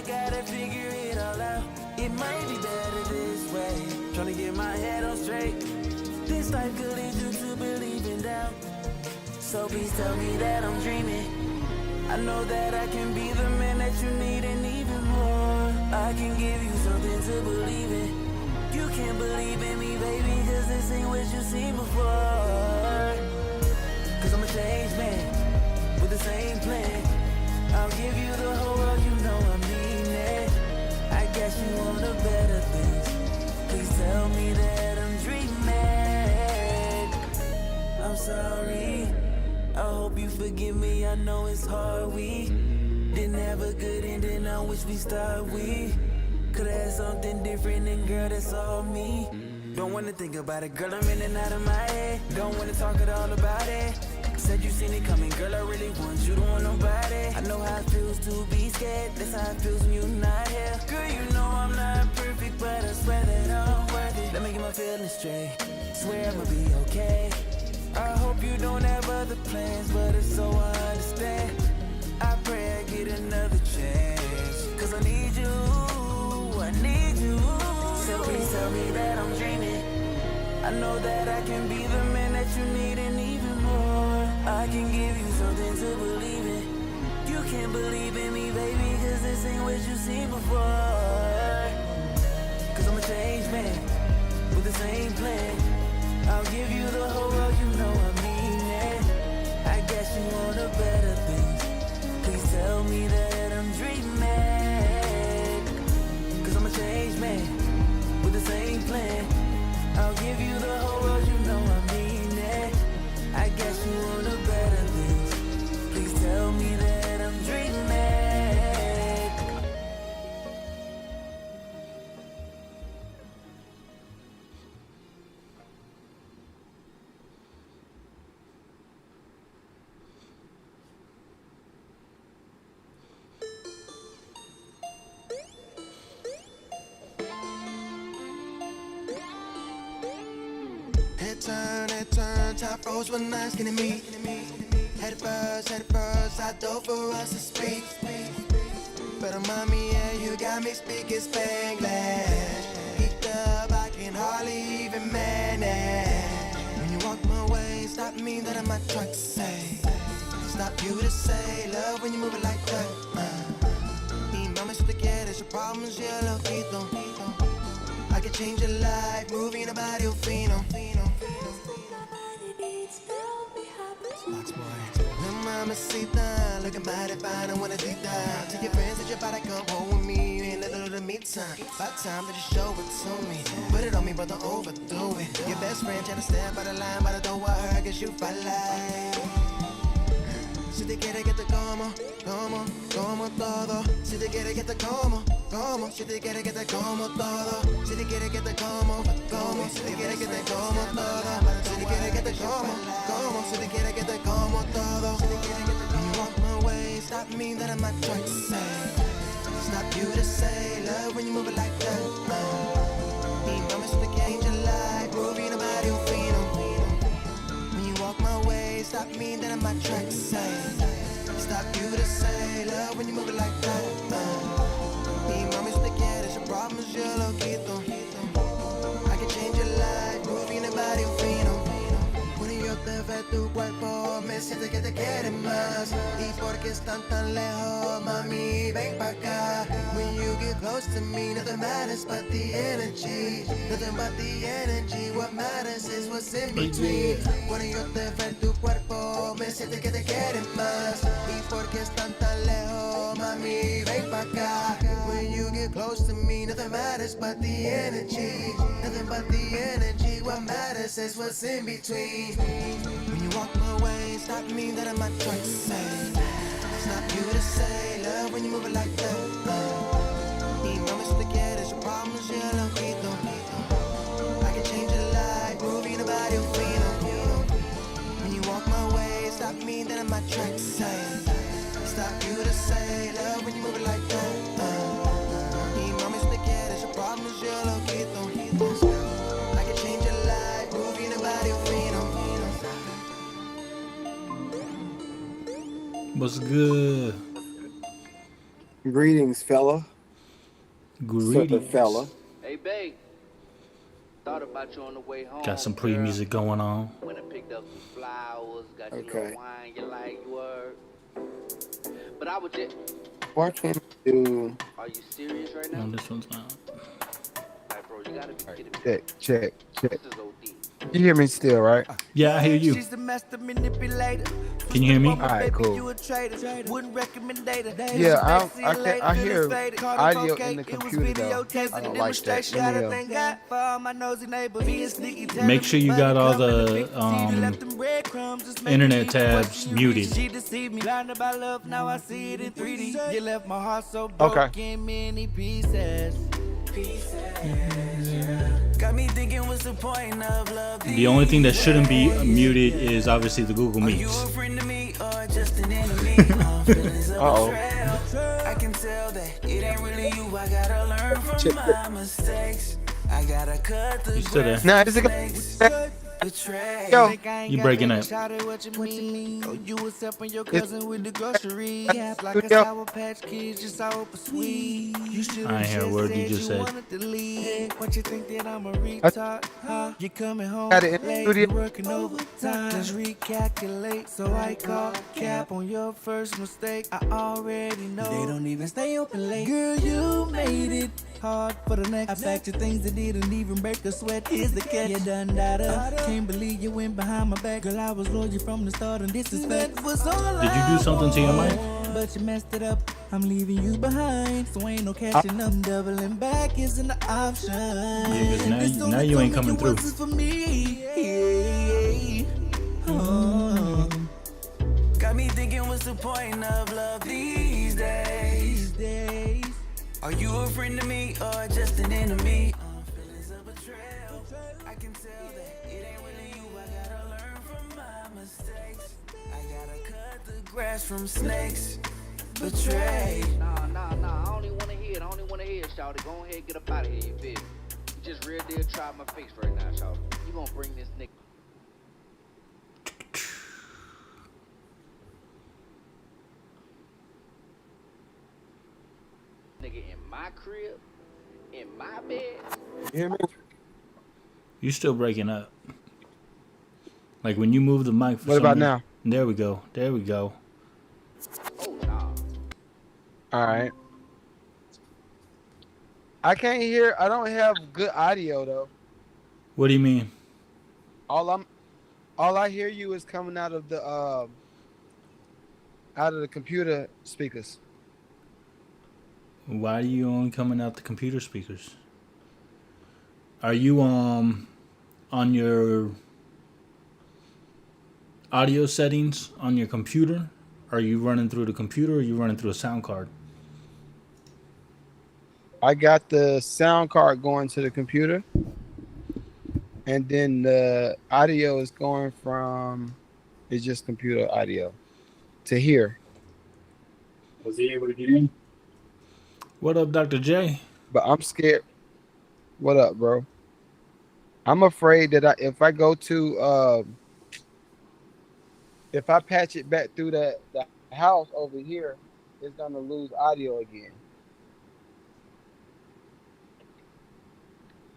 I gotta figure it all out. It might be better this way, trying to get my head on straight. This life could lead you to believe in doubt, so please tell me that I'm dreaming. I know that I can be the man that you need and even more. I can give you something to believe in. You can't believe in me, baby, cause this ain't what you seen before. Cause I'm a changed man with the same plan. I'll give you the whole world, you know I mean it. I guess you want the better things. Please tell me that I'm dreaming. I'm sorry, I hope you forgive me, I know it's hard. We didn't have a good ending, I wish we started. We could've had something different, and girl, that's all me. Don't wanna think about it, girl, I'm in and out of my head. Don't wanna talk at all about it. Said you seen it coming, girl, I really want you, don't want nobody. I know how it feels to be scared, that's how it feels when you're not here. Girl, you know I'm not perfect, but I swear that I'm worth it. Let me get my feelings straight, swear I'ma be okay. I hope you don't have other plans, but if so, I understand. I pray I get another chance, cause I need you, I need you. So please tell me that I'm dreaming. I know that I can be the man that you need and even more. I can give you something to believe in. You can't believe in me, baby, cause this ain't what you seen before. Cause I'm a changed man with the same plan. I'll give you the whole world, you know I mean it. I guess you want the better things. Please tell me that I'm dreaming. Cause I'm a changed man with the same plan. I'll give you the whole world, you know I mean it. I guess you want the better things. Please tell me that I'm dreaming. Head turn, top rose one night skinny me. Head first, I dove for us to speak. But mommy, yeah, you got me speaking Spanglish. Geeked up, I can hardly even manage. When you walk my way, stop me, that I might try to say. Stop you to say, love when you move it like that. Y mami, si te quieres, your problems, yeah, lo quito. I can change your life, moving your body, fino. Little mamacita, looking mighty fine, I wanna deep dive. Tell your friends that your body come home with me. You ain't little to me time. About time that you show it to me. Put it on me, but don't overdo it. Your best friend tryna stand by the line, but I don't want her, cause you fight like. Si te quiere que te como, como todo. Si te quiere que te como, si te quiere que te como todo. Si te quiere que te como, si te quiere que te como todo. Si te quiere que te como, si te quiere que te como todo. When you walk my way, stop me, that I might try to say. Stop you to say, love when you move it like that. Y mami, si te quiere change your life, moving your body, fino. When you walk my way, stop me, then I might try to say. Stop you to say, love when you move it like that. Y mami, si te quieres, your problems, yo lo quito. I can change your life, moving your body, fino. Cuando yo te ve tu cuerpo, me siento que te quiere más. Y porque están tan lejos, mami, ven pa' acá. When you get close to me, nothing matters but the energy. Nothing but the energy, what matters is what's in between. Cuando yo te ve tu cuerpo, me siento que te quiere más. Y porque están tan lejos, mami, ven pa' acá. When you get close to me, nothing matters but the energy. Nothing but the energy, what matters is what's in between. When you walk my way, stop me, that I might try to say. Stop you to say, love when you move it like that. Y mami, si te quieres, your problems, yeah, lo quito. I can change your life, moving your body, fino. When you walk my way, stop me, then I might try to say. Stop you to say, love when you move it like that. Y mami, si te quieres, your problems, yeah, lo quito. I can change your life, moving your body, fino. What's good? Greetings, fella. Sir Greetings. fella. Hey, babe. Thought about you on the way home, Got some girl. pre-music going on. Went and picked up some flowers, got you a little Okay. wine you like, you were. But I was just. Why can't I do Are you serious right No, now? this one's not. Like, bro, you gotta be kidding me. Check, check, check. This is OD. You hear me still, right? Yeah, I hear you. She's the master manipulator. Can you hear me? All right, Baby, cool. you a traitor. Wouldn't recommend data. Yeah, I hear audio in the computer though. I don't like that. Let me Thank God for all my nosy neighbors. Being sneaky, Make sure you got all the internet tabs muted. She deceived me, blinded by love. Now I see it in 3D. You left my heart so Okay. broken in many pieces. Got me thinking, what's the point of love? The only thing that shouldn't be muted is obviously the Google You a Meets. friend to me or just an enemy? Feelings of betrayal. I can tell that it ain't really you. I gotta learn from my mistakes. I gotta cut the You still there? Now is it Yo. You breaking up. What you mean? Oh, you was helping your cousin with the groceries. Yeah, like a Yo. sour patch kids, just sour but sweet. You should I ain't hear a word you just said. wanted to leave. What you think that I'm a retard? Huh? You coming home Got it in the late, studio. you working overtime. Let's recalculate. So I call cap on your first mistake. I already know they don't even stay open late. Girl, you made it hard for the next. I packed your things that didn't even break a sweat. Here's the catch. You done data. Can't believe you went behind my back. Girl, I was loyal from the start and disrespect was all Did you do something to your mic? but you messed it up. I'm leaving you behind, so ain't no catching up. Doubling back isn't an option. Yeah, 'cause This now only you ain't told me coming through. wasn't for me. Yeah. Oh. Got me thinking, what's the point of love these days? Are you a friend to me or just an enemy? Feelings of betrayal. I can tell that it ain't really you. I gotta learn from my mistakes. I gotta cut the grass from snakes. Betray. Nah. I only wanna hear it. I only wanna hear it, shawty. Go ahead, get up out of here, you feel me? You just real deal try my face right now, shawty. You gonna bring this nigga. Nigga in my crib, in my bed. you hear me? You still breaking up. Like when you move the mic for What some about reason- now? There we go. There we go. Oh, nah. All right. I can't hear. I don't have good audio though. What do you mean? All I hear you is coming out of the computer speakers. Why are you only coming out the computer speakers? Are you on your audio settings on your computer? Are you running through the computer or are you running through a sound card? I got the sound card going to the computer, and then the audio is going from it's just computer audio to here. Was he able to get in? What up, Dr. J? But I'm scared. What up, bro? I'm afraid that if I go to if I patch it back through the house over here, it's gonna lose audio again.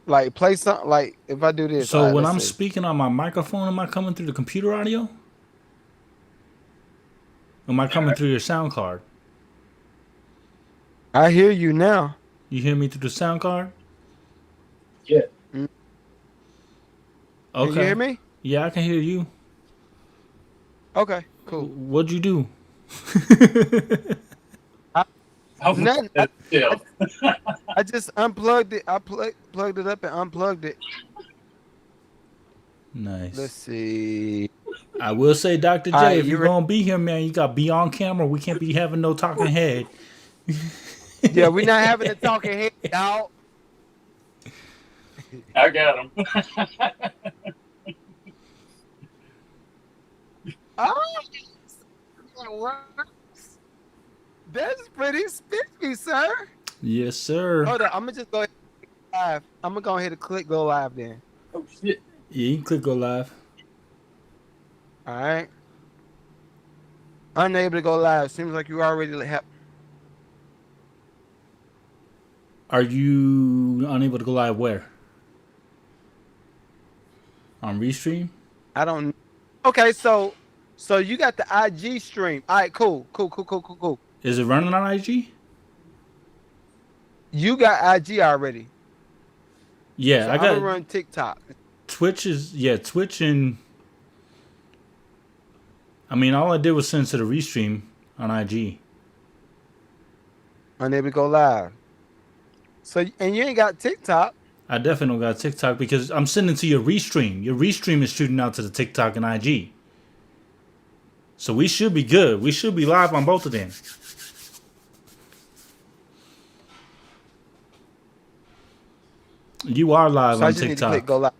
Like play something like if I do this. So all right, when let's I'm see. speaking on my microphone, am I coming through the computer audio? Am I coming through your sound card? I hear you now. You hear me through the sound card? Yeah. Can Okay. you hear me? Yeah, I can hear you. Okay, cool. What'd you do? How Nothing. that still? I just unplugged it. I plugged it up and unplugged it. Nice. Let's see. I will say, Dr. J, Alright, if you you're going to be here, man, you got to be on camera. We can't be having no talking head. Yeah, we're not having a talking head, dog. I got him. Oh, that works. That's pretty spiffy, sir. Yes, sir. Hold on, I'm gonna just go ahead and click live. I'm gonna go ahead and click go live then. Oh shit. Yeah, you can click go live. All right. Unable to go live. Seems like you already have. Are you unable to go live where? On Restream? I don't. Okay, so you got the IG stream. All right, cool. Is it running on IG? You got IG already. Yeah, So I I'm gonna got run TikTok. Twitch Twitch and I mean all I did was send to the Restream on IG. Unable to go live. So and you ain't got TikTok. I definitely don't got TikTok because I'm sending to your Restream. Your Restream is shooting out to the TikTok and IG. So we should be good. We should be live on both of them. You are live So I on just need to TikTok. click go live.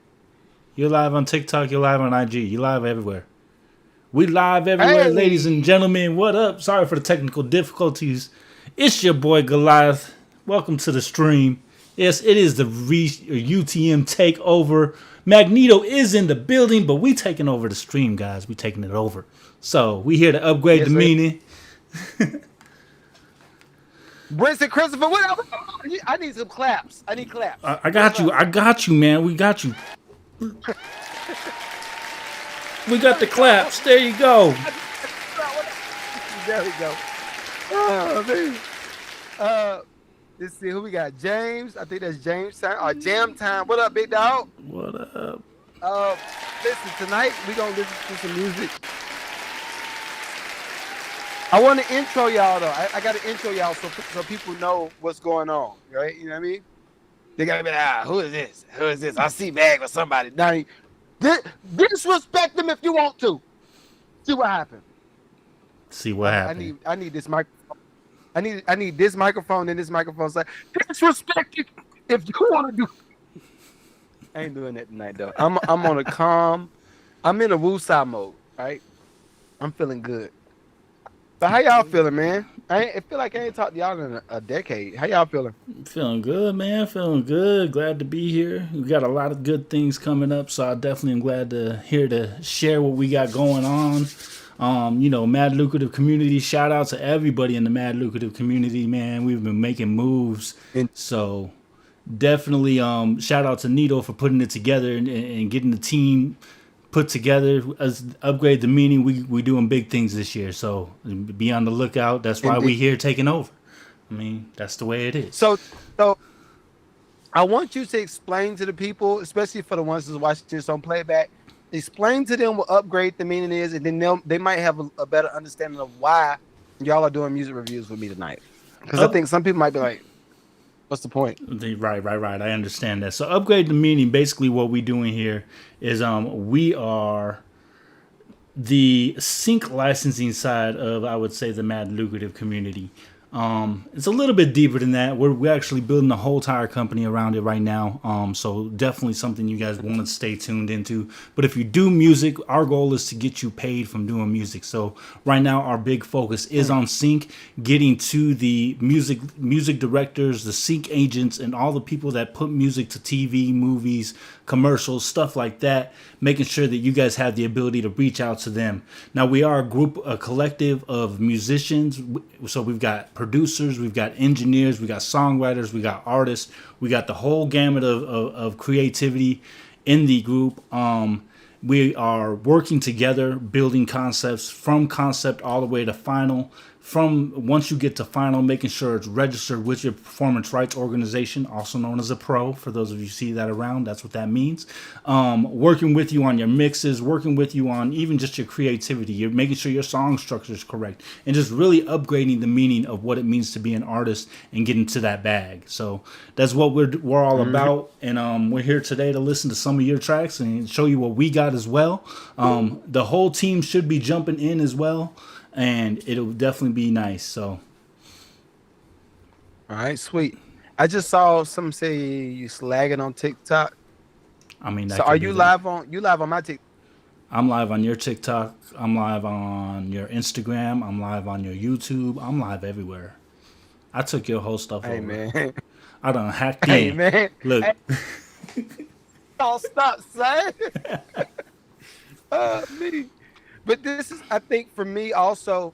You're live on TikTok. You're live on IG. You're live everywhere. We live everywhere, Hey. ladies and gentlemen. What up? Sorry for the technical difficulties. It's your boy Goliath. Welcome to the stream. Yes, it is the UTM takeover. Magneto is in the building, but we taking over the stream, guys. We taking it over. So we here to upgrade Yes, the sir. meaning. Brinson Christopher, what up? I need some claps. I need claps. I got you. I got you, man. We got you. We got the claps. There you go. There we go. Oh, man. Let's see who we got. James. I think that's James time. Or Jam Time. What up, big dog? What up? Listen, tonight we gonna listen to some music. I want to intro y'all though. I got to intro y'all so people know what's going on, right? You know what I mean? They gotta be like, who is this? Who is this? I see Bag with somebody. Now, disrespect them if you want to. See what happened. See what happened. I need this microphone. I need this microphone and this microphone. Like, disrespect it if you want to do. I ain't doing that tonight though. I'm on a calm. I'm in a woosah mode, right? I'm feeling good. But how y'all feeling, man? I feel like I ain't talked to y'all in a decade. How y'all feeling? Feeling good, man. Feeling good. Glad to be here. We got a lot of good things coming up, so I definitely am glad to here to share what we got going on. Mad Lucrative Community. Shout out to everybody in the Mad Lucrative Community, man. We've been making moves, so definitely shout out to Nito for putting it together and getting the team put together. As upgrade the meaning, we doing big things this year, so be on the lookout. That's why we here taking over. I mean, that's the way it is. So I want you to explain to the people, especially for the ones who's watching this on playback, explain to them what upgrade the meaning is, and then they might have a better understanding of why y'all are doing music reviews with me tonight. Because I think some people might be like, what's the point? Right. I understand that. So upgrade the meaning, basically what we doing here is we are the sync licensing side of, I would say, the Mad Lucrative Community. It's a little bit deeper than that. We're actually building a whole entire company around it right now. So definitely something you guys want to stay tuned into. But if you do music, our goal is to get you paid from doing music. So right now our big focus is on sync, getting to the music directors, the sync agents, and all the people that put music to TV, movies, commercials, stuff like that, making sure that you guys have the ability to reach out to them. Now we are a collective of musicians. So we've got producers, we've got engineers, we got songwriters, we got artists, we got the whole gamut of creativity in the group. We are working together, building concepts from concept all the way to final. From once you get to final, making sure it's registered with your performance rights organization, also known as a pro. For those of you who see that around, that's what that means. Working with you on your mixes, working with you on even just your creativity. You're making sure your song structure is correct, and just really upgrading the meaning of what it means to be an artist and getting to that bag. So that's what we're all about, and we're here today to listen to some of your tracks and show you what we got as well. The whole team should be jumping in as well. And it'll definitely be nice. So, All right, sweet. I just saw some say you slagging on TikTok. I mean, So are you live on my TikTok? I'm live on your TikTok. I'm live on your Instagram. I'm live on your YouTube. I'm live everywhere. I took your whole stuff over. Hey man. I done hacked Hey in. man. Look. Hey. Don't stop, son. Me. But this is, I think, for me also,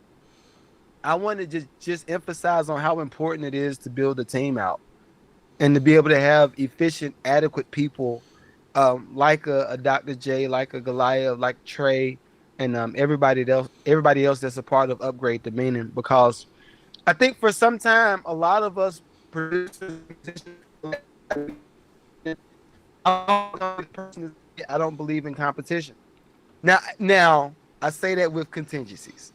I want to just emphasize on how important it is to build a team out. and to be able to have efficient, adequate people, like a Dr. J, like a Goliath, like Trey, and everybody else that's a part of Upgrade the Meaning. Because I think for some time, a lot of us producers, I don't believe in competition. Now I say that with contingencies.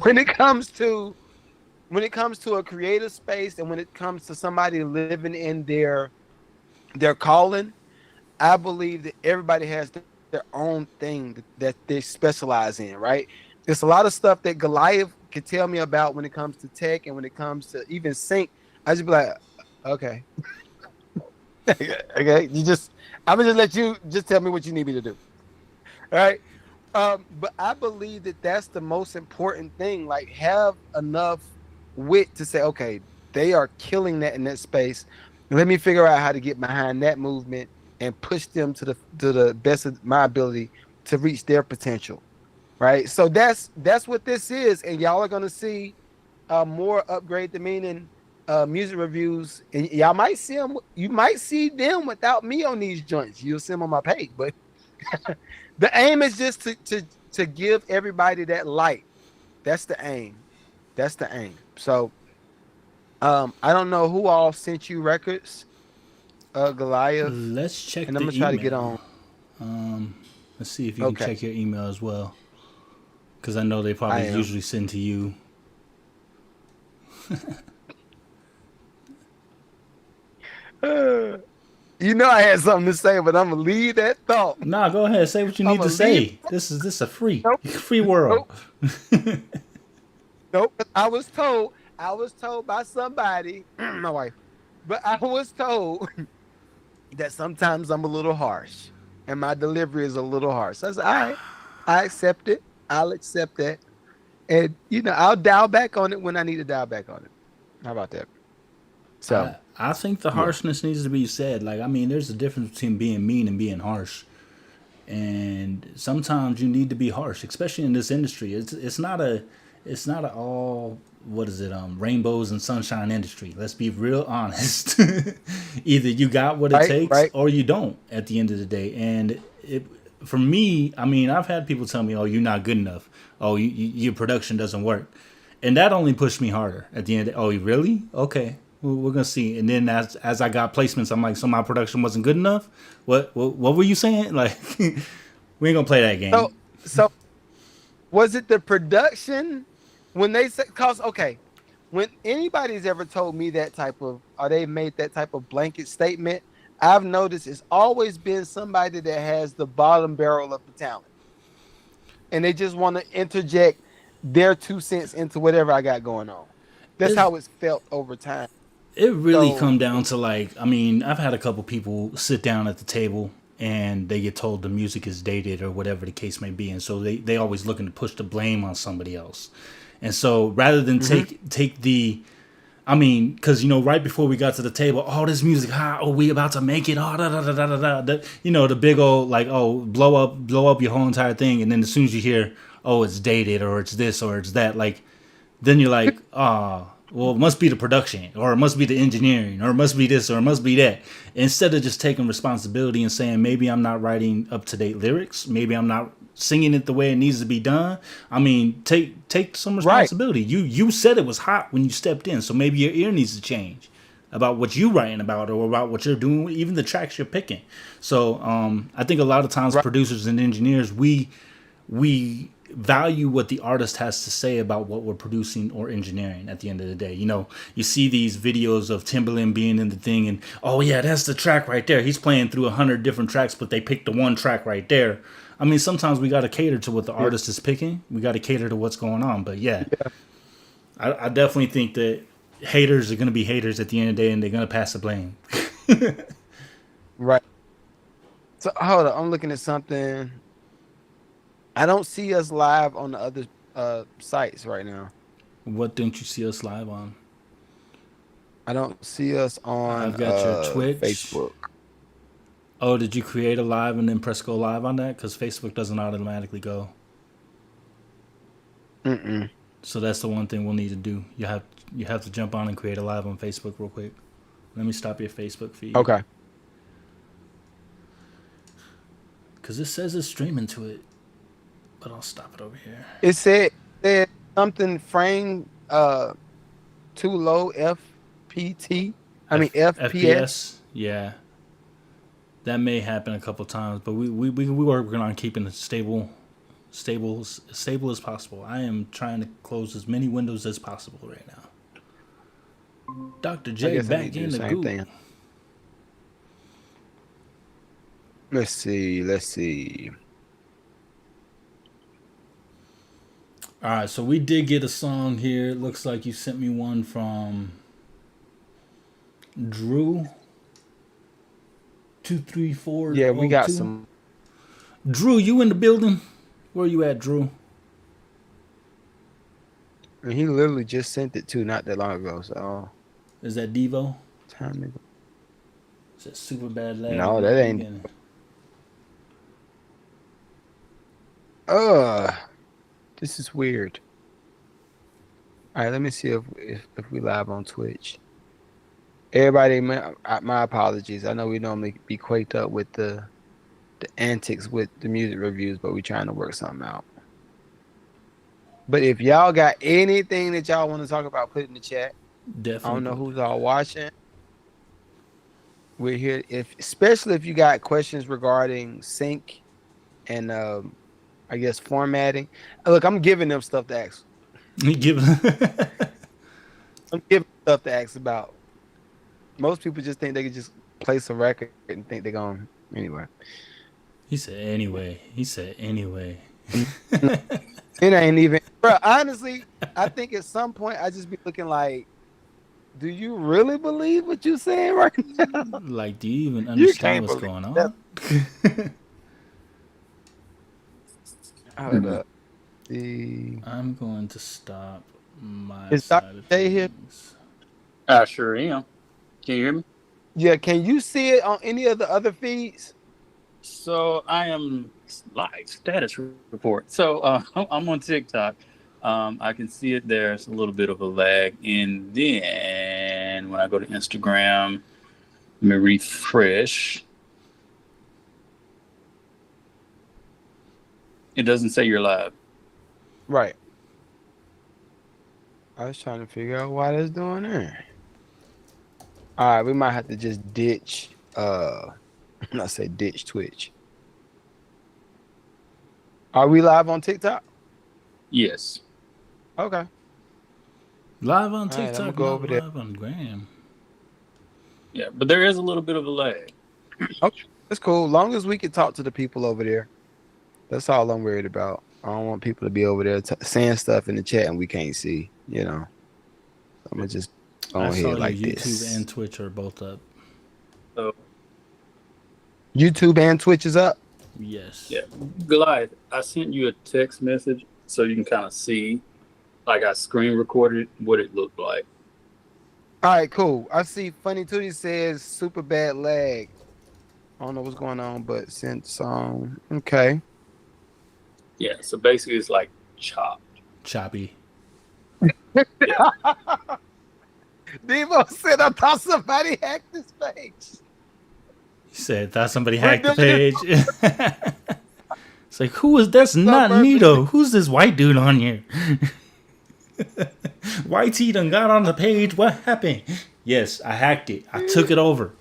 when it comes to a creative space, and when it comes to somebody living in their calling, I believe that everybody has their own thing that they specialize in, right? There's a lot of stuff that Goliath could tell me about when it comes to tech and when it comes to even sync. I just be like, okay, okay, I'm gonna just let you just tell me what you need me to do, all right? But I believe that that's the most important thing. Like, have enough wit to say, okay, they are killing that in that space. Let me figure out how to get behind that movement and push them to the best of my ability to reach their potential. Right. So that's what this is, and y'all are gonna see more Upgrade the Meaning music reviews, and y'all might see them. You might see them without me on these joints. You'll see them on my page, but the aim is just to give everybody that light. That's the aim. That's the aim. So I don't know who all sent you records, Goliath, Let's check and I'm the gonna try to get email. on. Let's see if you can Okay, check your email as well, because I know they I probably am. usually send to you. You know I had something to say, but I'm gonna leave that thought. Nah, go ahead. Say what you I'm need to gonna leave. say. This a free Nope, free world. nope, nope. I was told by somebody, my wife, but I was told that sometimes I'm a little harsh and my delivery is a little harsh. So I said, all right, I accept it. I'll accept that. And I'll dial back on it when I need to dial back on it. How about that? So I think the yeah. harshness needs to be said. Like, I mean, there's a difference between being mean and being harsh. And sometimes you need to be harsh, especially in this industry. It's not a all, what is it, rainbows and sunshine industry. Let's be real honest. Either you got what it Right, takes right, or you don't at the end of the day. And for me, I mean, I've had people tell me, "Oh, you're not good enough. Oh, your production doesn't work," and that only pushed me harder at the end. Oh, really? Okay, well, we're gonna see. And then as I got placements, I'm like, so my production wasn't good enough. What were you saying? Like, we ain't gonna play that so game. so was it the production when they said, cause okay, when anybody's ever told me that type of, or they made that type of blanket statement, I've noticed it's always been somebody that has the bottom barrel of the talent, and they just want to interject their 2 cents into whatever I got going on. That's It's how it's felt over time. it really So come down to, like, I mean, I've had a couple people sit down at the table and they get told the music is dated or whatever the case may be, and so they always looking to push the blame on somebody else. And so rather than mhm. take the, I mean, because right before we got to the table, oh, this music hot, oh, we about to make it, oh, da da da da da da. The big old, like, oh, blow up your whole entire thing, and then as soon as you hear, oh, it's dated or it's this or it's that, like, then you're like, ah, well, it must be the production, or it must be the engineering, or it must be this, or it must be that. Instead of just taking responsibility and saying, maybe I'm not writing up to date lyrics, maybe I'm not singing it the way it needs to be done. I mean, take some Right, responsibility. You said it was hot when you stepped in, so maybe your ear needs to change about what you writing about or about what you're doing, even the tracks you're picking. So I think a lot of times right, producers and engineers, we value what the artist has to say about what we're producing or engineering at the end of the day. You see these videos of Timbaland being in the thing and, oh yeah, that's the track right there. He's playing through 100 different tracks, but they picked the one track right there. I mean, sometimes we got to cater to what the yeah, artist is picking. We got to cater to what's going on. But yeah, yeah, I definitely think that haters are going to be haters at the end of the day, and they're going to pass the blame. right. So hold on, I'm looking at something. I don't see us live on the other sites right now. What don't you see us live on? I don't see us on I've got your Twitch. Facebook. Oh, did you create a live and then press go live on that? Because Facebook doesn't automatically go. Mm-mm. So that's the one thing we'll need to do. You have to jump on and create a live on Facebook real quick. Let me stop your Facebook feed. Okay. Because it says it's streaming to it. But I'll stop it over here. It said something frame too low FPT. I mean FPS. FPS. Yeah. That may happen a couple times, but we working on keeping it stable as possible. I am trying to close as many windows as possible right now. Dr. J back in the group. Thing. Let's see. All right, so we did get a song here. It looks like you sent me one from Drew. 234. Yeah, we got some. Drew, you in the building? Where you at, Drew? And he literally just sent it to not that long ago. So is that Devo? Time to go. Is that super bad lag? No, that ain't. This is weird. All right, let me see if we live on Twitch. Everybody, my apologies. I know we normally be quaked up with the antics with the music reviews, but we're trying to work something out. But if y'all got anything that y'all want to talk about, put it in the chat. Definitely. I don't know who's all watching. We're here, especially if you got questions regarding sync and I guess formatting. Look, I'm giving them stuff to ask. I'm giving stuff to ask about. Most people just think they can just place a record and think they're going anyway. He said anyway. It ain't even, bro. Honestly, I think at some point I just be looking like, do you really believe what you're saying right now? Like, do you even understand what's going on? I'm going to stop my Is side Dr. of J here? things. I sure am. Can you hear me? Yeah, can you see it on any of the other feeds? So I am live status report. So I'm on TikTok. I can see it. There's a little bit of a lag. And then when I go to Instagram, let me refresh. It doesn't say you're live. Right. I was trying to figure out why that's doing there. All right, we might have to just ditch. Not say ditch Twitch. Are we live on TikTok? Yes. Okay. Live on All right, TikTok, I'ma go over there. live on Gram. Yeah, but there is a little bit of a lag. Okay, that's cool. Long as we can talk to the people over there. That's all I'm worried about. I don't want people to be over there saying stuff in the chat and we can't see, you know. I'm going to just go I saw ahead like YouTube this. and Twitch are both up. So YouTube and Twitch is up? Yes. yeah, Goliath, I sent you a text message so you can kind of see, like I screen recorded what it looked like. All right, cool. I see Funny Tootie says super bad lag. I don't know what's going on, but sent song. Okay. Yeah, so basically it's like chopped. Choppy. Devo said, I thought somebody hacked this page. He said, thought somebody hacked the page. It's like, who is that's not Nito? Who's this white dude on here? White T done got on the page. What happened? Yes, I hacked it. I took it over.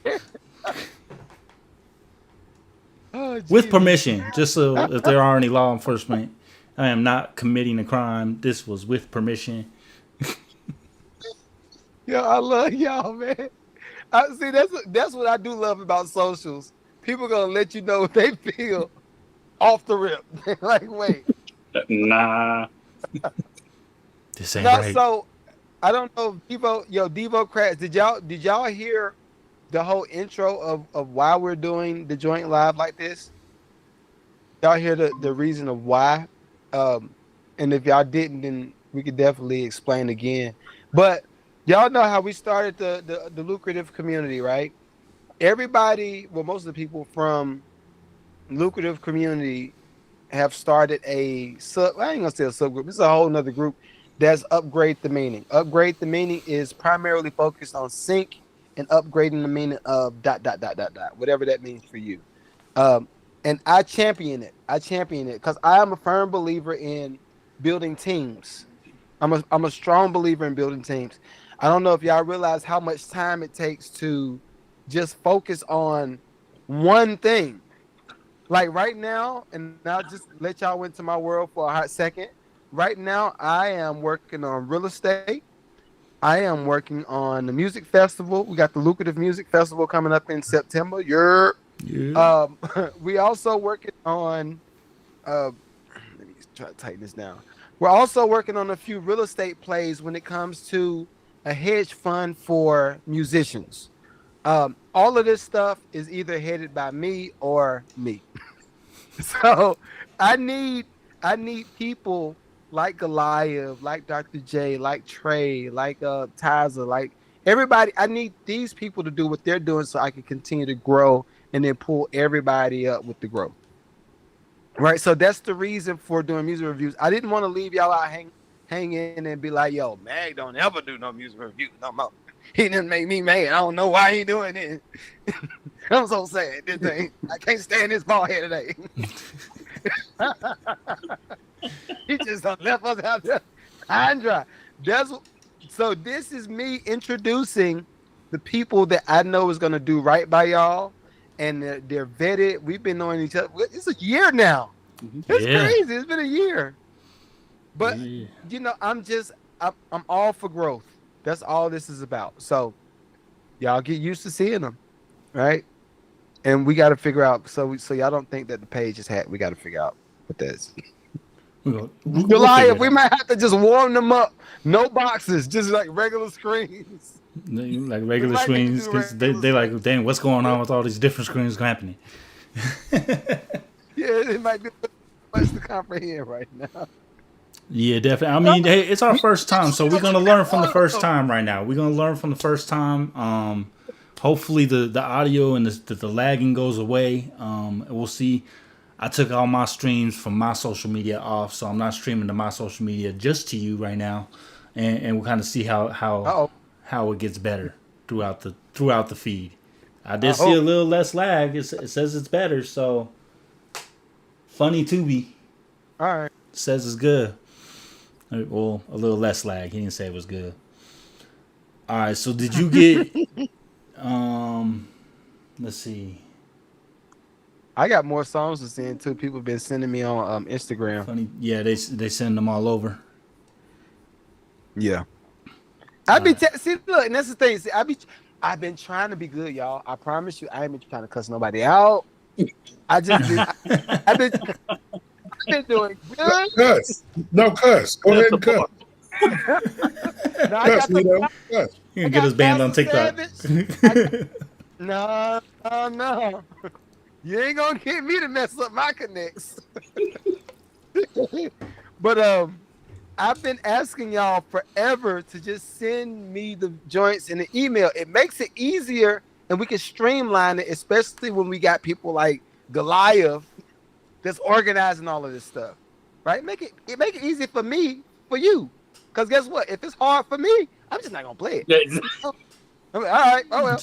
With permission, just so if there are any law enforcement, I am not committing a crime. This was with permission. Yo, I love y'all, man. I see that's what I do love about socials. People gonna let you know what they feel off the rip. Like, wait. Nah. This ain't Not right. so. I don't know, Devo Crats. Did y'all hear the whole intro of why we're doing the joint live like this? Y'all hear the reason of why? And if y'all didn't, then we could definitely explain again. But y'all know how we started the lucrative community, right? Everybody, well, most of the people from lucrative community have started a sub. I ain't gonna say a subgroup. It's a whole nother group that's Upgrade the Meaning. Upgrade the Meaning is primarily focused on sync and upgrading the meaning of ... whatever that means for you. And I champion it. Because I am a firm believer in building teams. I'm a strong believer in building teams. I don't know if y'all realize how much time it takes to just focus on one thing. Like right now, and I'll just let y'all into my world for a hot second. Right now, I am working on real estate. I am working on the music festival. We got the Lucrative Music Festival coming up in September. Yeah. We also working on let me try to tighten this down. We're also working on a few real estate plays when it comes to a hedge fund for musicians. All of this stuff is either headed by me or me. So I need people like Goliath, like Dr. J, like Trey, like Tyza, like everybody. I need these people to do what they're doing so I can continue to grow and then pull everybody up with the growth. Right. So that's the reason for doing music reviews. I didn't want to leave y'all out hanging and be like, yo, Mag don't ever do no music review no more. He didn't make me mad. I don't know why he doing it. I'm so sad. This thing, I can't stand this ball head today. He just done left us out there high and dry. So this is me introducing the people that I know is gonna do right by y'all, and they're vetted. We've been knowing each other. It's a year now. It's crazy. It's been a year. But I'm all for growth. That's all this is about. So y'all get used to seeing them, right? And we got to figure out. So y'all don't think that the page is hacked. We got to figure out what that is. Goliath, we might have to just warm them up. No boxes, just like regular screens. Like regular screens, because they like, dang, what's going on with all these different screens happening? Yeah, it might be much to comprehend right now. Yeah, definitely. I mean, hey, it's our first time, so we're gonna learn from the first time right now. We're gonna learn from the first time. Hopefully the audio and the lagging goes away. We'll see. I took all my streams from my social media off, so I'm not streaming to my social media, just to you right now, and we'll kind of see how it gets better throughout the feed. I did see a little less lag. It says it's better, so funny Tubi. All right, says it's good. Well, a little less lag. He didn't say it was good. All right, so did you get let's see. I got more songs to send too. People have been sending me on Instagram. Funny. Yeah, they send them all over. Yeah. See, look, and that's the thing. See, I've been trying to be good, y'all. I promise you, I ain't been trying to cuss nobody out. I've been doing good. Cuss. No, cuss. Go ahead and cuss. No, I got Cuss. You can get us banned on TikTok. No. You ain't gonna get me to mess up my connects. But I've been asking y'all forever to just send me the joints in the email. It makes it easier and we can streamline it, especially when we got people like Goliath that's organizing all of this stuff. Right? Make it easy for me, for you. Because guess what? If it's hard for me, I'm just not gonna play it. Yeah, exactly. All right. Oh well.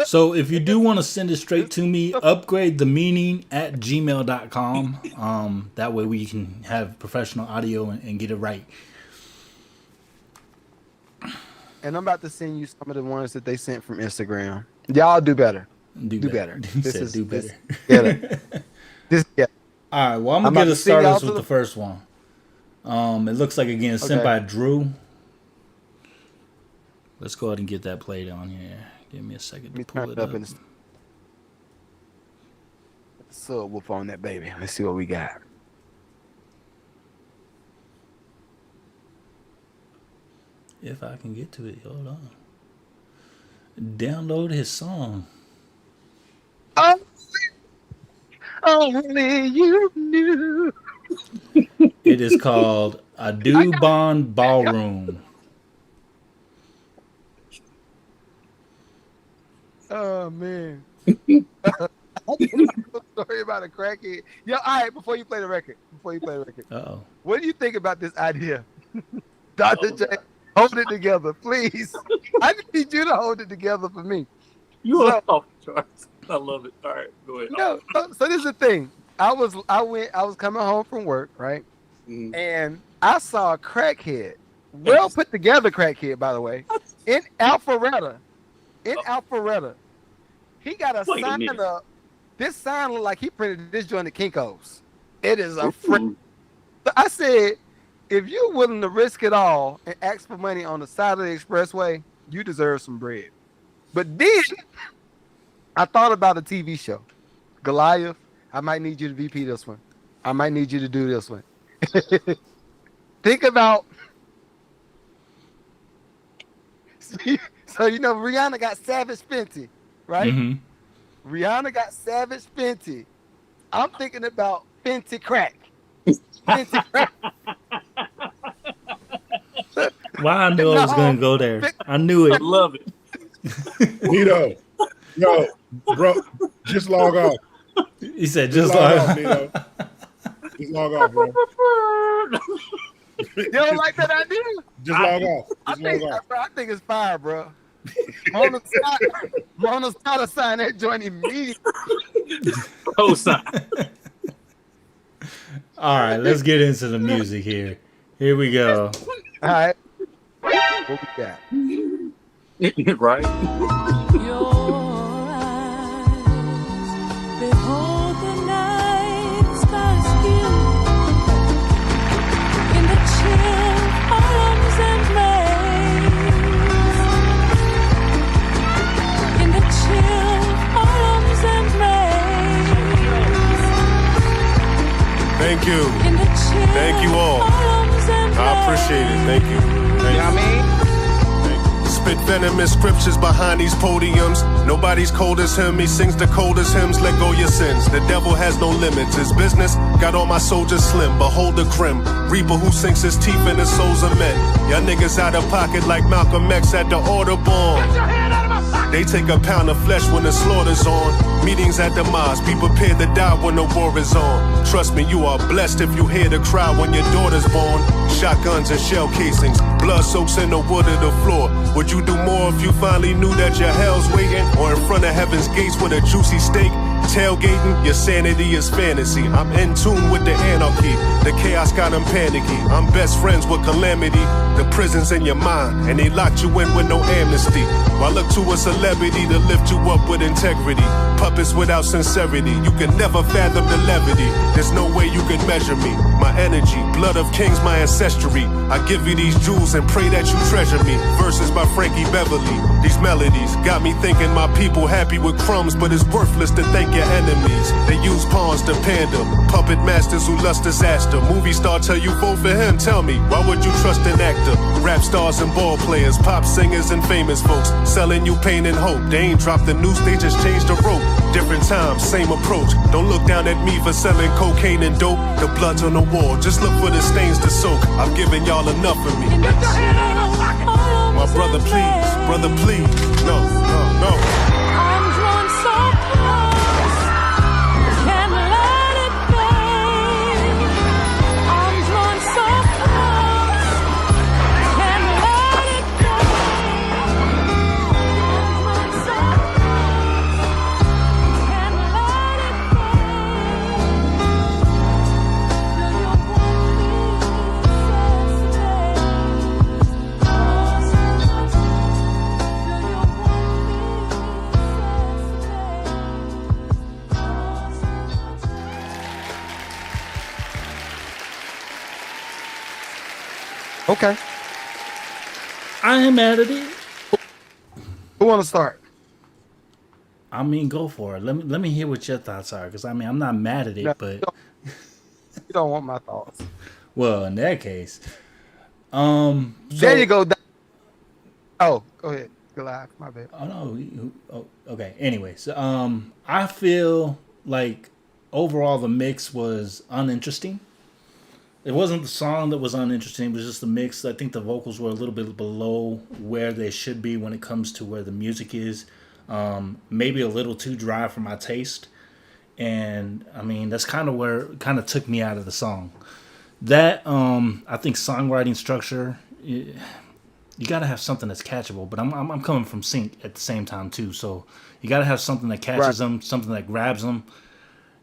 So if you do want to send it straight to me, upgrade the meaning at gmail.com. That way we can have professional audio and get it right. And I'm about to send you some of the ones that they sent from Instagram. Y'all do better. Do better. This is do better. Yeah. All right. Well, I'm gonna get us started with the first one. It looks like again it's sent by Drew. Let's go ahead and get that played on here. Give me a second to pull it up. So whoop on that baby. Let's see what we got. If I can get to it, hold on. Download his song. Only you knew. It is called Audubon Ballroom. Oh man. I did a story about a crackhead. Yo, all right, before you play the record. Uh-oh. What do you think about this idea? Dr. J. Hold it together, please. I need you to hold it together for me. You So- are off the charts. I love it. All right, go ahead. No, so this is the thing. I was coming home from work, right? Mhm. And I saw a crackhead, well put together crackhead, by the way, in Alpharetta. He got a Wait a sign minute. up. This sign looked like he printed this joint at Kinko's. It is a friend. So I said, if you're willing to risk it all and ask for money on the side of the expressway, you deserve some bread. But then I thought about a TV show. Goliath, I might need you to VP this one. I might need you to do this one. Think about. So, Rihanna got Savage Fenty, right? Mm-hmm. Rihanna got Savage Fenty. I'm thinking about Fenty crack. Fenty crack. Why I knew I was gonna go there. I knew I it. love it. Nito, yo, bro, just log off. He said Just just log off, like Nito. Just log off, bro. You don't like that idea? Just log off. I Just log think, off. I think it's fire, bro. Mona's gotta sign that joint immediately. Co-sign. all right, let's get into the music here. Here we go. All right. What we got? Right? Your eyes behold the night sky's view in the chill autumns and Mays. In the chill autumns and Mays. Thank you. In the chill Thank you all. autumns and I appreciate it. Thank you. Thank you. Spit venomous scriptures behind these podiums. Nobody's cold as him. He sings the coldest hymns. Let go your sins. The devil has no limits. His business got all my soldiers slim. Behold the grim reaper who sinks his teeth in the souls of men. Y'all niggas out of pocket like Malcolm X at the Audubon. They take a pound of flesh when the slaughter's on. Meetings at the mosque. Be prepared to die when the war is on. Trust me, you are blessed if you hear the cry when your daughter's born. Shotguns and shell casings. Blood soaks in the wood of the floor. Would you do more if you finally knew that your hell's waiting? Or in front of heaven's gates with a juicy steak? Tailgating, your sanity is fantasy. I'm in tune with the anarchy. The chaos got them panicky. I'm best friends with calamity. The prison's in your mind, and they locked you in with no amnesty. While look to a celebrity to lift you up with integrity. Puppets without sincerity. You can never fathom the levity. There's no way you can measure me. My energy, blood of kings, my ancestry. I give you these jewels and pray that you treasure me. Verses by Frankie Beverly. These melodies got me thinking my people happy with crumbs, but it's worthless to thank your enemies. They use pawns to pander. Puppet masters who lust disaster. Movie star tell you vote for him. Tell me, why would you trust an actor? Rap stars and ball players, pop singers and famous folks selling you pain and hope. They ain't dropped the noose, they just changed the rope. Different times, same approach. Don't look down at me for selling cocaine and dope. The blood's on the wall, just look for the stains to soak. I've given y'all enough of me. My brother, please, no. I'm drawn so close, can't let it go. I'm drawn so close, can't let it go. I'm drawn so close, can't let it go. Okay. I am mad at it. Who want to start? I mean, go for it. Let me hear what your thoughts are, because I mean, I'm not mad at it, No, but You don't want my thoughts. well, in that case, There you go. Oh, go ahead. Goliath, my bad. Oh no. Okay. Anyways, I feel like overall the mix was uninteresting. It wasn't the song that was uninteresting. It was just the mix. I think the vocals were a little bit below where they should be when it comes to where the music is. Maybe a little too dry for my taste. And I mean, that's kind of where it kind of took me out of the song. That I think songwriting structure, you got to have something that's catchable. But I'm coming from sync at the same time too. So you got to have something that catches them, something that grabs them.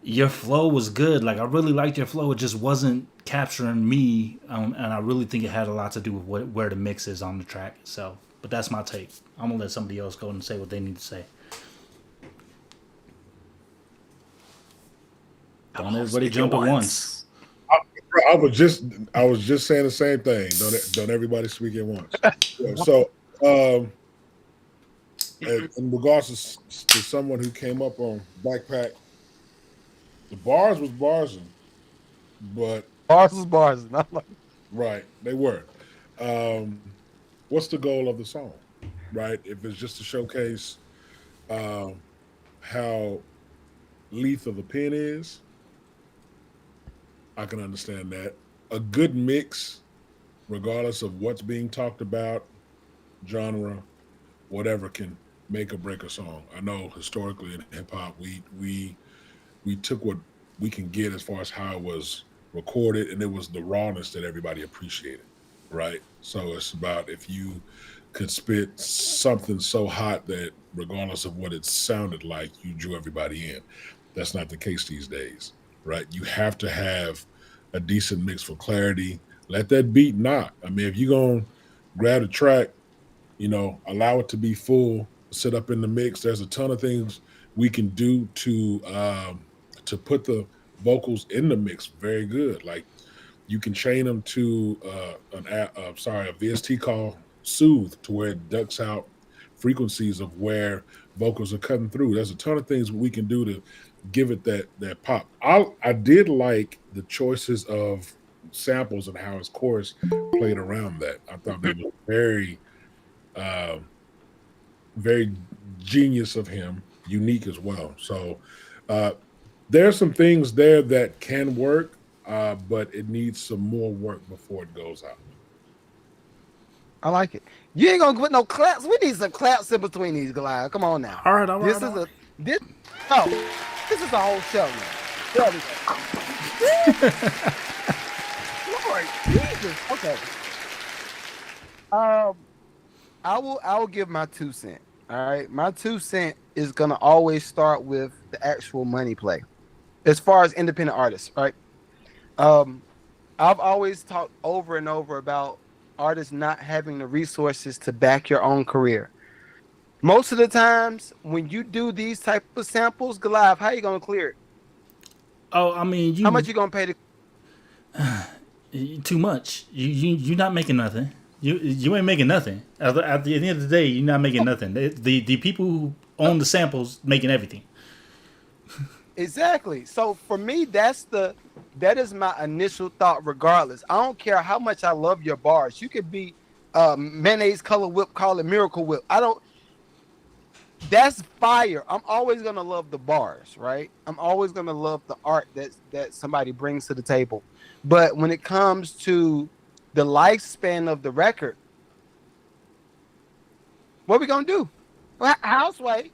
Your flow was good. Like I really liked your flow. It just wasn't capturing me, and I really think it had a lot to do with where the mix is on the track itself. But that's my take. I'm gonna let somebody else go and say what they need to say. Don't everybody jump at once. I was just saying the same thing. Don't everybody speak at once. Yeah, so, in regards to someone who came up on Backpack, the bars was barsing, but Bars was bars. Not like right, they were. What's the goal of the song? Right, if it's just to showcase how lethal the pen is, I can understand that. A good mix, regardless of what's being talked about, genre, whatever, can make or break a song. I know historically in hip hop, we took what we can get as far as how it was recorded, and it was the rawness that everybody appreciated, right? So it's about if you could spit something so hot that regardless of what it sounded like, you drew everybody in. That's not the case these days, right? You have to have a decent mix for clarity. Let that beat knock. I mean, if you're going to grab a track, allow it to be full, set up in the mix. There's a ton of things we can do to put the vocals in the mix very good. Like you can chain them to a VST call Soothe, to where it ducks out frequencies of where vocals are cutting through. There's a ton of things we can do to give it that pop. I did like the choices of samples and how his chorus played around that. I thought that was very very genius of him, unique as well. So there's some things there that can work, but it needs some more work before it goes out. I like it. You ain't gonna put no claps. We need some claps in between these guys. Come on now. All right. This is a whole show now. Lord Jesus. Okay. I will give my 2 cents. All right. My 2 cents is gonna always start with the actual money play. As far as independent artists, right? I've always talked over and over about artists not having the resources to back your own career. Most of the times when you do these type of samples, Goliath, how you gonna clear it? Oh, I mean, how much you gonna pay too much. You're not making nothing. You ain't making nothing. At the end of the day, you're not making nothing. The people who own the samples making everything. Exactly. So for me, that is my initial thought. Regardless, I don't care how much I love your bars. You could be mayonnaise color whip, call it miracle whip. That's fire. I'm always gonna love the bars, right? I'm always gonna love the art that somebody brings to the table. But when it comes to the lifespan of the record, what we gonna do? Houseway.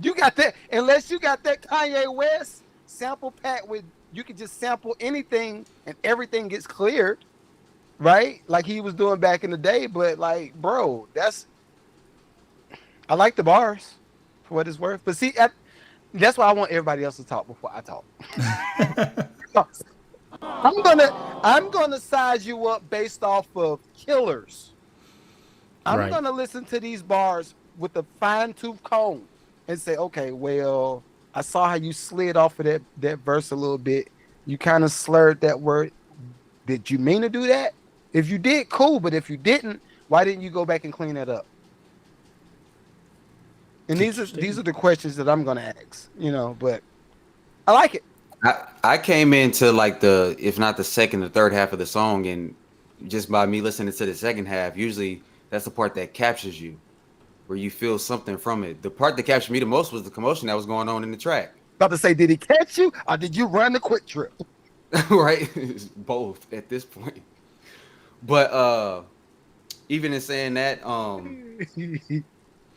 You got that, unless you got that Kanye West sample pack with you can just sample anything and everything gets cleared, right? Like he was doing back in the day. But like, bro, I like the bars for what it's worth. But see, that's why I want everybody else to talk before I talk. I'm gonna size you up based off of killers. I'm gonna listen to these bars with a fine-tooth comb and say, okay, well, I saw how you slid off of that verse a little bit. You kind of slurred that word. Did you mean to do that? If you did, cool. But if you didn't, why didn't you go back and clean that up? And these are the questions that I'm gonna ask, but I like it. I came into like if not the second or third half of the song, and just by me listening to the second half, usually that's the part that captures you, where you feel something from it. The part that captured me the most was the commotion that was going on in the track. About to say, did he catch you or did you run the quick trip? Right, both at this point. But even in saying that,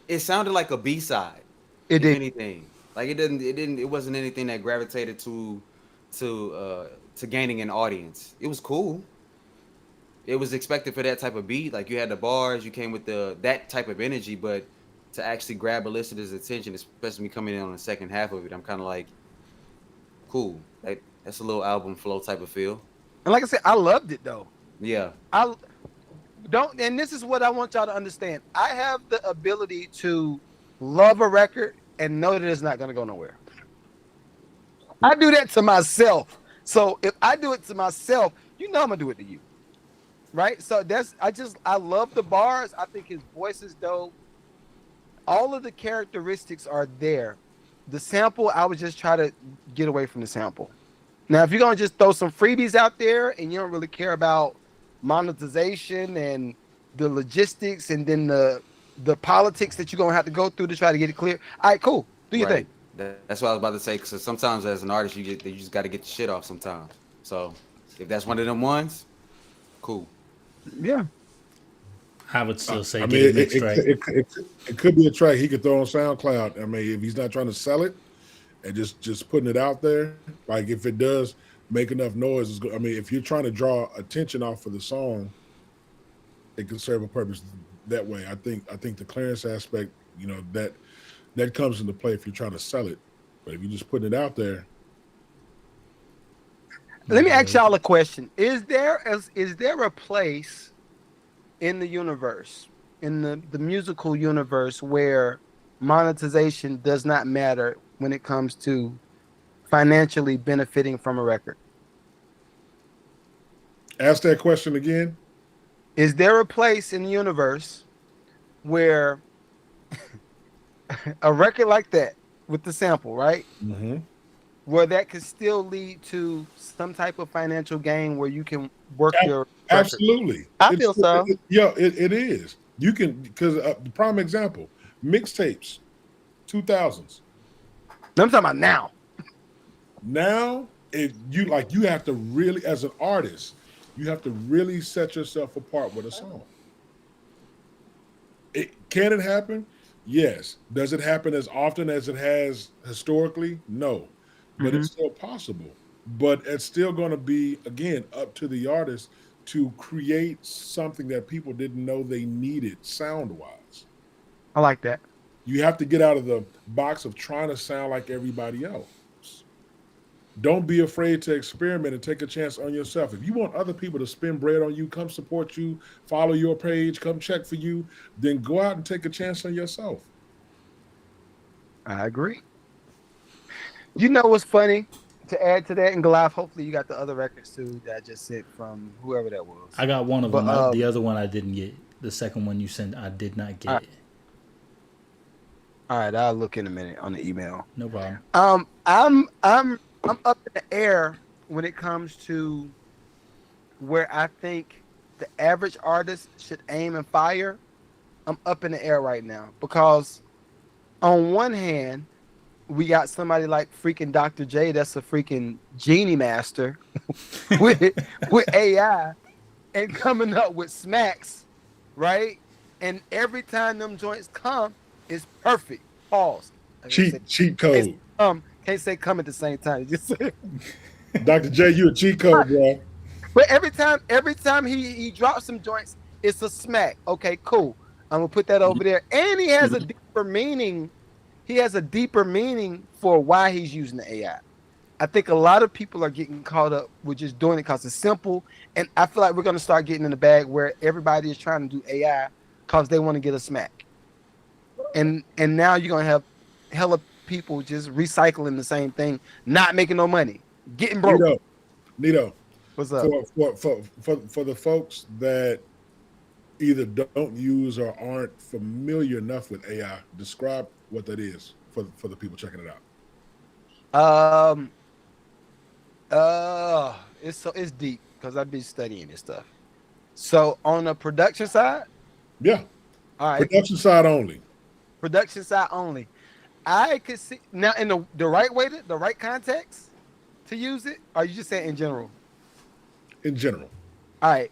it sounded like a B-side. It did. Anything. Like it wasn't anything that gravitated to gaining an audience. It was cool. it was expected for that type of beat. Like you had the bars, you came with that type of energy, but to actually grab a listener's attention, especially me coming in on the second half of it, I'm kind of like, cool. That's a little album flow type of feel. And like I said, I loved it though. Yeah. I don't, and this is what I want y'all to understand. I have the ability to love a record and know that it's not going to go nowhere. I do that to myself. So if I do it to myself, you know I'm gonna do it to you, right? So I love the bars. I think his voice is dope. All of the characteristics are there. The sample, I would just try to get away from the sample. Now, if you're gonna just throw some freebies out there and you don't really care about monetization and the logistics and then the politics that you're gonna have to go through to try to get it clear, all right, cool. Do your thing. That's what I was about to say. Because sometimes as an artist, you just got to get the shit off sometimes. So if that's one of them ones, cool. Yeah. I would still say I get mean, a mixed track. it could be a track he could throw on SoundCloud. I mean, if he's not trying to sell it and just putting it out there, like if it does make enough noise, it's good. I mean, if you're trying to draw attention off of the song, it could serve a purpose that way. I think the clearance aspect, you know, that comes into play if you're trying to sell it. But if you're just putting it out there. Let me ask y'all a question. Is there a place in the universe, in the musical universe, where monetization does not matter when it comes to financially benefiting from a record? Ask that question again. Is there a place in the universe where a record like that with the sample, right? Mm-hmm. Where that could still lead to some type of financial gain where you can work your record? Absolutely. I feel so. It is. You can, because the prime example, mixtapes, 2000s. I'm talking about now. Now, if you have to really, as an artist, you have to really set yourself apart with a song. Can it happen? Yes. Does it happen as often as it has historically? No. But it's still possible. But it's still going to be, again, up to the artist to create something that people didn't know they needed sound-wise. I like that. You have to get out of the box of trying to sound like everybody else. Don't be afraid to experiment and take a chance on yourself. If you want other people to spend bread on you, come support you, follow your page, come check for you, then go out and take a chance on yourself. I agree. You know what's funny? To add to that, and Goliath, hopefully you got the other records too that I just sent from whoever that was. I got one of them. The other one I didn't get. The second one you sent, I did not get. All right, I'll look in a minute on the email. No problem. I'm up in the air when it comes to where I think the average artist should aim and fire. I'm up in the air right now because on one hand, we got somebody like freaking Dr. J that's a freaking genie master with AI and coming up with smacks, right? And every time them joints come, it's perfect. Pause. Cheat code. Can't say come at the same time. Just say Dr. J, you a cheat code, bro. But every time he drops some joints, it's a smack. Okay, cool. I'm gonna put that over there. And he has a deeper meaning. He has a deeper meaning for why he's using the AI. I think a lot of people are getting caught up with just doing it because it's simple. And I feel like we're gonna start getting in the bag where everybody is trying to do AI because they want to get a smack. And now you're gonna have hella people just recycling the same thing, not making no money, getting broke. Nito, what's up? For the folks that either don't use or aren't familiar enough with AI, describe what that is for the people checking it out. It's deep because I've been studying this stuff. So on the production side, yeah, all right, production side only. Production side only. I could see now in the right way, the right context to use it. Or you just saying in general? In general. All right.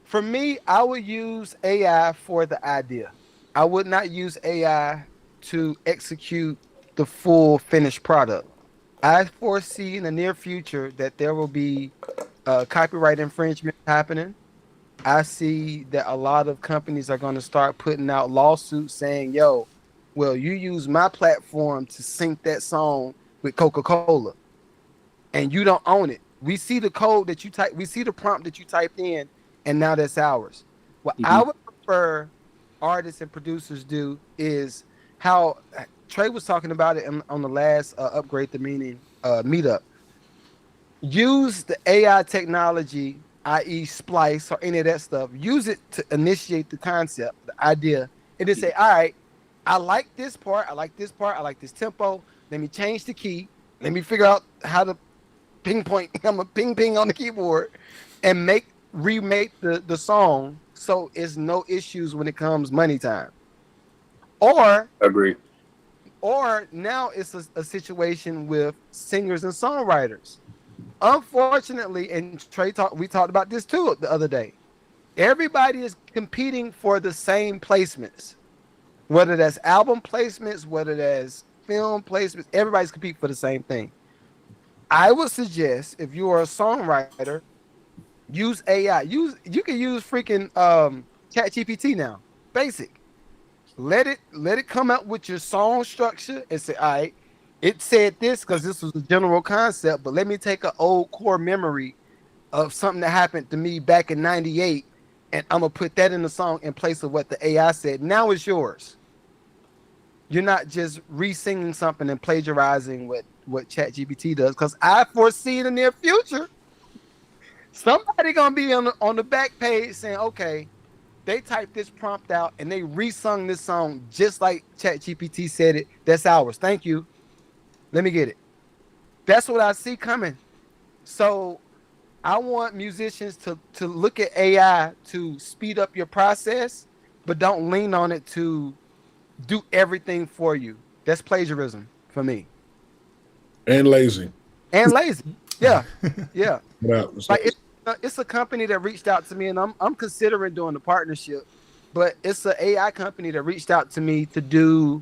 For me, I would use AI for the idea. I would not use AI to execute the full finished product. I foresee in the near future that there will be copyright infringement happening I see that a lot of companies are going to start putting out lawsuits saying, "Yo, well, you use my platform to sync that song with Coca-Cola, and you don't own it. We see the code that you type, we see the prompt that you typed in, and now that's ours." What I would prefer artists and producers do is how Trey was talking about it on the last upgrade the meaning meetup. Use the AI technology, i.e., Splice or any of that stuff. Use it to initiate the concept, the idea, and then say, "All right, I like this part. I like this part. I like this tempo. Let me change the key. Let me figure out how to pinpoint. I'm a ping on the keyboard, and remake the song so it's no issues when it comes money time." Or Agree. now it's a situation with singers and songwriters. Unfortunately, and we talked about this too the other day. Everybody is competing for the same placements, whether that's album placements, whether that's film placements. Everybody's competing for the same thing. I would suggest if you are a songwriter, use AI. You can use freaking Chat GPT now. Basic. Let it come up with your song structure and say, "All right, it said this because this was a general concept, but let me take an old core memory of something that happened to me back in '98, and I'm gonna put that in the song in place of what the AI said. Now it's yours. You're not just re-singing something and plagiarizing what ChatGPT does, because I foresee in the near future somebody gonna be on the back page saying, "Okay, they typed this prompt out and they resung this song just like ChatGPT said it. That's ours. Thank you. Let me get it." That's what I see coming. So I want musicians to look at AI to speed up your process, but don't lean on it to do everything for you. That's plagiarism for me. And lazy. And lazy. Yeah. Yeah. Yeah. Like it's a company that reached out to me, and I'm considering doing a partnership, but it's an AI company that reached out to me to do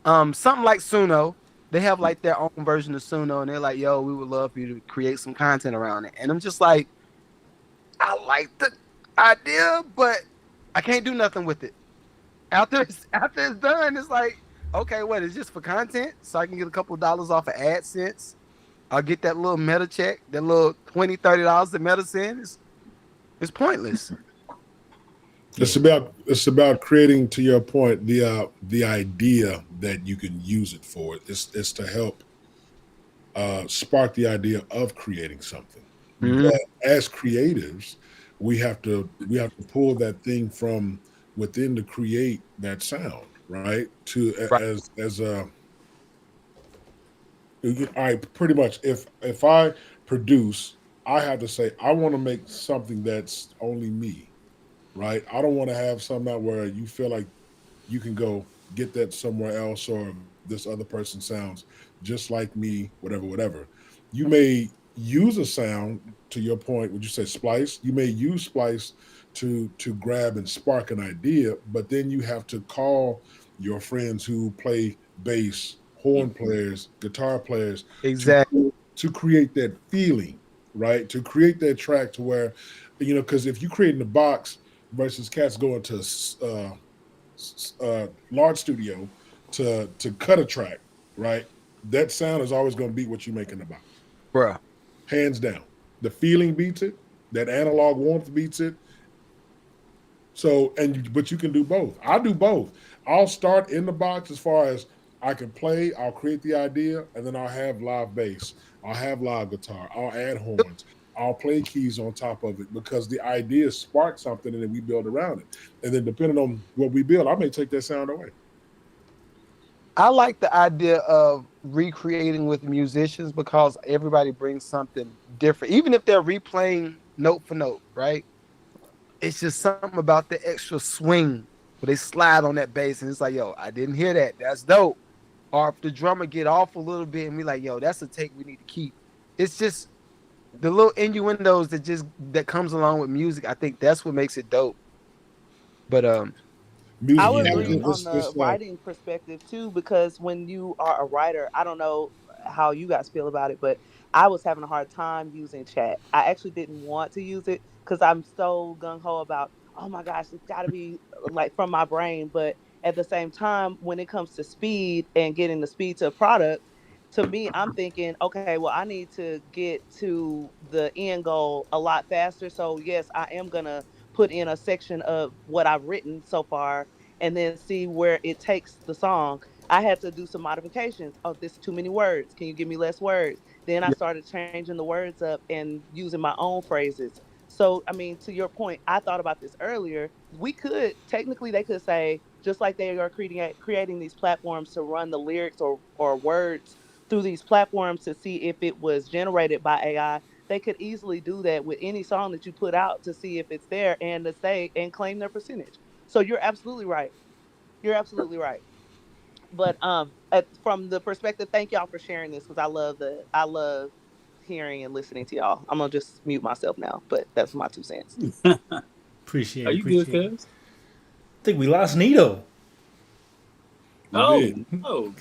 something like Suno. They have like their own version of Suno, and they're like, "Yo, we would love for you to create some content around it." And I'm just like, I like the idea, but I can't do nothing with it. After it's done, it's like, okay, what is just for content? So I can get a couple of dollars off of AdSense. I'll get that little meta check, that little $20-$30 that meta sends. It's pointless. It's about creating, to your point, the idea that you can use it for. It's to help spark the idea of creating something. Mm-hmm. But as creatives, we have to pull that thing from within to create that sound, right? As a I pretty much, if I produce, I have to say I want to make something that's only me, right? I don't want to have something out where you feel like you can go get that somewhere else, or this other person sounds just like me, whatever. You may use a sound, to your point, would you say splice? You may use splice to grab and spark an idea, but then you have to call your friends who play bass, horn players, guitar players, Exactly. to create that feeling, right? To create that track to where, because if you create in the box versus cats going to large studio to cut a track, right? That sound is always going to beat what you make in the box, Bruh. hands down. The feeling beats it. That analog warmth beats it. So, but you can do both. I'll do both. I'll start in the box as far as I can play. I'll create the idea, and then I'll have live bass. I'll have live guitar. I'll add horns. I'll play keys on top of it, because the idea sparks something, and then we build around it. And then depending on what we build, I may take that sound away. I like the idea of recreating with musicians because everybody brings something different, even if they're replaying note for note, right? It's just something about the extra swing where they slide on that bass, and it's like, "Yo, I didn't hear that. That's dope." Or if the drummer get off a little bit and we like, "Yo, that's a take we need to keep." It's just the little innuendos that comes along with music. I think that's what makes it dope. But Music I would is- agree on it's- the it's like- writing perspective too, because when you are a writer, I don't know how you guys feel about it, but I was having a hard time using chat. I actually didn't want to use it because I'm so gung ho about, oh my gosh, it's got to be like from my brain. But at the same time, when it comes to speed and getting the speed to a product, to me, I'm thinking, okay, well, I need to get to the end goal a lot faster. So yes, I am gonna put in a section of what I've written so far and then see where it takes the song. I had to do some modifications. Oh, this is too many words. Can you give me less words? Then I started changing the words up and using my own phrases. So, I mean, to your point, I thought about this earlier. We could technically, they could say, just like they are creating these platforms to run the lyrics or words through these platforms to see if it was generated by AI, they could easily do that with any song that you put out to see if it's there and to say and claim their percentage. So you're absolutely right. You're absolutely right. But from the perspective, thank y'all for sharing this because I love hearing and listening to y'all. I'm gonna just mute myself now, but that's my 2 cents. Appreciate Are it. you good, Appreciate it. cuz? I think we lost Nito. Oh, did. no.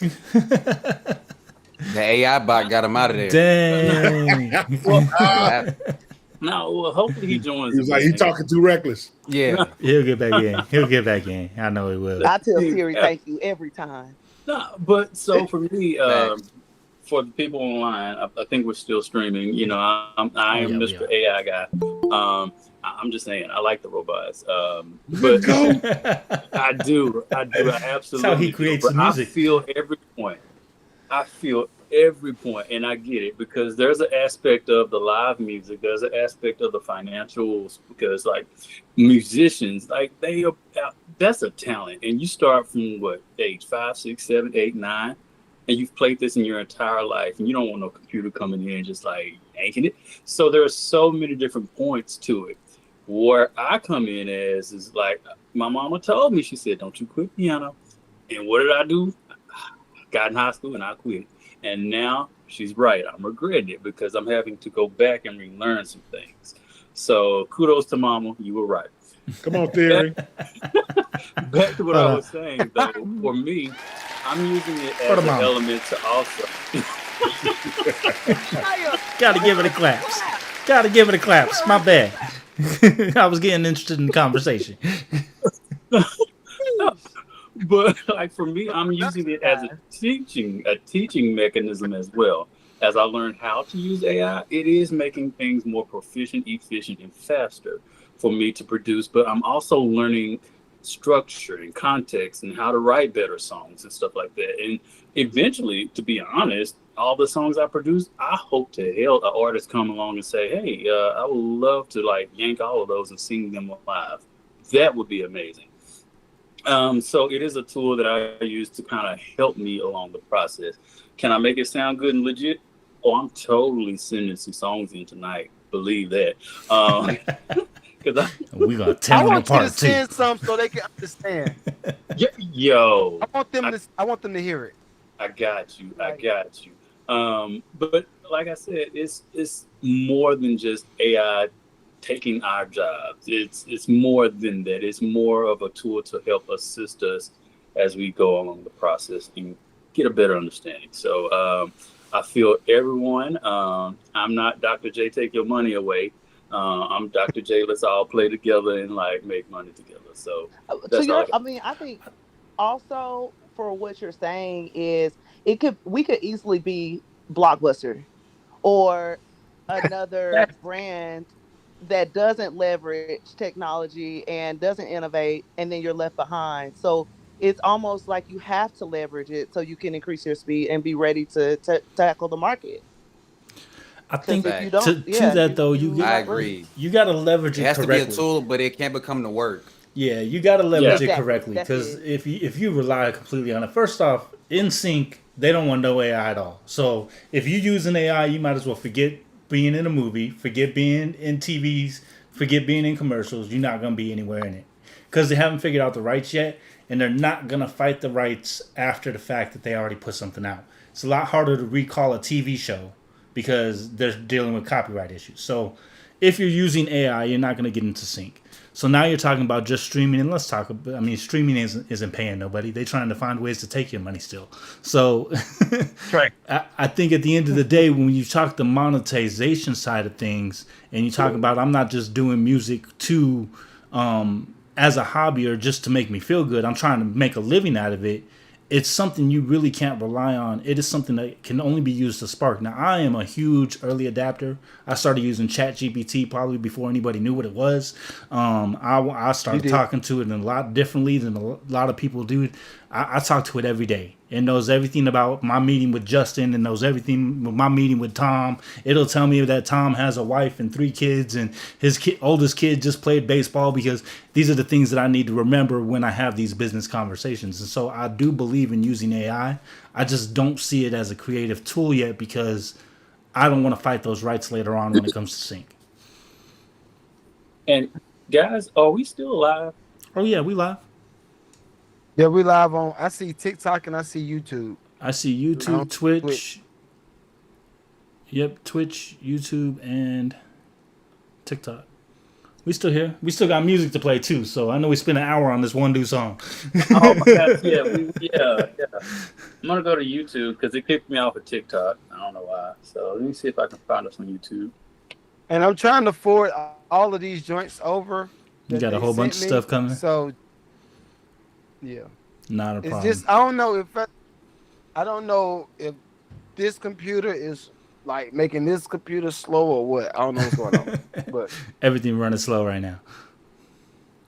The AI bot got him out of there. Dang. Well, Yeah. no, well, hopefully he joins He was like, he again. talking too reckless. Yeah. He'll get back in. He'll get back in. I know he will. I tell Siri Yeah. thank you every time. No, but so for me, Facts. for the people online, I think we're still streaming. You know, I am yeah, we Mr. are. AI guy. I'm just saying, I like the robots. But Go. I do. I absolutely how he do. creates But the music. I feel every point. I feel every point, and I get it because there's an aspect of the live music, there's an aspect of the financials because like musicians, like that's a talent, and you start from what age 5, 6, 7, 8, 9, and you've played this in your entire life, and you don't want no computer coming in and just like yanking it. So there are so many different points to it. Where I come in as is like my mama told me, she said, "Don't you quit piano." And what did I do? Got in high school and I quit. And now she's right. I'm regretting it because I'm having to go back and relearn some things. So kudos to mama. You were right. Come on, Theory. Back to what I was saying, though. For me, I'm using it as an element to also. Gotta give it a claps. Gotta give it a claps. My bad. I was getting interested in the conversation. But like for me, I'm using it as a teaching mechanism as well. As I learned how to use AI, it is making things more proficient, efficient, and faster for me to produce. But I'm also learning structure and context and how to write better songs and stuff like that. And eventually, to be honest, all the songs I produce, I hope to hell an artist come along and say, "Hey, I would love to like yank all of those and sing them live." That would be amazing. So it is a tool that I use to kind of help me along the process. Can I make it sound good and legit? Oh, I'm totally sending some songs in tonight. Believe that. Because We're gonna I tear them want you to apart too. send some so they can understand. yo, I want them to hear it. I got you. But like I said, it's more than just AI taking our jobs. It's more than that. It's more of a tool to help assist us as we go along the process and get a better understanding. So I feel everyone. I'm not Dr. J, take your money away. I'm Dr. J, let's all play together and like make money together. So that's all. I think also for what you're saying is we could easily be Blockbuster or another brand that doesn't leverage technology and doesn't innovate, and then you're left behind. So it's almost like you have to leverage it so you can increase your speed and be ready to tackle the market. I think If you don't, to that though, I agree. You got to leverage it It has correctly. to be a tool, but it can't become the work. Yeah, you got to leverage it Exactly. correctly That's because it. if you rely completely on it, first off, in sync they don't want no AI at all. So if you use an AI, you might as well forget being in a movie, forget being in TVs, forget being in commercials. You're not gonna be anywhere in it because they haven't figured out the rights yet, and they're not gonna fight the rights after the fact that they already put something out. It's a lot harder to recall a TV show because they're dealing with copyright issues. So if you're using AI, you're not gonna get into sync. So now you're talking about just streaming, and let's talk about, I mean, streaming isn't paying nobody. They're trying to find ways to take your money still. So Right. I think at the end of the day, when you talk the monetization side of things, and you talk about, I'm not just doing music to as a hobby or just to make me feel good, I'm trying to make a living out of it. It's something you really can't rely on. It is something that can only be used to spark. Now, I am a huge early adapter. I started using ChatGPT probably before anybody knew what it was. I started talking to it a lot differently than a lot of people do. I talk to it every day. It knows everything about my meeting with Justin. It knows everything with my meeting with Tom. It'll tell me that Tom has a wife and 3 kids, and his oldest kid just played baseball, because these are the things that I need to remember when I have these business conversations. And so I do believe in using AI. I just don't see it as a creative tool yet, because I don't want to fight those rights later on when it comes to sync. And guys, are we still live? Oh yeah, we live. Yeah, we live on. I see TikTok and I see YouTube. I see YouTube, Twitch. Yep, Twitch, YouTube, and TikTok. We still here. We still got music to play too. So I know we spent an hour on this one new song. Oh my God! Yeah. I'm gonna go to YouTube because it kicked me off of TikTok. I don't know why. So let me see if I can find us on YouTube. And I'm trying to forward all of these joints over. You got a whole bunch of stuff coming. So yeah, not a problem. It's just I don't know if this computer is like making this computer slow or what. I don't know what's going on. But everything running slow right now.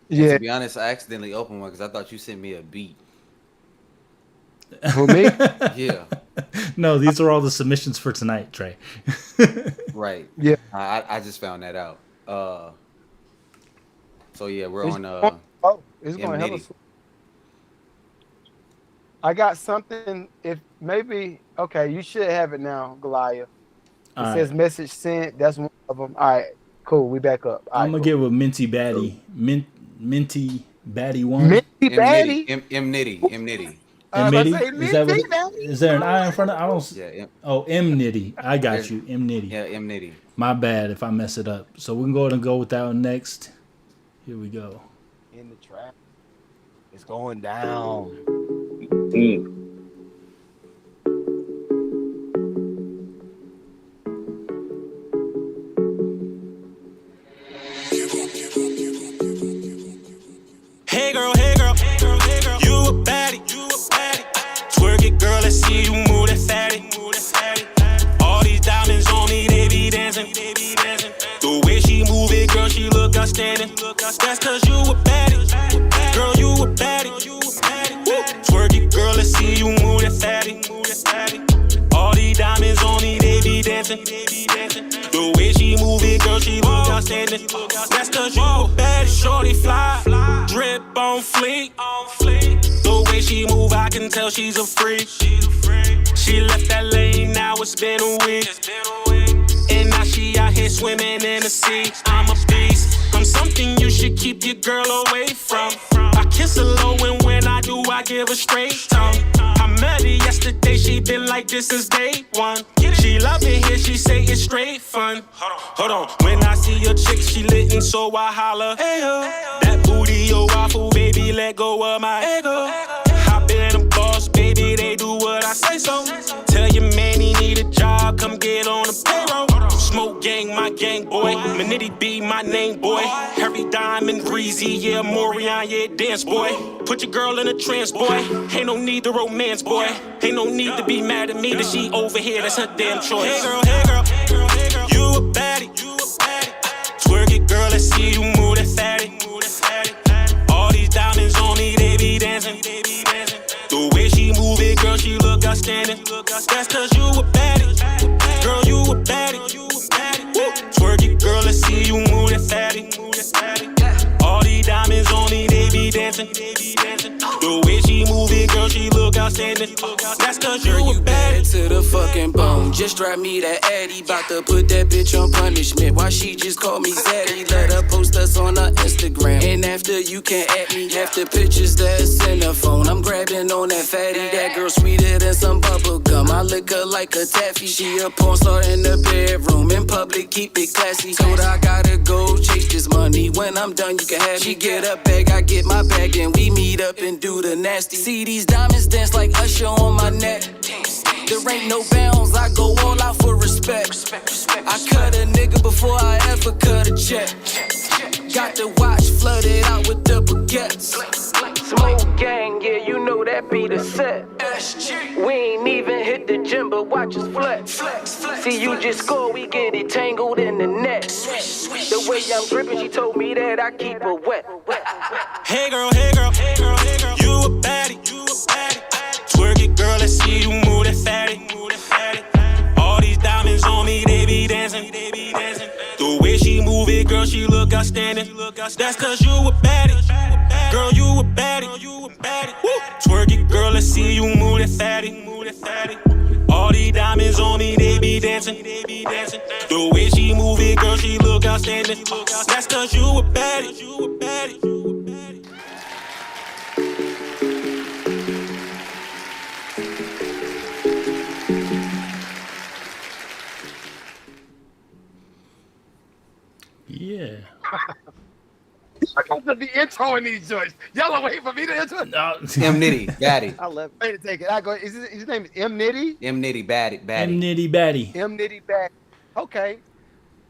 Yeah. To be honest, I accidentally opened one because I thought you sent me a beat. For me? Yeah. No, these are all the submissions for tonight, Trey. Right. Yeah. I just found that out. So yeah, we're on it's going to help us. I got something. If maybe okay, you should have it now, Goliath. It says message sent. That's one of them. All right, cool. We back up. I'm gonna get with Minty Batty. Minty Batty one. Minty Batty. M Nitty. Is there an I in front of? I don't. Yeah. Oh, M Nitty. I got you. M Nitty. Yeah, M Nitty. My bad if I mess it up. So we can go ahead and go with that one next. Here we go. In the trap. It's going down. Hey girl, you a baddie, twerk it, girl, let's see you move that fatty. All these diamonds on me, they be dancing. The way she move it, girl, she look outstanding. That's cause you a baddie, girl, you a baddie. Twerk it, girl, let's see you move that fatty. All these diamonds on me, they be dancing. The way she move it, girl, she look outstanding. That's cause you a baddie, shorty fly, drip on fleek. The way she move, I can tell she's a freak. She left that lane, now it's been a week. And now she out here swimming in the sea. I'm a beast, I'm something you should keep your girl away from. I kiss her low and when I do, I give her straight tongue. I met her yesterday, she been like this since day one. She love it here, she say it's straight fun. Hold on, when I see your chick, she lit and so I holler. That booty, yo, waffle, baby, let go of my ego. Hop in a boss, baby, they do what I say so. Tell your man he need a job, come get on the payroll. Smoke gang, my gang boy. Manitty be my name boy. Harry Diamond, Breezy, yeah, Morion, yeah, dance boy. Put your girl in a trance boy. Ain't no need to romance boy. Ain't no need to be mad at me that she over here, that's her damn choice. Hey girl, you a baddie. Twerk it, girl, let's see you move that fatty. All these diamonds on me, they be dancing. The way she move it, girl, she look outstanding. That's cause you a baddie. Girl, you a baddie. Twerk it, girl, let's see you move that fatty. All these diamonds on me, they be dancing. The way she move it, girl, she look outstanding. That's cause you a baddie. To the fucking bone, just drive me that Addy. Bout to put that bitch on punishment. Why she just called me Zaddy? Let her post us on her Instagram. And after you can't at me, half the pictures that's in her phone. I'm grabbing on that fatty. That girl sweeter than some bubble gum. room. I lick her like a taffy. She a porn star in the bedroom. In public, keep it classy. Told her I gotta go chase this money. When I'm done, you can have me. She get a bag, I get my bag, and we meet up and do the nasty. See these diamonds dance like Usher on my neck. There ain't no bounds, I go all out for respect. I cut a nigga before I ever cut a check. Got the watch flooded out with the baguettes. Smoke gang, yeah, you know that be the set. We ain't even hit the gym, but watch us flex. See, you just score, we get it tangled in the net. The way I'm dripping, she told me that I keep her wet. Hey girl, hey girl, hey girl, hey girl, you a baddie, you a baddie. Twerk it, girl, let's see you move that fatty, move that fatty. All these diamonds on me, they be dancing, they be dancing. The way she move it, girl, she look outstanding. That's cause you a baddie, girl, you a baddie. Woo. Twerk it, girl, let's see you move that fatty, move that fatty. All these diamonds on me, they be dancing, they be dancing. The way she move it, girl, she look outstanding. That's cause you a baddie, you a baddie. Yeah. I got the intro in these joints. Y'all are waiting for me to intro. M Nitty, Batty. I love it. Wait to take it. I go. His name is M Nitty. M Nitty, Batty. M Nitty Batty. M Nitty Batty. Okay,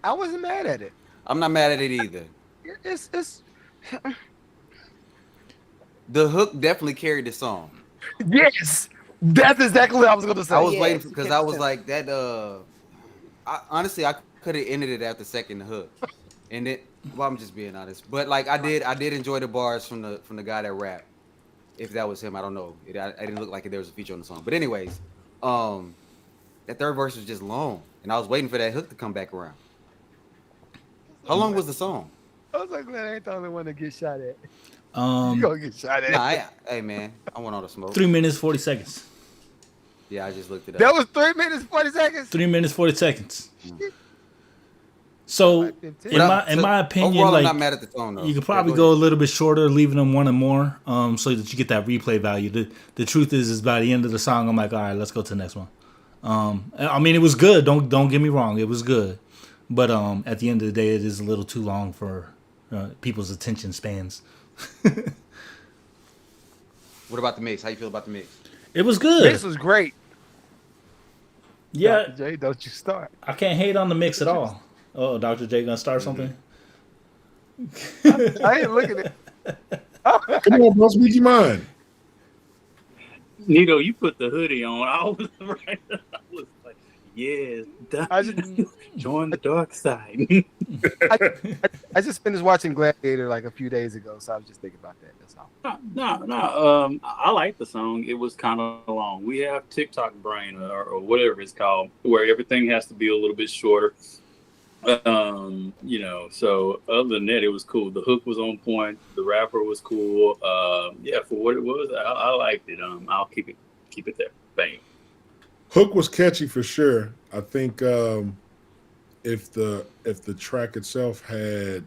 I wasn't mad at it. I'm not mad at it either. It's The hook definitely carried the song. Yes, that's exactly what I was gonna say. I was waiting because I was like that. Honestly, I could have ended it after second hook, and it. Well, I'm just being honest, but like I did enjoy the bars from the guy that rapped. If that was him, I don't know. I didn't look like there was a feature on the song. But anyways, that third verse was just long, and I was waiting for that hook to come back around. How long was the song? I was like, man, I ain't the only one to get shot at. You gonna get shot at? Hey man, I want all the smoke. 3 minutes 40 seconds. Yeah, I just looked it up. That was 3 minutes 40 seconds. 3 minutes 40 seconds. So in my opinion, overall, like I'm not mad at the tone though. you could probably go a little bit shorter, leaving them one and more, so that you get that replay value. The truth is by the end of the song, I'm like, all right, let's go to the next one. I mean, it was good. Don't get me wrong, it was good, but at the end of the day, it is a little too long for people's attention spans. What about the mix? How you feel about the mix? It was good. This was great. Yeah, Dr. J, don't you start. I can't hate on the mix at all. Oh, Dr. J gonna start something? I ain't looking at it. Come on, bro, speak your mind. Nito, you put the hoodie on. I was right. I was like, yes, join the dark side. I just finished watching Gladiator like a few days ago, so I was just thinking about that. That's all. No. I like the song. It was kind of long. We have TikTok brain or whatever it's called, where everything has to be a little bit shorter. So other than that, it was cool. The hook was on point. The rapper was cool. For what it was, I liked it. I'll keep it there. Bang. Hook was catchy for sure. I think if the track itself had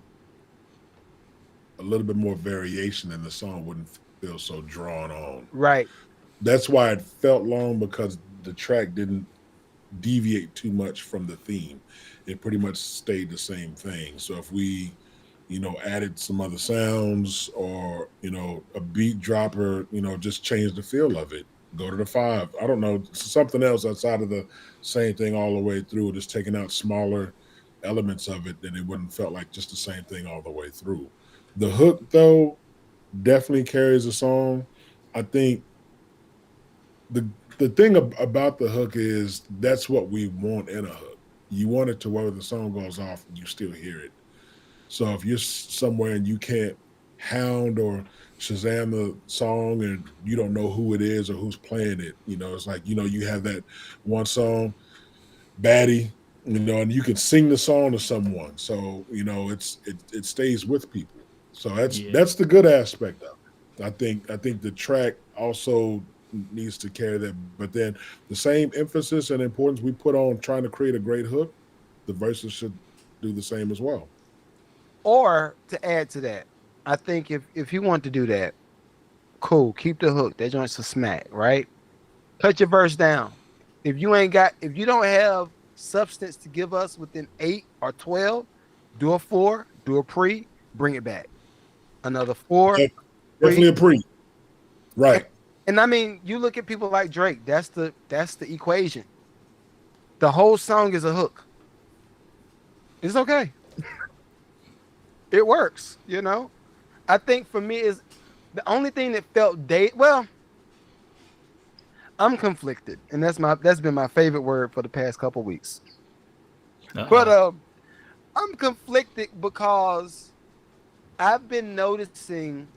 a little bit more variation, in the song wouldn't feel so drawn on. Right. That's why it felt long, because the track didn't deviate too much from the theme. It pretty much stayed the same thing. So if we, added some other sounds or, a beat dropper, just change the feel of it. Go to the 5. I don't know, something else outside of the same thing all the way through, just taking out smaller elements of it, then it wouldn't felt like just the same thing all the way through. The hook, though, definitely carries the song. I think the thing about the hook is that's what we want in a hook. You want it to where the song goes off, you still hear it. So if you're somewhere and you can't hound or Shazam the song and you don't know who it is or who's playing it, it's like, you have that one song, Batty, and you can sing the song to someone. So, it stays with people. So that's the good aspect of it. I think the track also needs to carry that, but then the same emphasis and importance we put on trying to create a great hook, the verses should do the same as well. Or to add to that, I think if you want to do that, cool, keep the hook. That joint's a smack, right? Cut your verse down. If you don't have substance to give us within 8 or 12, do a 4, do a pre, bring it back. Another 4, Definitely a pre. Right. And I mean, you look at people like Drake. That's the equation. The whole song is a hook. It's okay. It works, you know. I think for me is the only thing that felt date. Well, I'm conflicted, and that's been my favorite word for the past couple weeks. But I'm conflicted because I've been noticing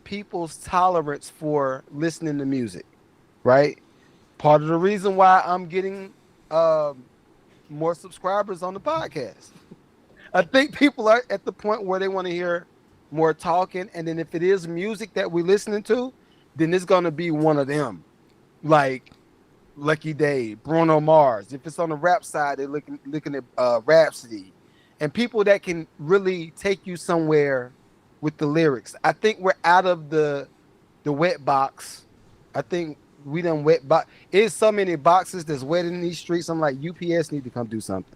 people's tolerance for listening to music, right? Part of the reason why I'm getting more subscribers on the podcast. I think people are at the point where they want to hear more talking, and then if it is music that we're listening to, then it's gonna be one of them, like Lucky Day, Bruno Mars. If it's on the rap side, they're looking at Rhapsody, and people that can really take you somewhere with the lyrics. I think we're out of the wet box. I think we done wet box. It's so many boxes that's wet in these streets. I'm like, UPS need to come do something.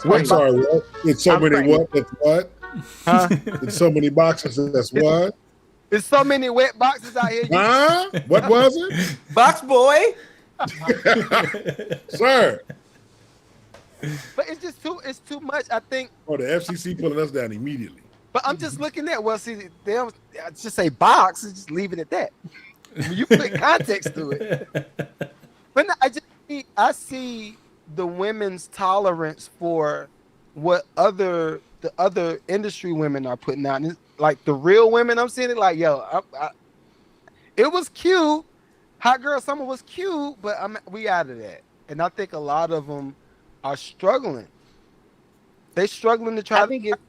I'm sorry, what? It's so many what? That's what? Huh? It's so many boxes. That's what? There's so many wet boxes out here. Huh? What was it? Box boy. Sir. But it's too much. I think. Oh, the FCC pulling us down immediately. But I'm just looking at, well, see, they don't just say box, and just leave it at that. You put context to it. But no, I see the women's tolerance for what the other industry women are putting out. And like the real women, I'm seeing it like, yo, it was cute. Hot Girl Summer was cute, but we out of that. And I think a lot of them are struggling. They struggling to try. I think it's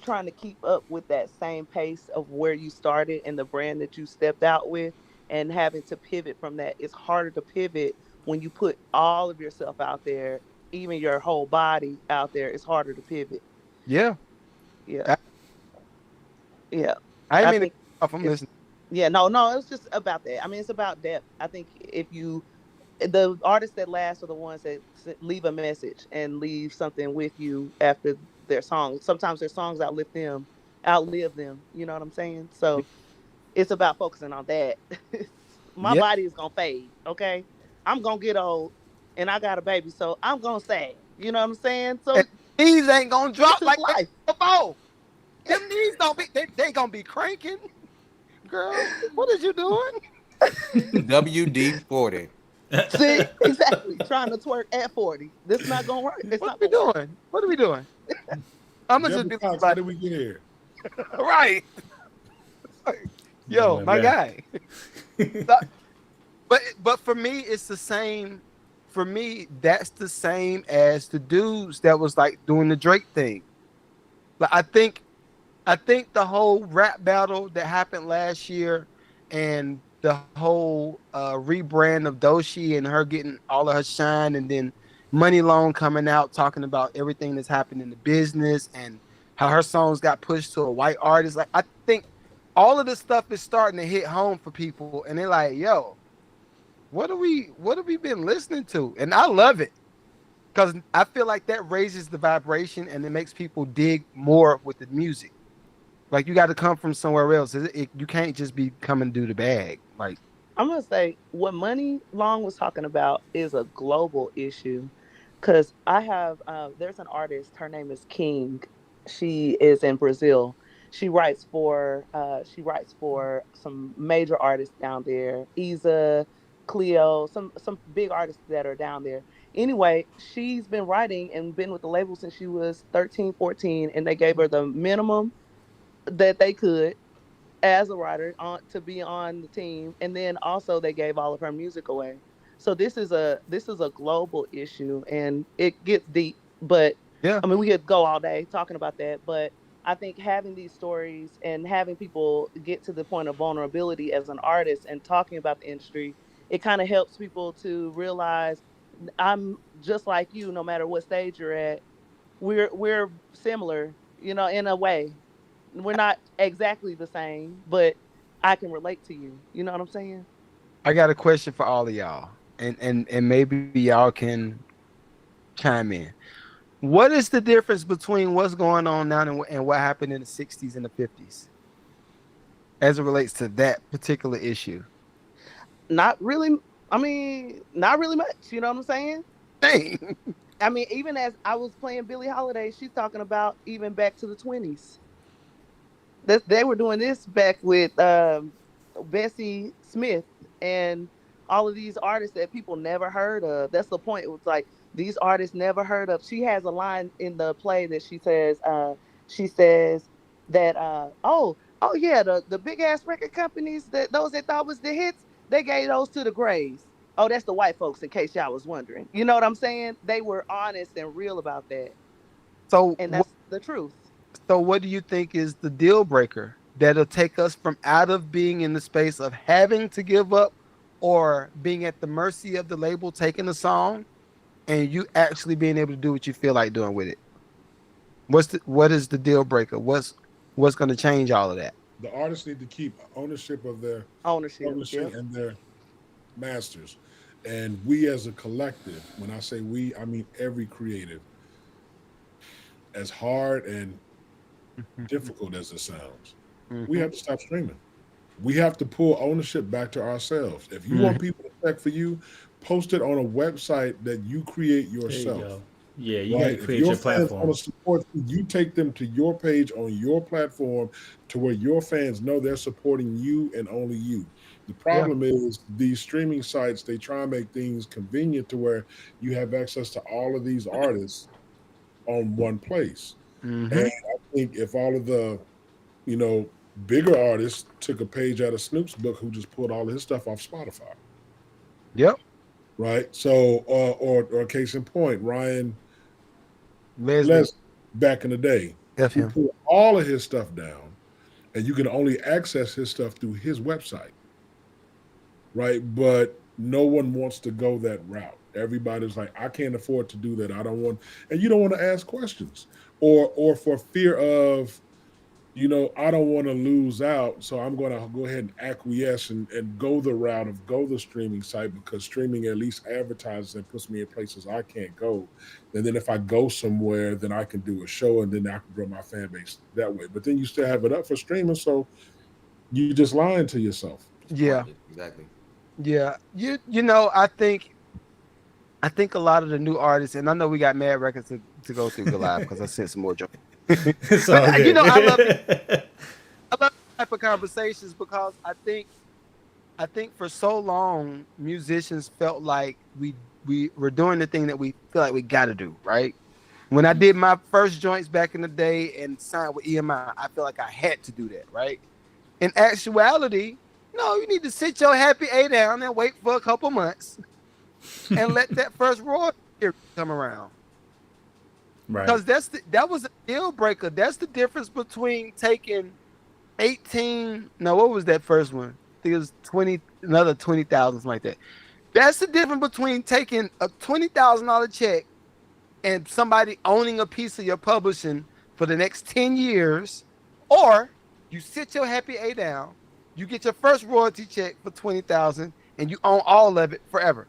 trying to keep up with that same pace of where you started and the brand that you stepped out with, and having to pivot from that. It's harder to pivot when you put all of yourself out there, even your whole body out there. It's harder to pivot. Yeah. Yeah. Yeah. I mean, if I'm listening. Yeah, no, it's just about that. I mean, it's about depth. I think the artists that last are the ones that leave a message and leave something with you after their songs. Sometimes their songs outlive them. You know what I'm saying? So it's about focusing on that. My body is gonna fade. Okay, I'm gonna get old, and I got a baby, so I'm gonna sag. You know what I'm saying? So these ain't gonna drop like life. Them knees don't be. They gonna be cranking. Girl, what is you doing? WD-40. See, exactly. Trying to twerk at 40. This is not gonna work. What are we doing? What are we doing? I'm gonna just be like, how did we get here? Right. Yo, my guy. But for me, it's the same. For me, that's the same as the dudes that was like doing the Drake thing. Like I think the whole rap battle that happened last year, and the whole rebrand of Doechii and her getting all of her shine, and then Money Long coming out talking about everything that's happened in the business and how her songs got pushed to a white artist. Like I think all of this stuff is starting to hit home for people, and they're like, "Yo, what have we been listening to?" And I love it because I feel like that raises the vibration and it makes people dig more with the music. Like you got to come from somewhere else. You can't just be coming to do the bag. Like I'm gonna say what Money Long was talking about is a global issue, because I have there's an artist. Her name is King. She is in Brazil. She writes for some major artists down there. Isa, Cleo, some big artists that are down there. Anyway, she's been writing and been with the label since she was 13, 14, and they gave her the minimum that they could as a writer to be on the team, and then also they gave all of her music away. So this is a global issue, and it gets deep. But yeah, I mean, we could go all day talking about that. But I think having these stories and having people get to the point of vulnerability as an artist and talking about the industry, it kind of helps people to realize I'm just like you. No matter what stage you're at, we're similar, in a way. We're not exactly the same, but I can relate to you. You know what I'm saying? I got a question for all of y'all. and maybe y'all can chime in. What is the difference between what's going on now and what happened in the 60s and the 50s as it relates to that particular issue? Not really. I mean, not really much. You know what I'm saying? Dang. I mean, even as I was playing Billie Holiday, she's talking about even back to the 20s. They were doing this back with Bessie Smith and all of these artists that people never heard of. That's the point. It was like these artists never heard of. She has a line in the play that she says that oh yeah, the big ass record companies, that those they thought was the hits, they gave those to the graves. Oh, that's the white folks, in case y'all was wondering. You know what I'm saying? They were honest and real about that. So And that's the truth. So what do you think is the deal breaker that'll take us from out of being in the space of having to give up or being at the mercy of the label taking a song and you actually being able to do what you feel like doing with it? What is the deal breaker? What's going to change all of that? The artists need to keep ownership of their publishing and their masters. And we as a collective, when I say we, I mean every creative, as hard and difficult as it sounds, we have to stop streaming. We have to pull ownership back to ourselves. If you want people to check for you, post it on a website that you create yourself. There you go. Yeah, you got to create your platform. Want to support you, take them to your page on your platform to where your fans know they're supporting you and only you. The problem is these streaming sites, they try and make things convenient to where you have access to all of these artists on one place. And I think if all of the, bigger artists took a page out of Snoop's book, who just pulled all of his stuff off Spotify. Yep. Right. So, or case in point, Ryan Leslie back in the day, he put all of his stuff down, and you can only access his stuff through his website. Right. But no one wants to go that route. Everybody's like, I can't afford to do that. I don't want, and you don't want to ask questions, or for fear of, I don't want to lose out, so I'm going to go ahead and acquiesce and go the route of go the streaming site, because streaming at least advertises and puts me in places I can't go. And then if I go somewhere, then I can do a show, and then I can grow my fan base that way. But then you still have it up for streaming, so you just lying to yourself. Yeah, exactly. Yeah, I think a lot of the new artists, and I know we got mad records to go through live because I sent some more jokes. It's all good. I love type of conversations because I think for so long musicians felt like we were doing the thing that we feel like we got to do, right? When I did my first joints back in the day and signed with EMI, I feel like I had to do that, right? In actuality, no, you need to sit your happy A down and wait for a couple months and let that first royalty come around. Right. Because that was a deal breaker. That's the difference between taking 18. No, what was that first one? I think it was 20, another 20,000, something like that. That's the difference between taking a $20,000 check and somebody owning a piece of your publishing for the next 10 years, or you sit your happy A down, you get your first royalty check for 20,000, and you own all of it forever.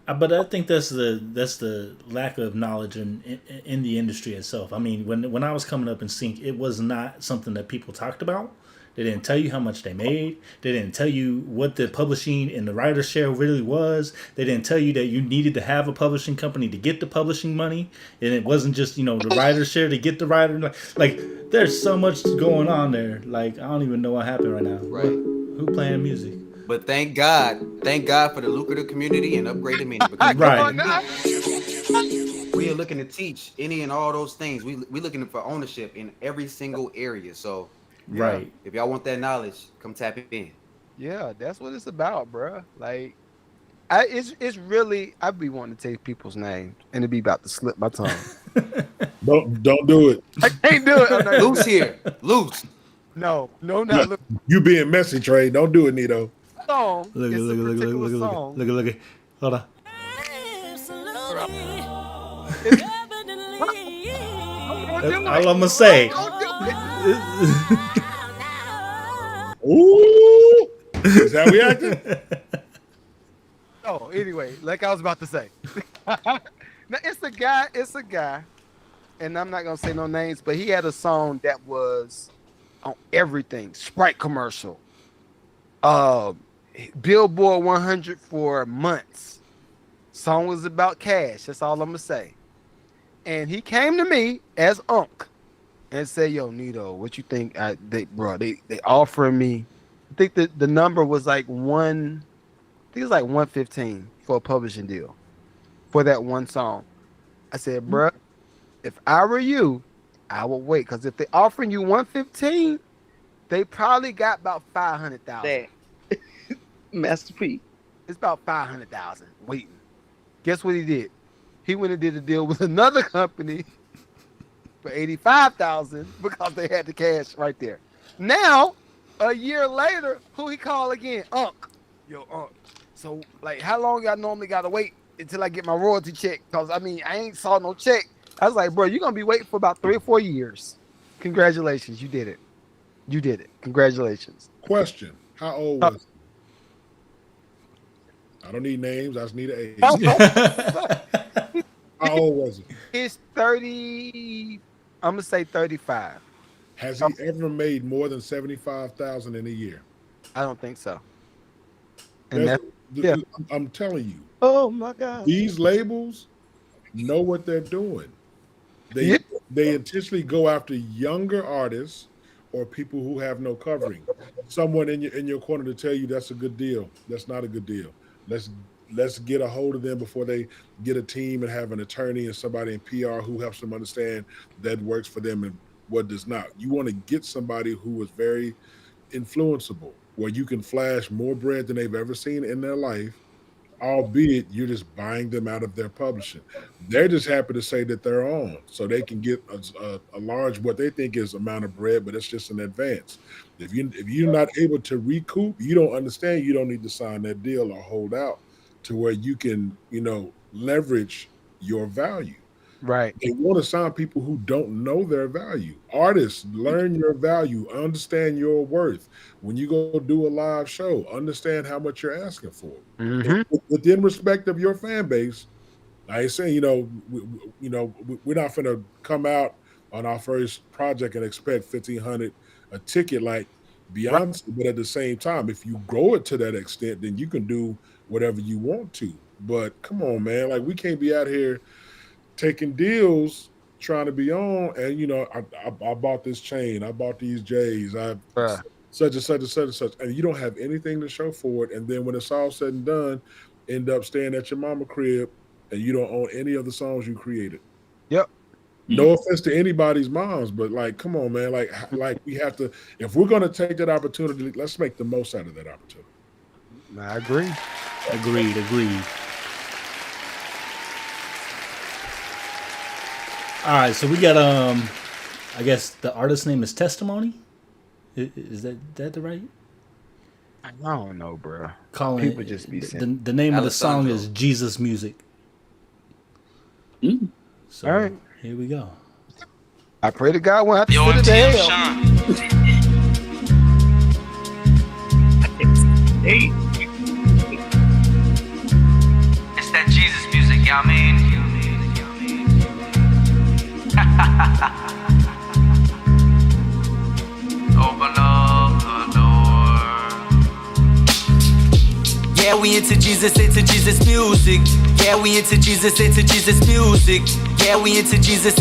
But I think that's the lack of knowledge in the industry itself. I mean, when I was coming up in sync, it was not something that people talked about. They didn't tell you how much they made. They didn't tell you what the publishing and the writer's share really was. They didn't tell you that you needed to have a publishing company to get the publishing money. And it wasn't just, the writer's share to get the writer. Like, there's so much going on there. Like, I don't even know what happened right now. Right. Who playing music? But thank God for the lucrative community and upgraded meaning. Right. We are looking to teach any and all those things. We looking for ownership in every single area. So, right. If y'all want that knowledge, come tap it in. Yeah, that's what it's about, bro. Like, it's really, I'd be wanting to take people's names and it'd be about to slip my tongue. Don't do it. I can't do it. Loose here. Loose. No, not loose. You being messy, Trey. Don't do it, Nito. Song. Look at. Hold on. That's all I'm gonna say. Ooh, is that we acting? Oh, anyway, like I was about to say. Now it's a guy, and I'm not gonna say no names, but he had a song that was on everything. Sprite commercial. Billboard 100 for months. Song was about cash. That's all I'm gonna say. And he came to me as Unc and said, "Yo, Nito, what you think?" They offering me. I think the number was like one. I think it was like 115 for a publishing deal for that one song. I said, "Bruh, if I were you, I would wait, because if they offering you 115, they probably got about 500,000. Master P. It's about 500,000 waiting." Guess what he did? He went and did a deal with another company for 85,000 because they had the cash right there. Now, a year later, who he call again? Unc. Yo, Unc. So, like, how long I normally gotta wait until I get my royalty check? Because I mean, I ain't saw no check. I was like, bro, you're gonna be waiting for about 3 or 4 years. Congratulations, you did it. You did it. Congratulations. Question: how old was he? I don't need names. I just need an age. How old was he? He's 30. I'm gonna say 35. Has he ever made more than 75,000 in a year? I don't think so. And yeah. I'm telling you. Oh my God. These labels know what they're doing. They intentionally go after younger artists or people who have no covering. Someone in your corner to tell you that's a good deal. That's not a good deal. Let's get a hold of them before they get a team and have an attorney and somebody in PR who helps them understand that works for them and what does not. You want to get somebody who is very influenceable, where you can flash more bread than they've ever seen in their life, albeit you're just buying them out of their publishing. They're just happy to say that they're on, so they can get a large, what they think is amount of bread, but it's just an advance. If you're not able to recoup, you don't understand, you don't need to sign that deal or hold out to where you can, leverage your value. Right. They want to sign people who don't know their value. Artists, learn your value, understand your worth. When you go do a live show, understand how much you're asking for. Mm-hmm. Within respect of your fan base, I ain't saying, we're not going to come out on our first project and expect 1,500 a ticket like Beyonce, right. But at the same time, if you grow it to that extent, then you can do whatever you want to. But come on, man, like we can't be out here taking deals, trying to be on, and I bought this chain, I bought these J's, such and such and such and such, and you don't have anything to show for it. And then when it's all said and done, end up staying at your mama crib, and you don't own any of the songs you created. Yep. No offense to anybody's moms, but like, come on, man, like we have to. If we're gonna take that opportunity, let's make the most out of that opportunity. I agree. Agreed. All right, so we got I guess the artist's name is Testimony. Is that the right? I don't know, bro. People just be saying the name of the song is Jesus Music. So, all right, here we go. I pray to God won't have to sit to hell. It's that Jesus music, y'all mean? Open up the door. Yeah, we into Jesus music. Yeah, we into Jesus music. Yeah, we into Jesus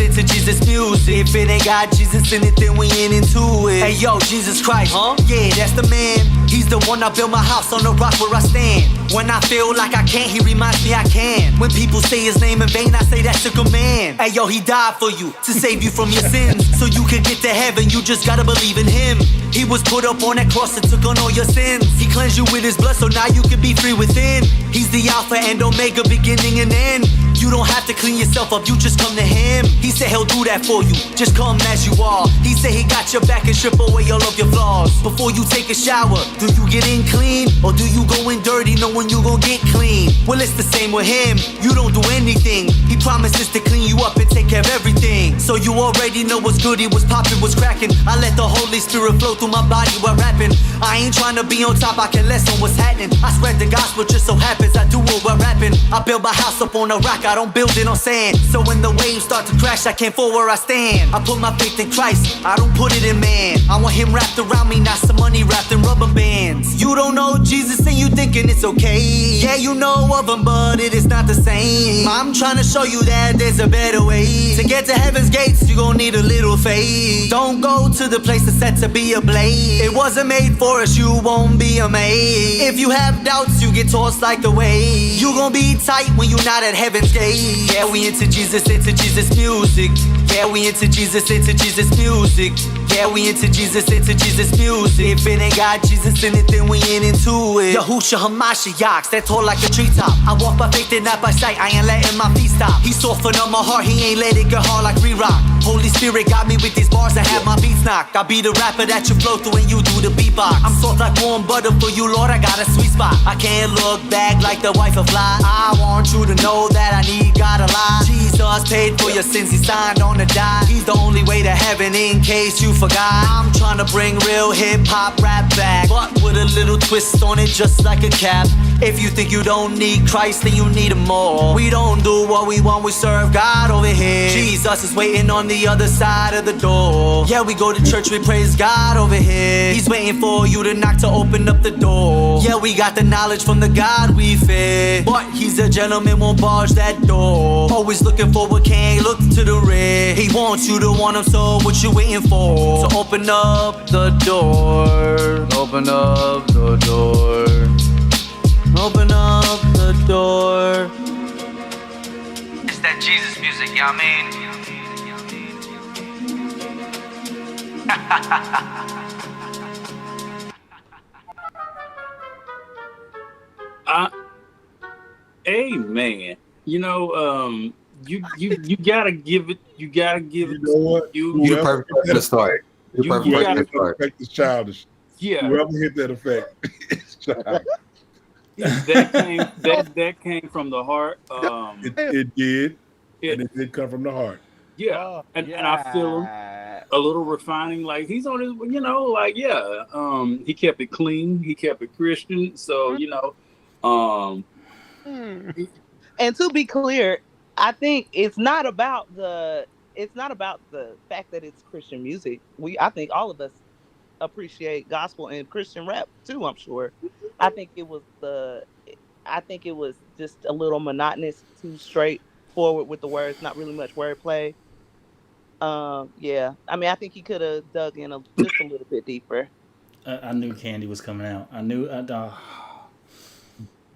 music. If it ain't got Jesus in it, then we ain't into it. Hey, yo, Jesus Christ, huh? Yeah, that's the man. He's the one I built my house on the rock where I stand. When I feel like I can't, he reminds me I can. When people say his name in vain, I say that's a command. Hey, yo, he died for you, to save you from your sins. So you can get to heaven, you just gotta believe in him. He was put up on that cross and took on all your sins. He cleansed you with his blood, so now you can be free within. He's the Alpha and Omega, beginning and end. You don't have to clean yourself up, you just come to him. He said he'll do that for you, just come as you are. He said he got your back and strip away all of your flaws. Before you take a shower, do you get in clean? Or do you go in dirty knowing you gon' get clean? Well, it's the same with him, you don't do anything. He promises to clean you up and take care of everything. So you already know what's good, he was popping, was cracking. I let the Holy Spirit flow through my body while rapping. I ain't trying to be on top, I can less on what's happening. I spread the gospel, just so happens I do it while rapping. I build my house up on a rock, I don't build it on sand. So when the waves start to crash, I can't fall where I stand. I put my faith in Christ, I don't put it in man. I want him wrapped around me, not some money wrapped in rubber bands. You don't know Jesus and you thinking it's okay. Yeah, you know of him, but it is not the same. I'm trying to show you that there's a better way. To get to heaven's gates, you gon' need a little faith. Don't go to the place that's set to be ablaze. It wasn't made for us, you won't be amazed. If you have doubts, you get tossed like the wave. You gon' be tight when you're not at heaven's gate. Yeah, we into Jesus music. Yeah, we into Jesus music. Yeah, we into Jesus music. If it ain't got Jesus in it, then we ain't into it. Yahusha Hamashiach, stand tall like a treetop. I walk by faith and not by sight, I ain't letting my feet stop. He softened up my heart, he ain't let it get hard like re-rock. Holy Spirit got me with these bars and have my beats knocked. I be the rapper that you flow through and you do the beatbox. I'm soft like warm butter for you, Lord, I got a sweet spot. I can't look back like the wife of fly. I want you to know that I need God a lot. Jesus paid for your sins, he signed on to die. He's the only way to heaven in case you forgot. I'm trying to bring real hip-hop rap back, but with a little twist on it just like a cap. If you think you don't need Christ, then you need him more. We don't do what we want, we serve God over here. Jesus is waiting on the other side of the door. Yeah, we go to church, we praise God over here. He's waiting for you to knock to open up the door. Yeah, we got the knowledge from the God we fear, but he's a gentleman, won't barge that door. Always looking forward, can't look to the rear. He wants you to want him, so what you waiting for? So open up the door. Open up the door. Open up the door. It's that Jesus music, y'all mean? Amen. You know, you gotta give it. You gotta give it. You know what? You perfect to start. You perfect Whoever to start. effect is childish. Yeah. Whoever hit that effect is childish. that came from the heart. It did, and it did come from the heart. Yeah, and I feel him a little refining. Like he's on his, you know, like he kept it clean. He kept it Christian. So you know, And to be clear, I think it's not about the fact that it's Christian music. I think all of us appreciate gospel and Christian rap too, I'm sure. I think it was just a little monotonous, too straightforward with the words, not really much wordplay. Yeah. I mean, I think he could have dug in just a little bit deeper. I knew Candy was coming out. I knew.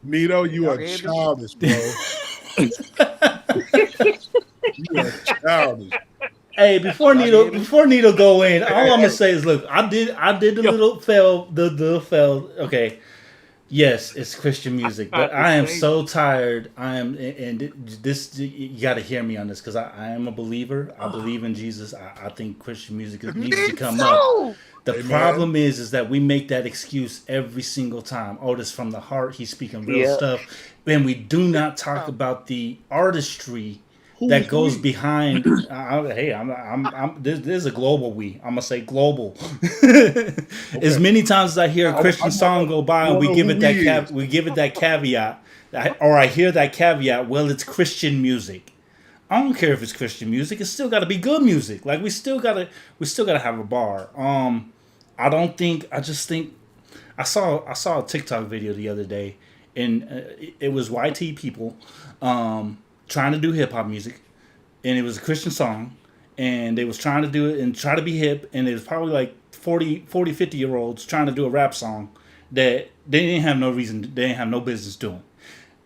Nito, you are childish, bro. You are childish. Hey, before Nito go in, all I'm gonna say is, look, I did the little fell. Okay, yes, it's Christian music, but I am so tired. I am, and this you got to hear me on this because I am a believer. I believe in Jesus. I think Christian music needs to come up. The problem is that we make that excuse every single time. Oh, this from the heart. He's speaking real stuff, and we do not talk about the artistry that goes behind. Hey, this is a global we. I'm gonna say global. As many times as I hear a Christian song go by and we give it that caveat, or I hear that caveat. Well, it's Christian music. I don't care if it's Christian music. It's still got to be good music. Like we still gotta have a bar. I just think I saw a TikTok video the other day, and it was YT people trying to do hip hop music, and it was a Christian song, and they was trying to do it and try to be hip, and it was probably like 40, 50-year-olds trying to do a rap song that they didn't have no reason, they didn't have no business doing,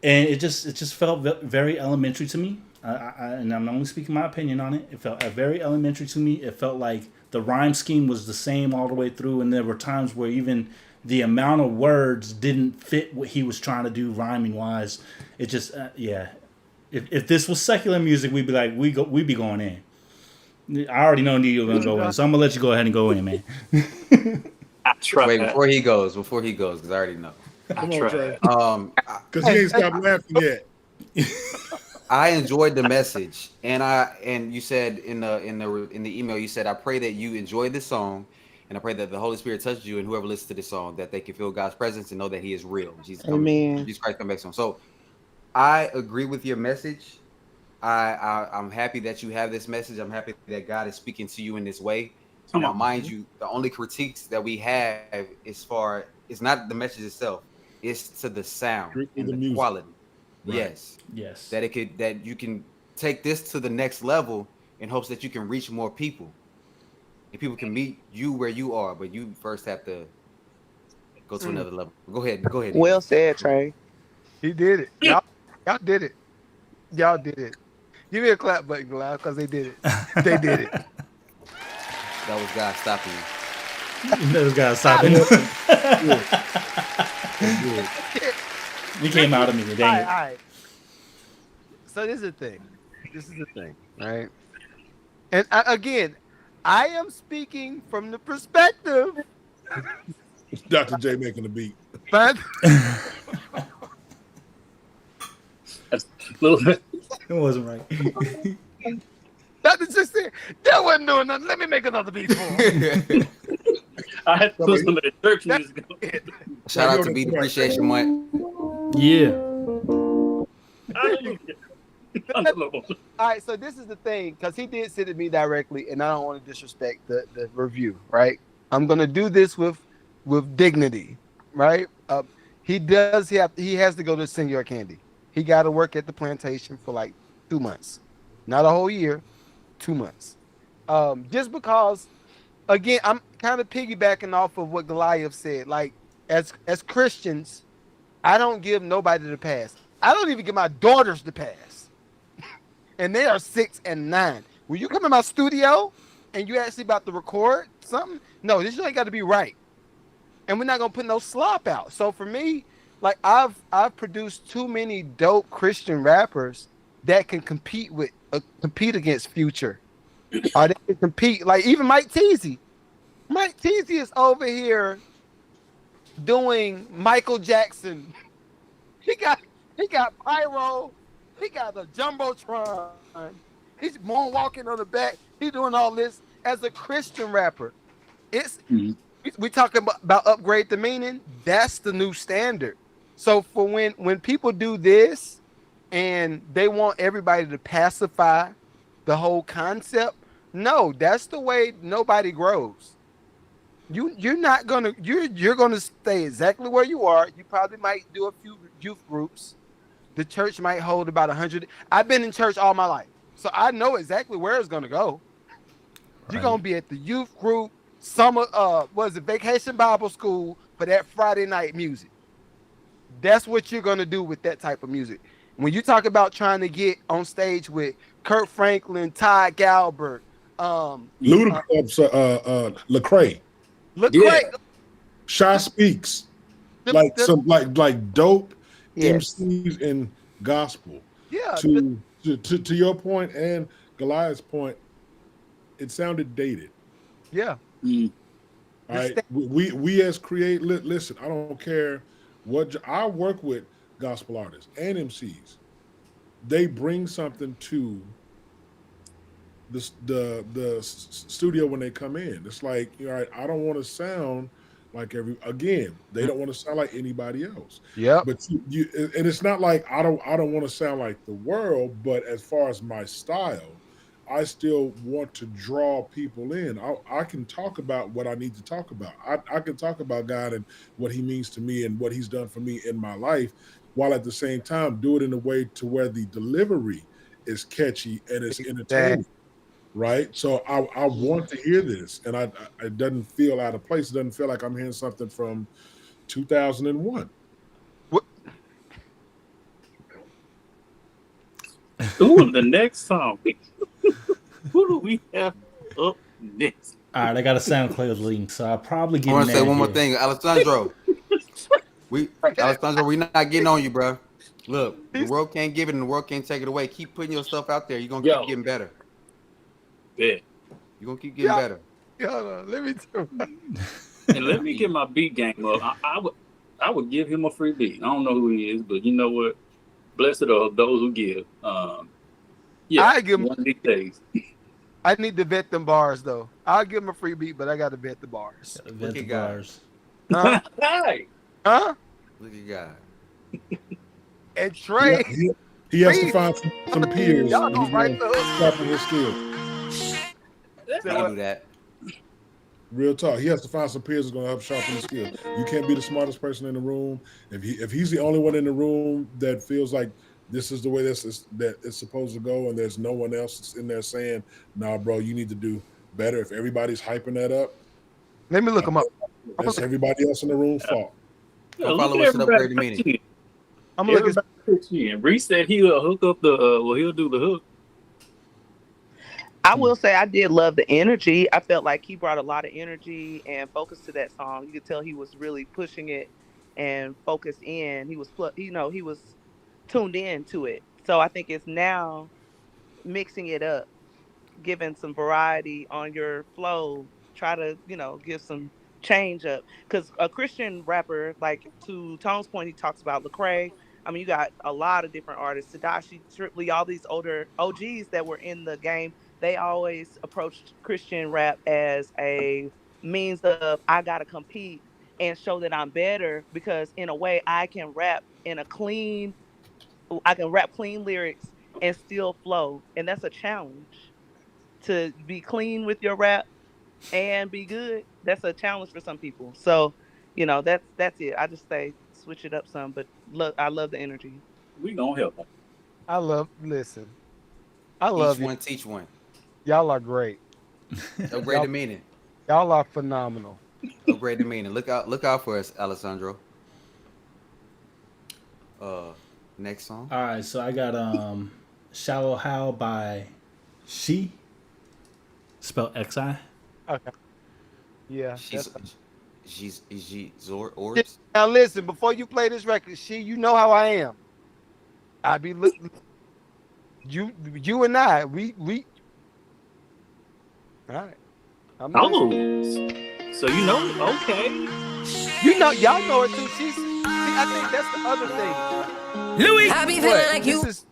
and it just felt very elementary to me. And I'm only speaking my opinion on it. It felt very elementary to me. It felt like the rhyme scheme was the same all the way through, and there were times where even the amount of words didn't fit what he was trying to do rhyming wise. It just If this was secular music, we'd be like, we'd be going in. I already know you're gonna go in, so I'm gonna let you go ahead and go in, man. I try. Wait, before he goes, because I already know. Come on, Trey. Because he ain't stopped laughing yet. I enjoyed the message, and you said in the email, you said, I pray that you enjoy this song, and I pray that the Holy Spirit touches you and whoever listens to this song, that they can feel God's presence and know that He is real. Jesus Christ come back soon. So I agree with your message. I'm happy that you have this message. I'm happy that God is speaking to you in this way. Now, mind you, the only critiques that we have it's not the message itself, it's to the sound and the quality. Right. Yes. That you can take this to the next level in hopes that you can reach more people. And people can meet you where you are, but you first have to go to another level. Go ahead. Well said, Trey. He did it. Y'all did it. Y'all did it. Give me a clap button, Goliath, because they did it. They did it. That was God stopping you. That was God stopping you. You came out of me, dang it. All right. So this is the thing, right? And again, I am speaking from the perspective. Dr. J making the beat. But That's a little bit. It wasn't right. Dr. J said, that wasn't doing nothing. Let me make another beat for him. I had to put some of the church music on. Shout out to Beat Appreciation Month. Yeah. All right, so this is the thing, because he did sit at me directly, and I don't want to disrespect the review, right? I'm gonna do this with dignity, right? He has to go to Senor Candy. He got to work at the plantation for like 2 months, not a whole year, 2 months. Just because, again, I'm kind of piggybacking off of what Goliath said. Like, as Christians, I don't give nobody the pass. I don't even give my daughters the pass. And they are 6 and 9. When you come in my studio and you actually about to record something, no, this ain't got to be right. And we're not gonna put no slop out. So for me, like I've produced too many dope Christian rappers that can compete against Future. Or they can compete, like even Mike Teasy. Mike Teasy is over here doing Michael Jackson. He got pyro. He got the jumbotron. He's moonwalking on the back. He's doing all this as a Christian rapper. It's we talking about upgrade the meaning. That's the new standard. So for when people do this and they want everybody to pacify the whole concept, no, that's the way nobody grows. You're gonna stay exactly where you are. You probably might do a few youth groups. The church might hold about 100. I've been in church all my life, so I know exactly where it's gonna go. Right. You're gonna be at the youth group, summer, vacation Bible school for that Friday night music. That's what you're gonna do with that type of music. When you talk about trying to get on stage with Kurt Franklin, Ty Galbert, Lecrae. Yeah. Shy Speaks. Like dope MCs in gospel. Yeah. To your point and Goliath's point, it sounded dated. Yeah. All right. We as listen, I don't care what I work with gospel artists and MCs. They bring something to the studio when they come in. It's like, all right, I don't want to sound like they don't want to sound like anybody else. Yeah. But you and it's not like I don't want to sound like the world, but as far as my style, I still want to draw people in. I can talk about what I need to talk about. I can talk about God and what He means to me and what He's done for me in my life, while at the same time do it in a way to where the delivery is catchy and it's entertaining. Right. So I want to hear this, and it doesn't feel out of place. It doesn't feel like I'm hearing something from 2001. What? Ooh, the next song. Who do we have up next? All right, I got a SoundCloud link, so I'll probably get. I want to say one more thing, Alessandro. Alessandro, we not getting on you, bro. Look, the world can't give it and the world can't take it away. Keep putting your stuff out there. You're gonna keep getting better. Yeah. You're gonna keep getting better. Let me do. And let me get my beat game up. I would give him a free beat. I don't know who he is, but you know what? Blessed are those who give. I give him one of these days. I need to vet them bars though. I'll give him a free beat, but I got to vet the bars. Vet the bars. Huh? Huh? Look at God. And Trey, he has to find some peers. Y'all and don't he's write gonna the hook. sharpen his skill. I do that. Real talk. He has to find some peers that's gonna help sharpen his skill. You can't be the smartest person in the room. If he's the only one in the room that feels like this is the way that it's supposed to go, and there's no one else that's in there saying, "Nah, bro, you need to do better." If everybody's hyping that up, let me look him up. That's everybody else in the room's fault. Go follow us and upgrade the meaning. I'm looking. Reese said he'll hook up he'll do the hook. I will say I did love the energy. I felt like he brought a lot of energy and focus to that song. You could tell he was really pushing it and focused in. He was, he was tuned in to it. So I think it's now mixing it up, giving some variety on your flow. Try to, give some change up. Because a Christian rapper, like to Tone's point, he talks about Lecrae. I mean, you got a lot of different artists, Tadashi, Strictly, all these older OGs that were in the game. They always approached Christian rap as a means of I gotta compete and show that I'm better because in a way I can rap clean lyrics and still flow. And that's a challenge. To be clean with your rap and be good, that's a challenge for some people. So, that's it. I just say switch it up some, but look, I love the energy. We gonna help them. I love Each one teach one. Y'all are great. Upgrade the meaning. Y'all are phenomenal. Upgrade the meaning. Look out for us, Alessandro. Next song. All right, so I got Shallow How by She. Spelled XI. Okay. Yeah. She's Orbs. Now listen, before you play this record, you know how I am. I be looking. You and I, we. All right. So okay. Y'all know it too. I think that's the other thing. Louis, I be feeling like you. This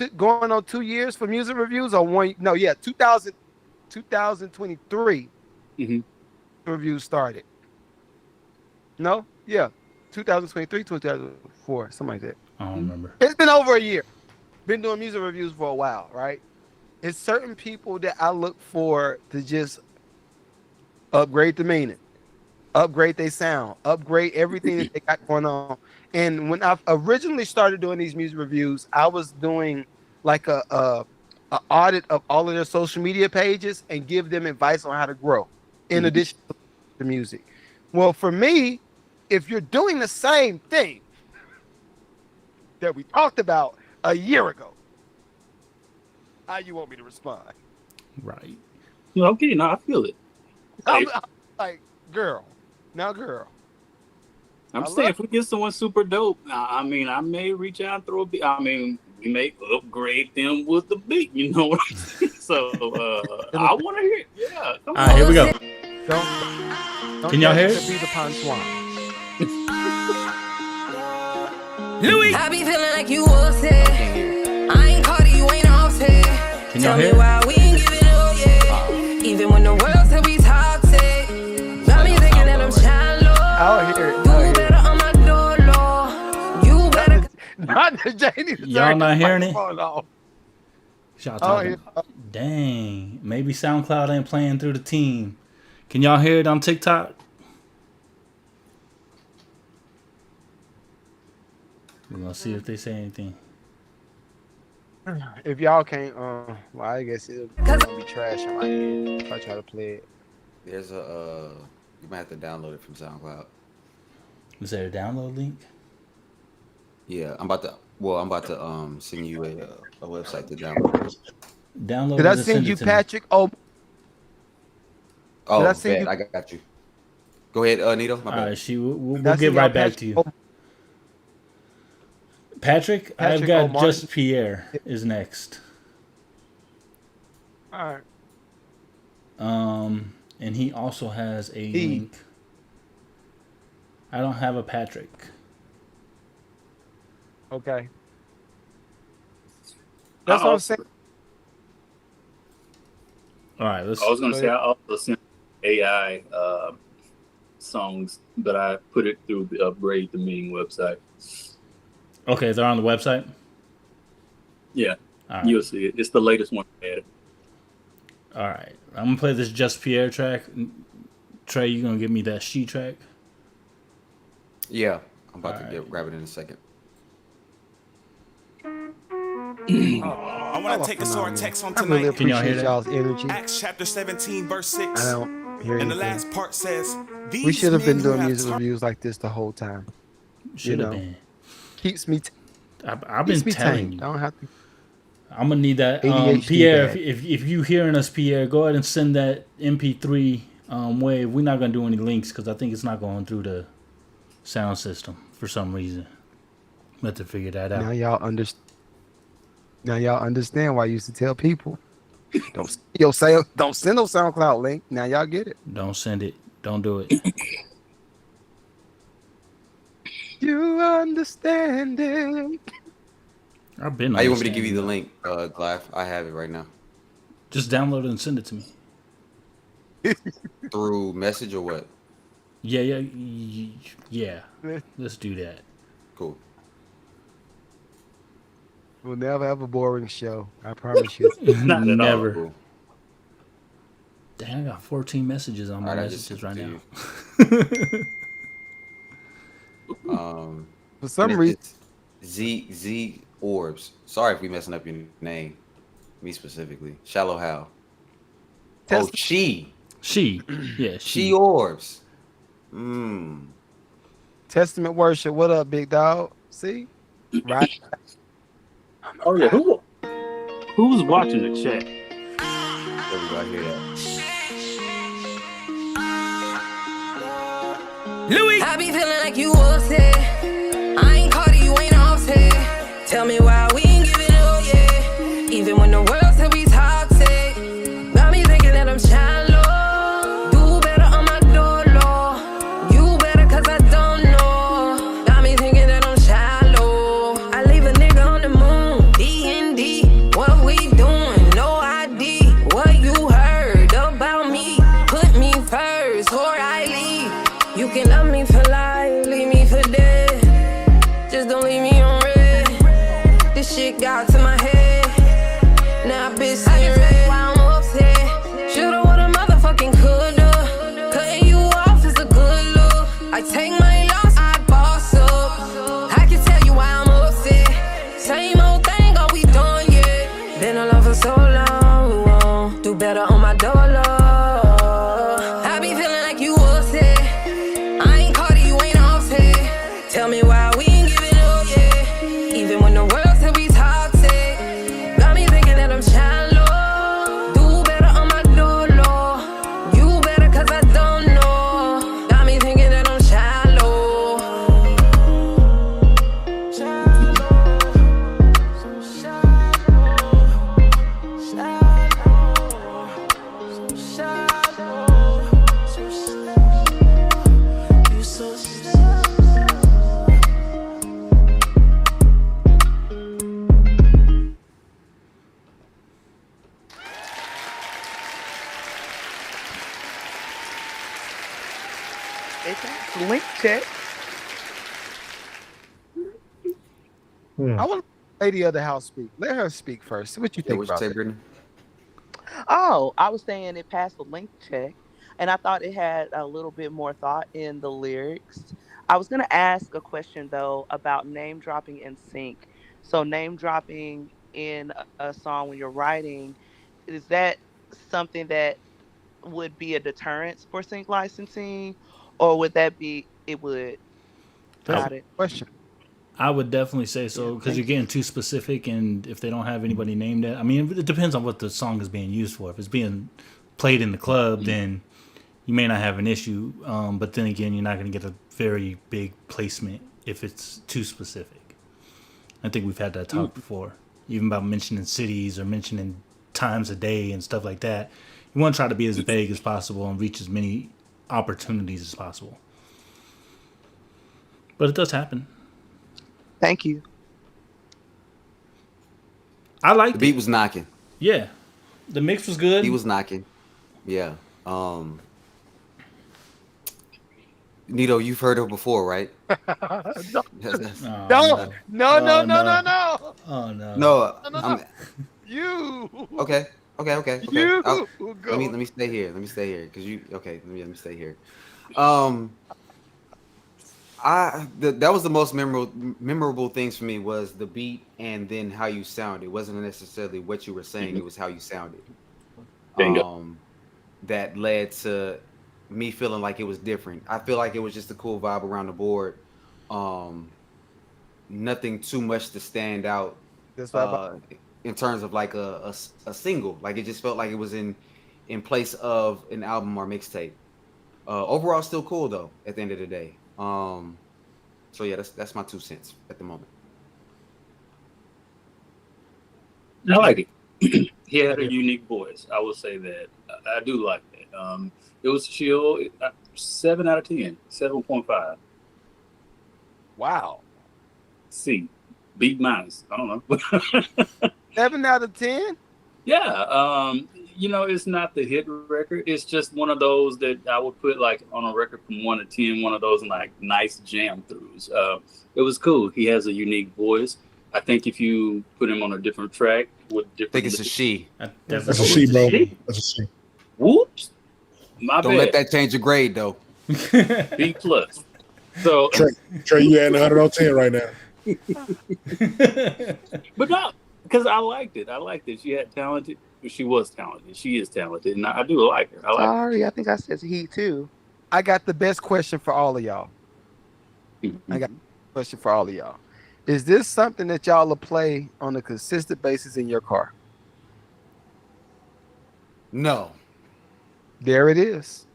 is going on 2 years for music reviews or 1? No, yeah, 2023. Mm-hmm. Reviews started. No, yeah, 2023, 2004, something like that. I don't remember. It's been over a year. Been doing music reviews for a while, right? It's certain people that I look for to just upgrade the meaning, upgrade their sound, upgrade everything that they got going on. And when I originally started doing these music reviews, I was doing like a audit of all of their social media pages and give them advice on how to grow in addition to the music. Well, for me, if you're doing the same thing that we talked about a year ago, how you want me to respond? Right. Okay, now I feel it. I'm like, girl. I'm saying if we get someone super dope, I mean, I may reach out and throw a beat. I mean, we may upgrade them with the beat, you know what I'm saying? So I want to hear it. Yeah. Come on. All right, here we go. Don't Can y'all hear it? Be the punchline. Louis, I be feeling like you upset. I ain't Cardi, you ain't offset. Can y'all Tell me hear it? why we ain't giving up yet. Even when the world said we toxic. Got me thinking that I'm shallow. I'll hear it. You better on my door, Lord. You better. Not the JD. Y'all not hearing it? Y'all talking. Dang. Maybe SoundCloud ain't playing through the team. Can y'all hear it on TikTok? We're gonna see if they say anything. If y'all can't, well, I guess it'll be trash on my end if I try to play it. There's you might have to download it from SoundCloud. Is there a download link? Yeah, I'm about to send you a website to download. Download. Did I send you Patrick? Oh, did I send I got you. Go ahead, Nito. My bad. All right, we'll get right back to you. Patrick, I've Patrick got O'Martin. Just Pierre is next. All right. And he also has a link. I don't have a Patrick. Okay. That's what I'm saying. All right, let's. I was going to say I also sent AI songs, but I put it through the Upgrade the Meaning website. Okay, they're on the website? Yeah, right. You'll see it. It's the latest one I added. All right, I'm gonna play this Just Pierre track. Trey, you gonna give me that She track? Yeah, I'm about to grab it in a second. I want to take us to our text on I really tonight. appreciate y'all's energy. Acts chapter 17, verse 6. I don't hear And the anything. last part says, We should have been men who doing have music reviews like this the whole time. Should have been. Keeps me. I've been telling you. I don't have to. I'm gonna need that. ADHD Pierre, bad. if you hearing us, Pierre, go ahead and send that MP3 wave. We're not gonna do any links because I think it's not going through the sound system for some reason. We have to figure that out. Now y'all understand why I used to tell people don't send no SoundCloud link. Now y'all get it. Don't send it. Don't do it. You understand it. I've been. How you want me to give you the link, Glaff? I have it right now. Just download it and send it to me. Through message or what? Yeah. Let's do that. Cool. We'll never have a boring show. I promise you. Not at all. Never. Cool. Dang, I got 14 messages on my Alright, I just messages right sent now. For some reason, Z Orbs. Sorry if we messing up your name. Me specifically. Shallow Hal. Oh, She. Yeah, She Orbs. Testament worship. What up, big dog? See, right? Oh yeah, who's watching the chat? There we go. I hear that. Louis, I be feeling like you upset. I ain't Cardi, you ain't offset. Tell me why we ain't giving up yet. Even when the world said we toxic. Got me thinking that I'm shallow. Do better on my door, Lord. You better cause I don't know. Got me thinking that I'm shallow. I leave a nigga on the moon. D&D, what we doing? No ID. What you heard about me? Put me first or I leave. You can love me for life, leave me for dead. Just don't leave me on red. This shit got to my head. Now I've been seeing red. Why I'm upset. Shoulda, woulda, motherfucking coulda. Cutting you off is a good look. I take my loss, I boss up. I can tell you why I'm upset. Same old thing, all we done yet. Been alone for so long. Do better on my door, Lord. I be feeling like you upset. I ain't Cardi, you ain't offset. Tell me why we ain't giving up yet. Even when the world said we toxic. Got me thinking that I'm shallow. Do better on my door, Lord. You better cause I don't know. Got me thinking that I'm shallow. You so It's a link check. I want the lady of the house speak. Let her speak first. What you think What you about say, that? Brittany? Oh, I was saying it passed the link check, and I thought it had a little bit more thought in the lyrics. I was gonna ask a question though about name dropping in sync. So name dropping in a song when you're writing, is that something that would be a deterrence for sync licensing, or would that be it would? Got it. Question. I would definitely say so because you're getting too specific, and if they don't have anybody named it, I mean, it depends on what the song is being used for. If it's being played in the club, then you may not have an issue. But then again, you're not going to get a very big placement if it's too specific. I think we've had that talk before, even about mentioning cities or mentioning times a day and stuff like that. You want to try to be as vague as possible and reach as many opportunities as possible. But it does happen. Thank you. I like the beat was knocking. Yeah, the mix was good. He was knocking. Yeah. Nito, you've heard her before, right? No. No. No. Oh no. No. You. Okay. You. Let me stay here. Because you. Okay. Let me stay here. That was the most memorable things for me was the beat and then how you sounded. It wasn't necessarily what you were saying; it was how you sounded. That led to me feeling like it was different. I feel like it was just a cool vibe around the board. Nothing too much to stand out. In terms of like a single, like it just felt like it was in place of an album or mixtape. Overall, still cool though. At the end of the day. So yeah, that's my 2 cents at the moment. I like it. He had a unique voice. I will say that. I do like that. It was chill. 7 out of 10. 7.5. Wow. C. B minus. I don't know. 7 out of 10? Yeah. It's not the hit record. It's just one of those that I would put like on a record from 1 to 10, one of those like nice jam throughs. It was cool. He has a unique voice. I think if you put him on a different track with different, I think it's a she. That's a she, bro. That's a she. Whoops. My Don't bad. let that change your grade though. B plus. So Trey, you adding 100 on 10 right now. But no, because I liked it. She had talented. She was talented. She is talented, and I do like her. I think I said he too. I got the best question for all of y'all. Is this something that y'all will play on a consistent basis in your car? No. There it is.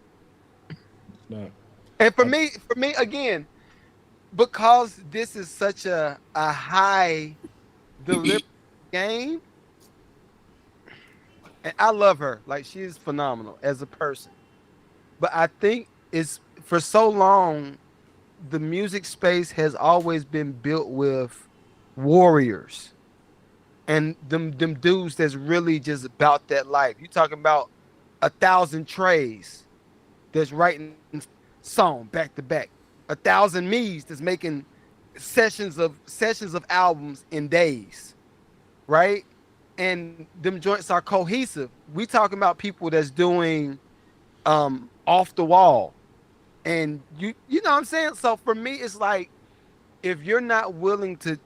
No. And for me again, because this is such a high delivery game, and I love her. Like, she is phenomenal as a person. But I think it's for so long, the music space has always been built with warriors and them dudes that's really just about that life. You talking about 1,000 Treys that's writing song back to back, 1,000 me's that's making sessions of albums in days, right? And them joints are cohesive. We talking about people that's doing off the wall, and you know what I'm saying. So for me, it's like if you're not willing to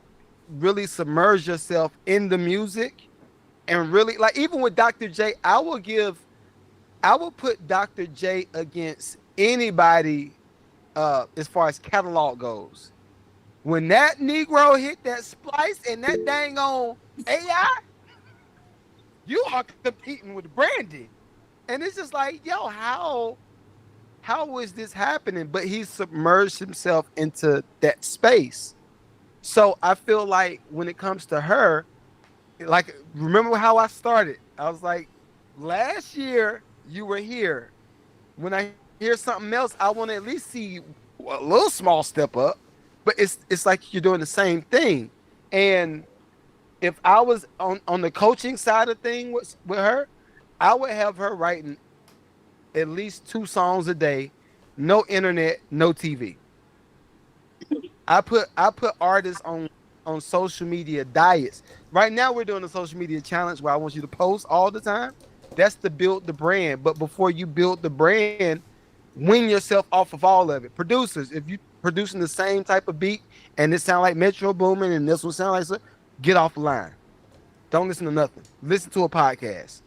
really submerge yourself in the music and really like, even with Dr. J, I will put Dr. J against anybody as far as catalog goes. When that Negro hit that splice and that dang on AI, you are competing with Brandy. And it's just like, yo, how is this happening? But he submerged himself into that space. So I feel like when it comes to her, like, remember how I started? I was like, last year you were here. When I hear something else, I want to at least see a little small step up. But it's like you're doing the same thing. And if I was on the coaching side of things with her, I would have her writing at least 2 songs a day, no internet, no TV. I put artists on social media diets. Right now we're doing a social media challenge where I want you to post all the time. That's to build the brand. But before you build the brand, win yourself off of all of it. Producers, if you producing the same type of beat and it sound like Metro Boomin and this one sound like so, get off the line. Don't listen to nothing. Listen to a podcast.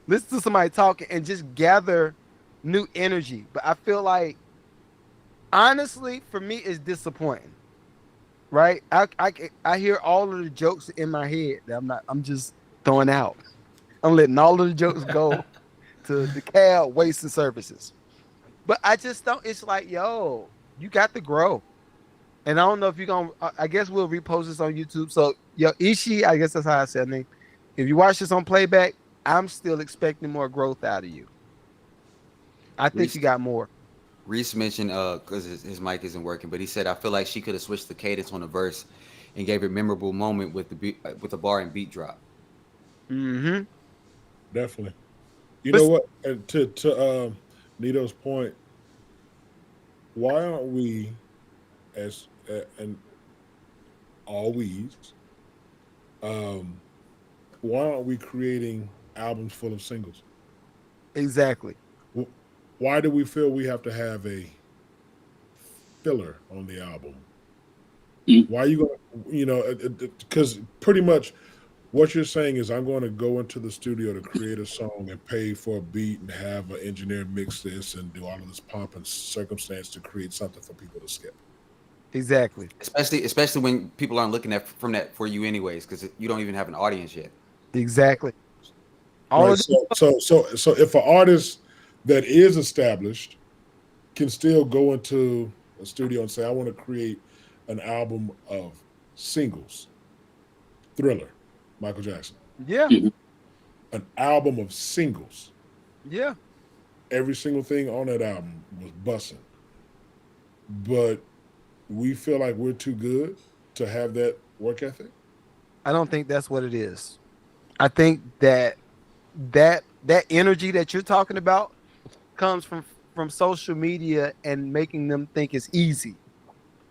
Listen to somebody talking and just gather new energy. But I feel like, honestly, for me, it's disappointing. Right? I hear all of the jokes in my head that I'm just throwing out. I'm letting all of the jokes go to the cab waste and services. But I just don't. It's like, yo, you got to grow. And I don't know if you're gonna. I guess we'll repost this on YouTube. So, yo, Ishi, I guess that's how I said her name. If you watch this on playback, I'm still expecting more growth out of you. I think you got more. Reese mentioned because his mic isn't working, but he said I feel like she could have switched the cadence on the verse and gave a memorable moment with the beat, with the bar and beat drop. Mm-hmm. Definitely. You know what? And to Nito's point, why aren't we, as and always, why aren't we creating albums full of singles? Exactly. Why do we feel we have to have a filler on the album? Why are you going? You know, because pretty much what you're saying is I'm going to go into the studio to create a song and pay for a beat and have an engineer mix this and do all of this pomp and circumstance to create something for people to skip. Exactly. Especially when people aren't looking at from that for you anyways, because you don't even have an audience yet. Exactly. Right, so if an artist that is established can still go into a studio and say, I want to create an album of singles. Thriller, Michael Jackson. Yeah. An album of singles. Yeah. Every single thing on that album was busting. But we feel like we're too good to have that work ethic. I don't think that's what it is. I think that energy that you're talking about comes from social media and making them think it's easy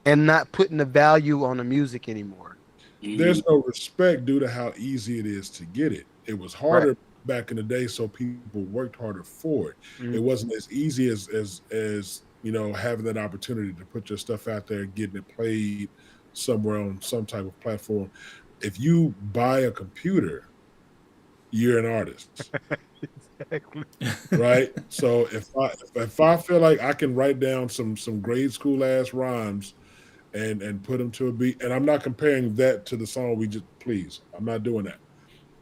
and not putting the value on the music anymore. There's no respect due to how easy it is to get it. It was harder back in the day, so people worked harder for it. It wasn't as easy as you know, having that opportunity to put your stuff out there and getting it played somewhere on some type of platform. If you buy a computer, you're an artist. Exactly. Right? So if I feel like I can write down some grade school ass rhymes and put them to a beat, and I'm not comparing that to the song we just, please, I'm not doing that.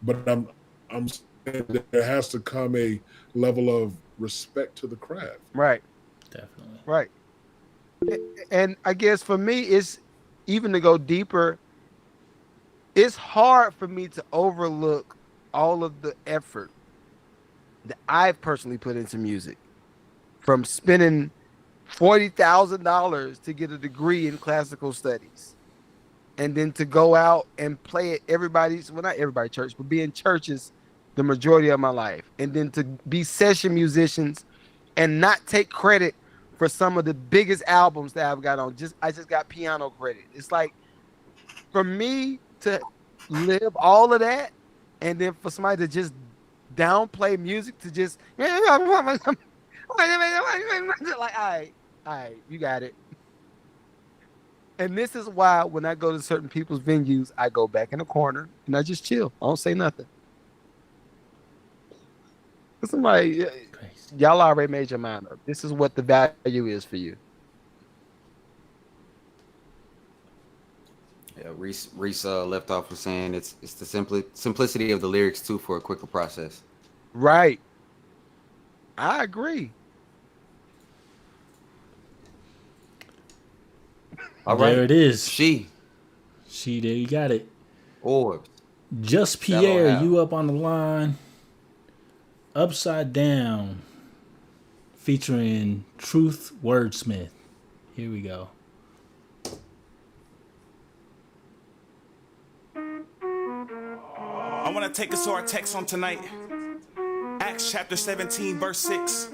But I'm saying that there has to come a level of respect to the craft. Right. Definitely. Right. And I guess for me, it's even to go deeper, it's hard for me to overlook all of the effort that I've personally put into music, from spending $40,000 to get a degree in classical studies, and then to go out and play at not everybody church, but be in churches the majority of my life, and then to be session musicians and not take credit for some of the biggest albums that I've got on. I just got piano credit. It's like, for me to live all of that, and then for somebody to just downplay music, to just like, all right, you got it. And this is why when I go to certain people's venues, I go back in the corner and I just chill. I don't say nothing. Somebody, y'all already made your mind up. This is what the value is for you. Yeah, Reese left off with saying it's the simplicity of the lyrics too for a quicker process. Right. I agree. All right. There it is. She, there you got it. Orbs. Just Pierre, you up on the line. Upside Down, featuring Truth Wordsmith. Here we go. I want to take us to our text on tonight. Acts chapter 17, verse 6.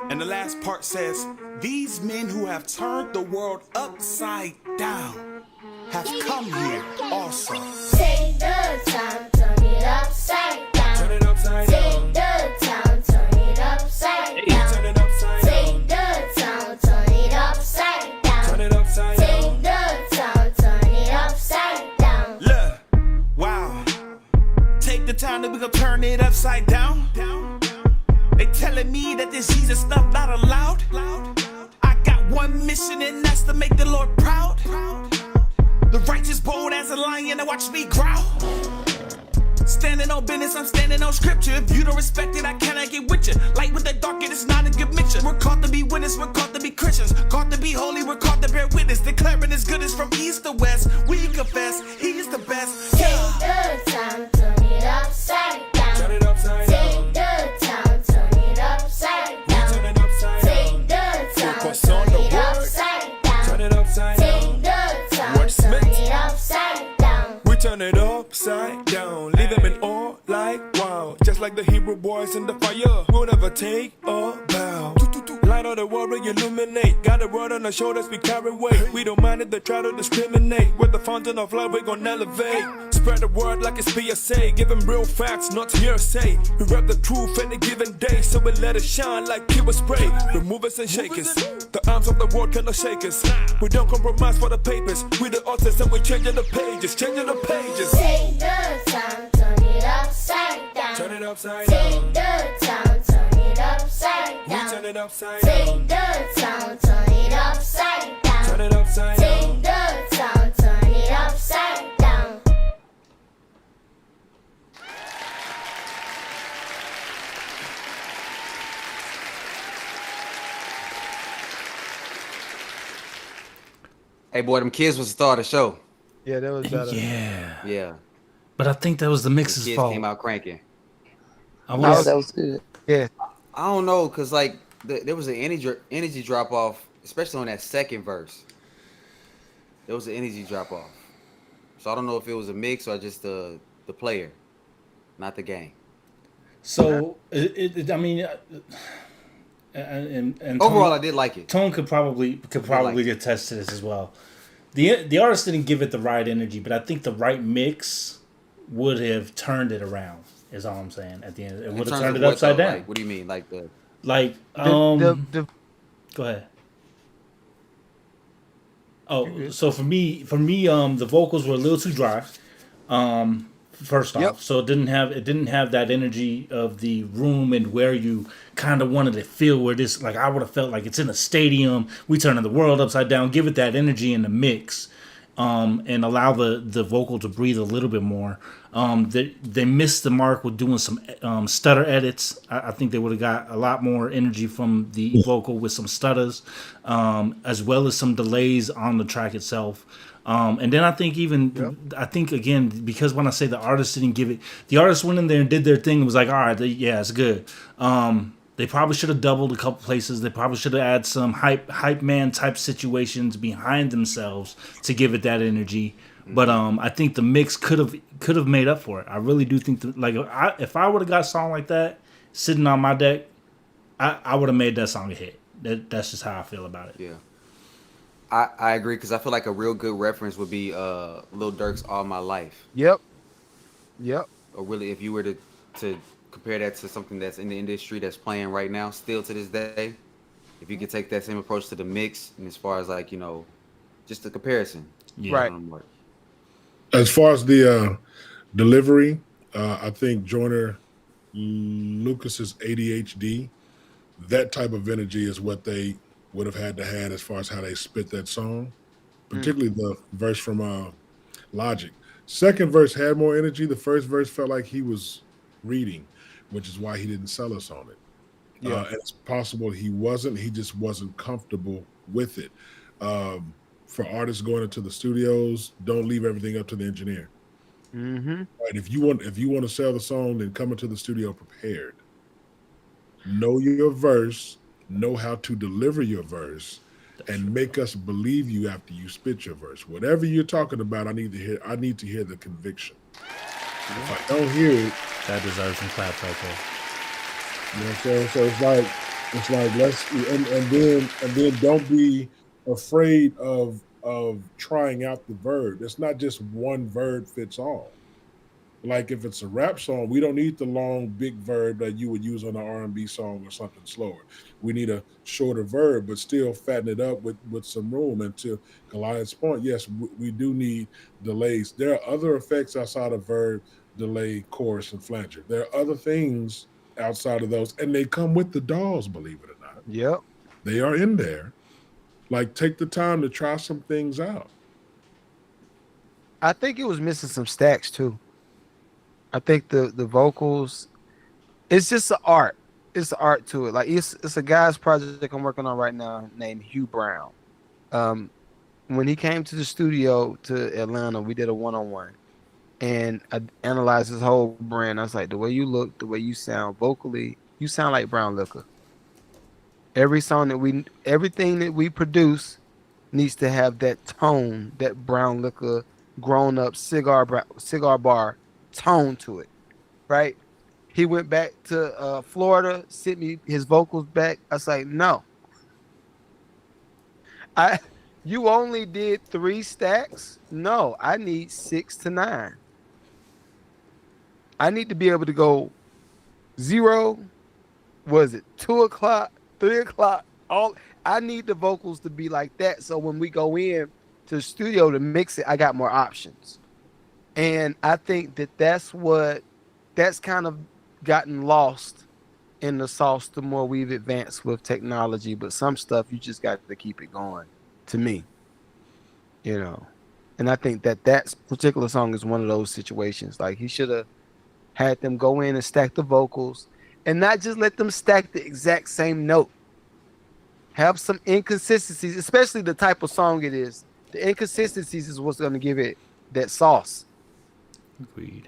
And the last part says, these men who have turned the world upside down have come here also. Take the time, turn it upside down. Turn it upside down. Take the time, turn it upside down. Turn it upside Take the time, turn it upside down. Turn it upside down. Take the time, turn it upside down. Look, wow. Take the time that we gonna turn it upside down. They telling me that this Jesus stuff not allowed. I got one mission and that's to make the Lord proud. The righteous bold as a lion and watch me growl. standing on business, I'm standing on scripture. If you don't respect it, I cannot get with you. Light with the dark, it is not a good mixture. We're called to be witness, we're called to be Christians. Called to be holy, we're called to bear witness. Declaring his goodness from east to west. We confess, he is the best. Take the time, turn it upside down. Turn it upside down. Take the time, turn it upside down. Turn it upside Take down. the time, Focus turn on the it word. upside down. Turn it upside down. Take the time, What's turn meant? it upside down. We turn it upside down, leave them in awe like wow. Just like the Hebrew boys in the fire, we'll never take a bow. Light of the world, we illuminate. Got a word on our shoulders, we carry weight. We don't mind if they try to discriminate. With the fountain of love, we gon' elevate. Spread the word like it's PSA. Give them real facts, not hearsay. We rap the truth any given day, so we let it shine like pure spray. Remove us and shake us. The arms of the world cannot shake us. We don't compromise for the papers. We the authors and we changing the pages, changing the pages. Take the time, turn it upside down. Turn it upside Take down. the time, turn it upside We down. turn it upside Take down. the time, turn it upside down. Turn it upside Take down. the time, turn it upside down. Hey, boy, them kids was the star of the show. Yeah, that was better. Yeah. But I think that was the mix's Kids fault. came out cranking. I wanna- that was good. Yeah. I don't know, cause like there was an energy drop off, especially on that second verse. There was an energy drop off. So I don't know if it was a mix or just the player, not the game. So I mean, and Overall, I did like it. Tone could probably attest to this as well. The artist didn't give it the right energy, but I think the right mix would have turned it around. Is all I'm saying. At the end, it would have turned it upside down. Like, what do you mean, like the? The Go ahead. Oh, so for me, the vocals were a little too dry. First off, so it didn't have that energy of the room and where you kind of wanted to feel where this, like I would have felt like it's in a stadium. We turning the world upside down. Give it that energy in the mix, and allow the vocal to breathe a little bit more. They missed the mark with doing some stutter edits. I think they would have got a lot more energy from the vocal with some stutters, as well as some delays on the track itself. And then I think again, because when I say the artist didn't give it, the artist went in there and did their thing and was like, all right, yeah, it's good. They probably should have doubled a couple places. They probably should have added some hype man type situations behind themselves to give it that energy. But I think the mix could have made up for it. I really do think if I would have got a song like that sitting on my deck, I would have made that song a hit. That's just how I feel about it. Yeah. I agree, because I feel like a real good reference would be Lil Durk's All My Life. Yep. Or really, if you were to compare that to something that's in the industry that's playing right now, still to this day, if you could take that same approach to the mix, and as far as like, just the comparison. Yeah. Right. As far as the delivery, I think Joyner Lucas's ADHD, that type of energy is what they would have had to have as far as how they spit that song, particularly the verse from Logic. Second verse had more energy. The first verse felt like he was reading, which is why he didn't sell us on it. Yeah. And it's possible he wasn't. He just wasn't comfortable with it. For artists going into the studios, don't leave everything up to the engineer. Mm-hmm. Right? If you want to sell the song, then come into the studio prepared. Know your verse. Know how to deliver your verse, and make us believe you after you spit your verse. Whatever you're talking about, I need to hear the conviction. If I don't hear it, that deserves some claps right there. You know what I'm saying? So it's like let's and then don't be afraid of trying out the verb. It's not just one verb fits all. Like if it's a rap song, we don't need the long big verb that you would use on an R&B song or something slower. We need a shorter verb, but still fatten it up with some room. And to Goliath's point, yes, we do need delays. There are other effects outside of verb, delay, chorus, and flanger. There are other things outside of those, and they come with the dolls, believe it or not. Yep. They are in there. Like, take the time to try some things out. I think it was missing some stacks too. I think the vocals, it's just an art. It's an art to it. Like it's a guy's project I'm working on right now named Hugh Brown. When he came to the studio to Atlanta, we did a one-on-one, and I analyzed his whole brand. I was like, the way you look, the way you sound vocally, you sound like Brown Liquor. Everything that we produce needs to have that tone, that Brown Liquor, grown up cigar bar tone to it, right? He went back to Florida, sent me his vocals back. I was like, no. You only did 3 stacks? No, I need 6 to 9. I need to be able to go 0, was it 2 o'clock, 3 o'clock? I need the vocals to be like that. So when we go in to the studio to mix it, I got more options. And I think that's kind of gotten lost in the sauce the more we've advanced with technology. But some stuff you just got to keep it going, to me, and I think that particular song is one of those situations. Like, he should have had them go in and stack the vocals and not just let them stack the exact same note. Have some inconsistencies, especially the type of song it is. The inconsistencies is what's going to give it that sauce. Agreed.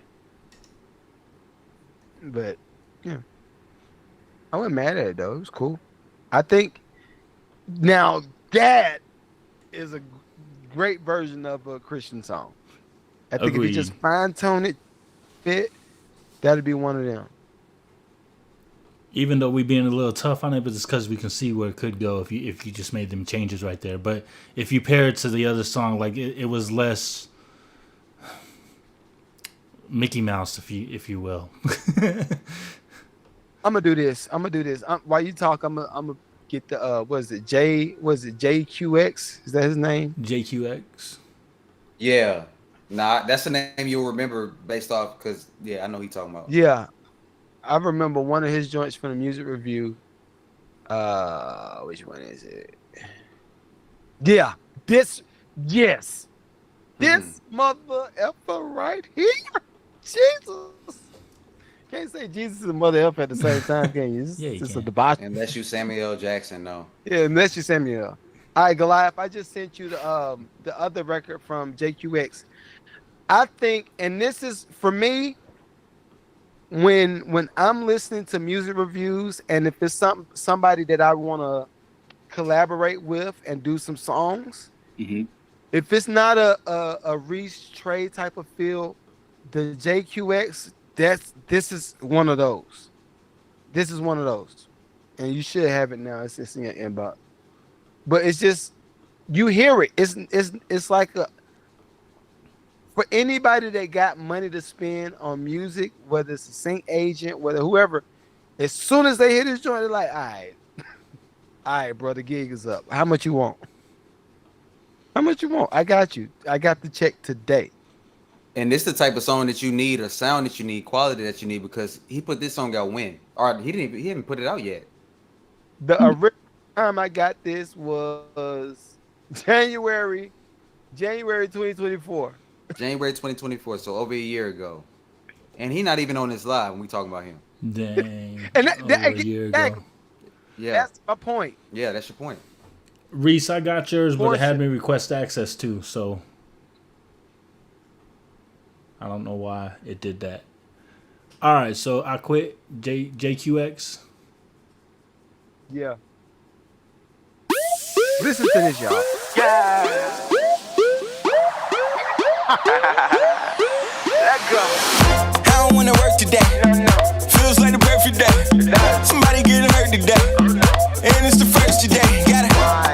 But yeah, I wasn't mad at it though. It was cool. I think now that is a great version of a Christian song. I think if you just fine tune it, fit, that'd be one of them. Even though we being a little tough on it, but it's because we can see where it could go if you just made them changes right there. But if you pair it to the other song, like it was less Mickey Mouse, if you will. I'm gonna do this. While you talk, I'm gonna get the JQX? Is that his name? JQX. Yeah. Nah, that's the name you'll remember based off, because I know he talking about. Yeah. I remember one of his joints from the music review. Which one is it? Yeah. This mother effer right here. Jesus. Can't say Jesus and mother effer at the same time, can you? It's a debauchery. Unless you Samuel Jackson, no. Yeah, unless you Samuel. All right, Goliath, I just sent you the other record from JQX. I think, and this is for me, when I'm listening to music reviews, and if it's somebody that I want to collaborate with and do some songs, if it's not a Reach Trey type of feel, the JQX, this is one of those. This is one of those, and you should have it now. It's in your inbox, but it's just, you hear it. It's like for anybody that got money to spend on music, whether it's a sync agent, whether whoever, as soon as they hit this joint, they're like, all right, bro, the gig is up. How much you want? I got you. I got the check today. And this the type of song that you need, or sound that you need, quality that you need, because he put this song out when? Or he didn't put it out yet. The original time I got this was January 2024. January 2024, so over a year ago. And he not even on this live when we talking about him. Dang. And a year ago. Yeah. That's my point. Yeah, that's your point. Reese, I got yours, but it had me request access too, so I don't know why it did that. All right, so I quit JQX. Yeah. Listen to this, y'all. Yeah. Let go. I don't wanna work today. Feels like the perfect day. Somebody getting hurt today. And it's the first today. Gotta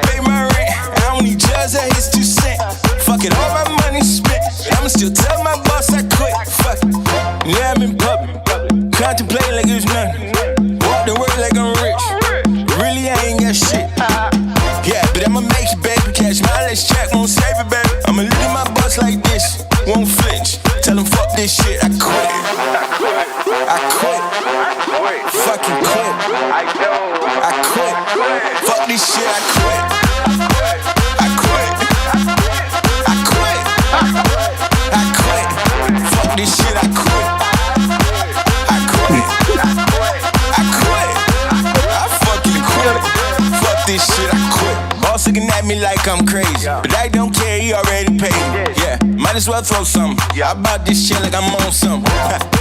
pay my rent. I don't need judge, that hits 2 cents. Fuck it, all my money spent. I'ma still tell my boss I quit. Fuck it. Yeah, I'm in public. Contemplate like it's nothing. Walk the world like I'm rich. Really, I ain't got shit. Yeah, but I'ma make it, baby. Catch my last check, won't save it, baby. I'ma lead my boss like this. Won't flinch. Tell him fuck this shit. I quit. Fucking quit. I quit. Fuck this shit. I quit. Fuck this shit. I quit. I'm crazy. But I don't care, he already paid me. Yeah, might as well throw something. I bought this shit like I'm on something.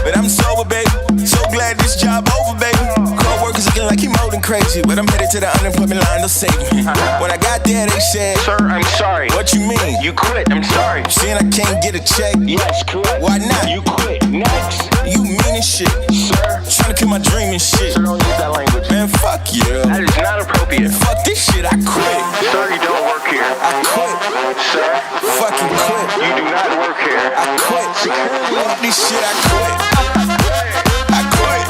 But I'm sober, baby. So glad this job over, baby. Co-workers looking like he more than crazy. But I'm headed to the unemployment line, they'll save me. When I got there, they said, Sir, I'm sorry. What you mean? You quit, I'm sorry. Saying I can't get a check? Yes, correct. Why not? You quit. Next. You mean as shit. Sir. Trying to kill my dream and shit. Sir, don't use that language. Man, fuck you. That is not appropriate. Fuck this shit, I quit. Sir, you don't work here. I quit. Sir. Fucking quit. You do not work here. I quit. Fuck this shit, I quit. I quit. I quit.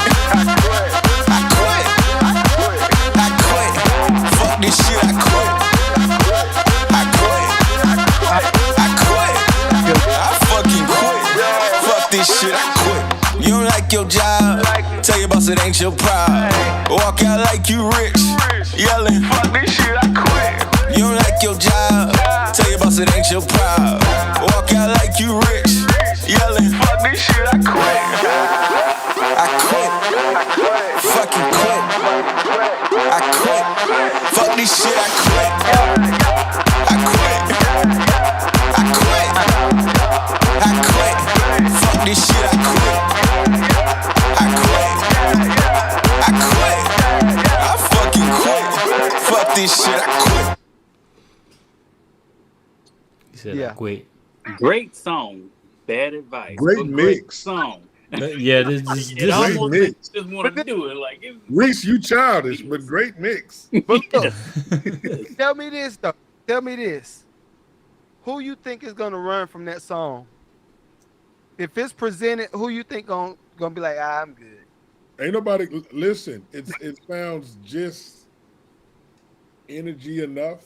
I quit. I quit. Fuck this shit, I quit. I quit. I quit. I fucking quit. Fuck this shit, I quit. You don't like your job? Tell your boss it ain't your problem. Walk out like you rich, yelling, fuck this shit, I quit. You don't like your job? Tell your boss it ain't your problem. Walk out like you rich, yelling, fuck this shit, I quit. I quit. Fucking quit. I quit. Fuck this shit, I quit. I quit. I quit. I quit. Fuck this shit, I quit. I quit. I quit. I fucking quit. Fuck this shit, I quit. He said, I quit. Great song. Bad advice. Great mix. Song. Yeah, this It almost mix. makes you just want to do it. Like, Reese, you childish, but great mix. But look, tell me this though. Tell me this. Who you think is gonna run from that song? If it's presented, who you think gonna be like, I'm good? Ain't nobody listen. It sounds just energy enough.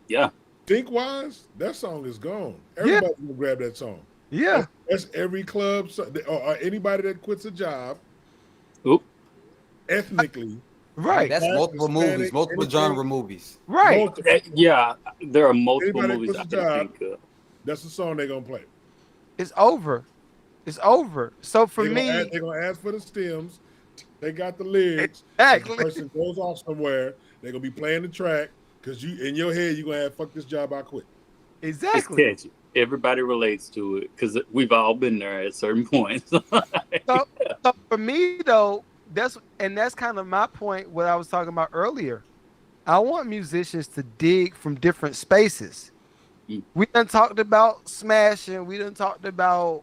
Yeah. Think wise, that song is gone. Everybody's gonna grab that song. Yeah. That's every club or anybody that quits a job. Oop. Ethnically. Right. That's multiple movies, multiple genre movies. Right. Yeah, there are multiple Anybody movies that I quits a can job, think of. that's the song they're gonna play. It's over. It's over. So for They're me, they're gonna ask for the stems. They got the lyrics. Exactly. The person goes off somewhere. They're gonna be playing the track because you in your head you're gonna have fuck this job, I quit. Exactly. It's catchy. Everybody relates to it because we've all been there at certain points. so for me though, that's kind of my point. What I was talking about earlier. I want musicians to dig from different spaces. We done talked about smashing. We done talked about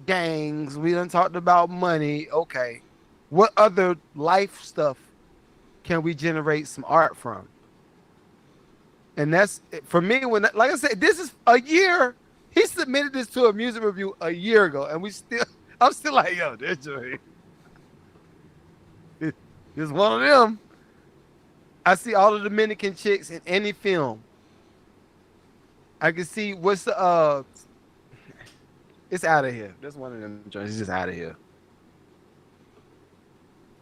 gangs. We done talked about money. Okay, what other life stuff can we generate some art from? And that's for me. When, like I said, this is a year. He submitted this to a music review a year ago, and I'm still like, yo, that's it's one of them. I see all the Dominican chicks in any film. I can see what's the it's out of here. That's one of them joints. It's just out of here.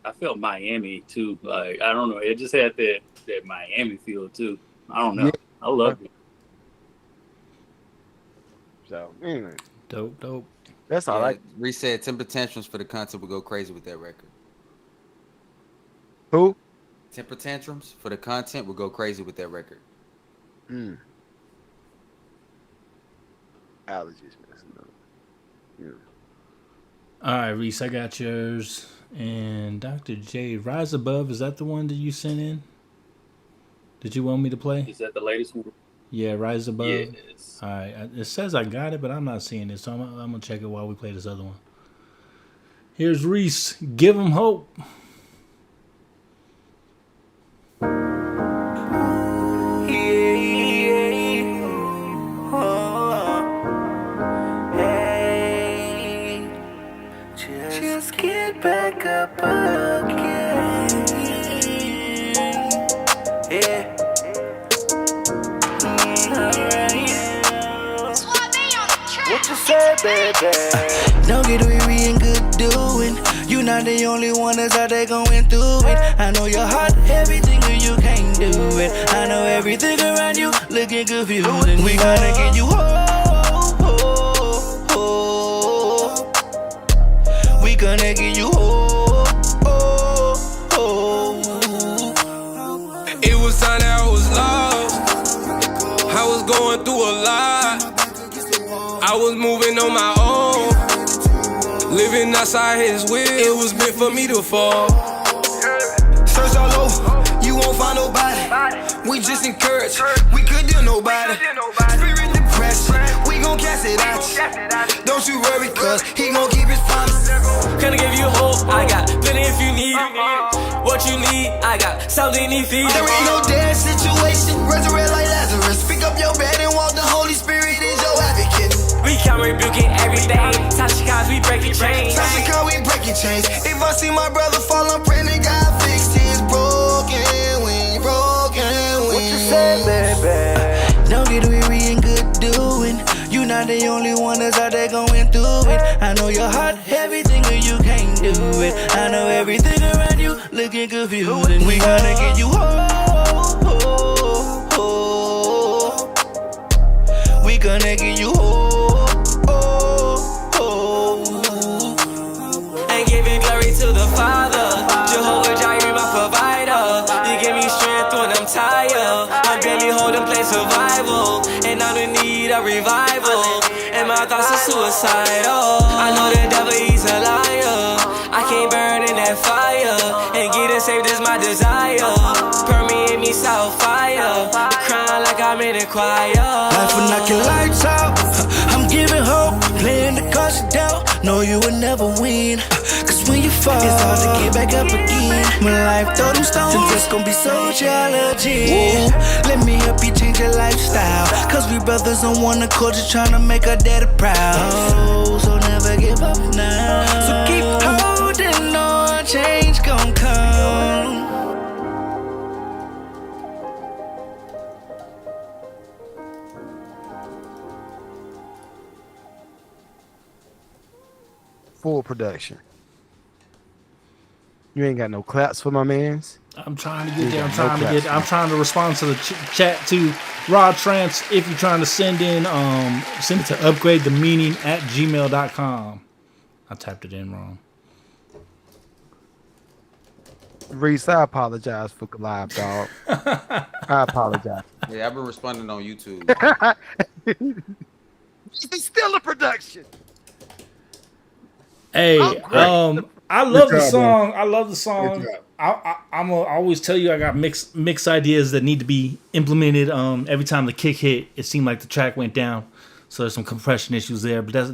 I felt Miami too. Like, I don't know. It just had that Miami feel too. I don't know. Yeah. I love it. So anyway, dope. That's all right. Reset. Temper Tantrums for the content would go crazy with that record. Who? Temper Tantrums for the content would go crazy with that record. Allergies, man. All right, Reese, I got yours. And Dr. J, Rise Above, is that the one that you sent in? Did you want me to play? Is that the latest one? Yeah, Rise Above. Yes. All right. It says I got it, but I'm not seeing it, so I'm going to check it while we play this other one. Here's Reese. Give 'em hope. Just get back up again. Yeah. What you say, baby? Don't get weary and good doing. You not the only one that's out there going through it. I know your heart heavy, thinking you can't do it. I know everything around you looking confusing. We gonna get you home. We gonna get you home. It was time that I was lost. I I was moving on my own, living outside his will. It was meant for me to fall. Search all over, you won't find nobody. We just encourage, we could do nobody. Spirit depression, we gon' cast it out. Don't you worry, cause he gon' keep his promise. Can I give you hope? I got plenty if you need what you need. I got something you feed. There ain't no dead situation, resurrect like Lazarus. Pick up your bed and walk, the Holy Spirit is your advocate. We come rebuking everything. Tashika's, we breaking chains. Tashika, we breaking chains. If I see my brother fall, I'm praying that God fix his broken wing, broken wing. What you say, baby? Don't get weary and good doing. You not the only one that's out there going through it. I know your heart heavy, thinking you can't do it. I know everything around you looking confusing. We gonna get you hope. We gonna get you hope. And giving glory to the Father. Jehovah Jireh, my provider. You give me strength when I'm tired. I'm barely holding place survival, and I'm in need of revival. And my thoughts are suicidal. I know the devil, he's a liar. I can't burn in that fire, and getting saved is my desire. Permeate me south fire, crying like I'm in a choir. Life will knock your lights out. I'm giving hope, playing the cards you doubt. Know you will never win. Cause when you fall, it's hard to get back up again. When life throw them stones, then just gon' be so challenging. Let me help you change your lifestyle. Cause we brothers on one accord, just tryna make our daddy proud. Oh, so never give up now. So keep holding on, change gon' come. Full production. You ain't got no claps for my mans. I'm trying to get there. I'm trying to respond to the chat to Rod Trance. If you're trying to send it to upgradethemeaning@gmail.com. I typed it in wrong. Reese, I apologize for live, dog. I apologize. Yeah, I've been responding on YouTube. It's still a production. Hey, I love the song. Man. I love the song. I always tell you I got mixed ideas that need to be implemented. Every time the kick hit, it seemed like the track went down. So there's some compression issues there, but that's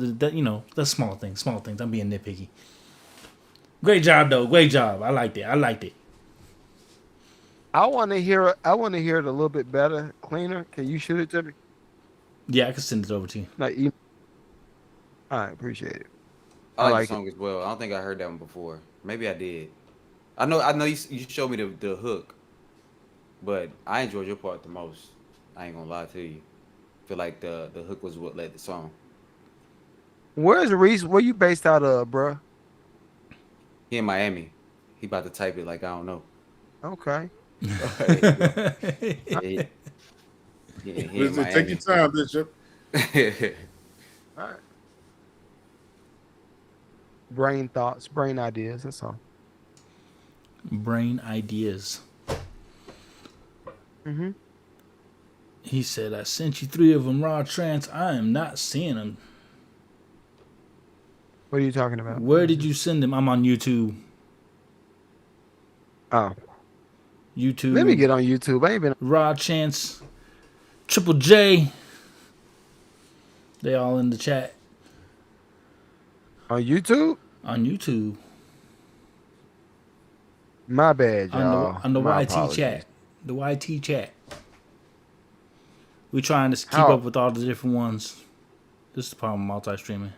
small things. Small things. I'm being nitpicky. Great job though. Great job. I liked it. I want to hear it a little bit better, cleaner. Can you shoot it to me? Yeah, I can send it over to you. All right, appreciate it. I like the song as well. I don't think I heard that one before. Maybe I did. I know you showed me the hook, but I enjoyed your part the most. I ain't gonna lie to you. I feel like the hook was what led the song. Where's Reese? Where you based out of, bruh? He in Miami. He about to type it like I don't know. Okay. Yeah, take your time, Bishop. All right. Brain thoughts, brain ideas, that's all. Brain ideas. Mm-hmm. He said, I sent you 3 of them, Raw Trance. I am not seeing them. What are you talking about? Where did you send them? I'm on YouTube. Oh. YouTube. Let me get on YouTube. I ain't been. Raw Chance, Triple J. They all in the chat. On YouTube? On YouTube. My bad, y'all. On the My YT apologies. chat. The YT chat. We trying to keep up with all the different ones. This is the problem with multi-streaming.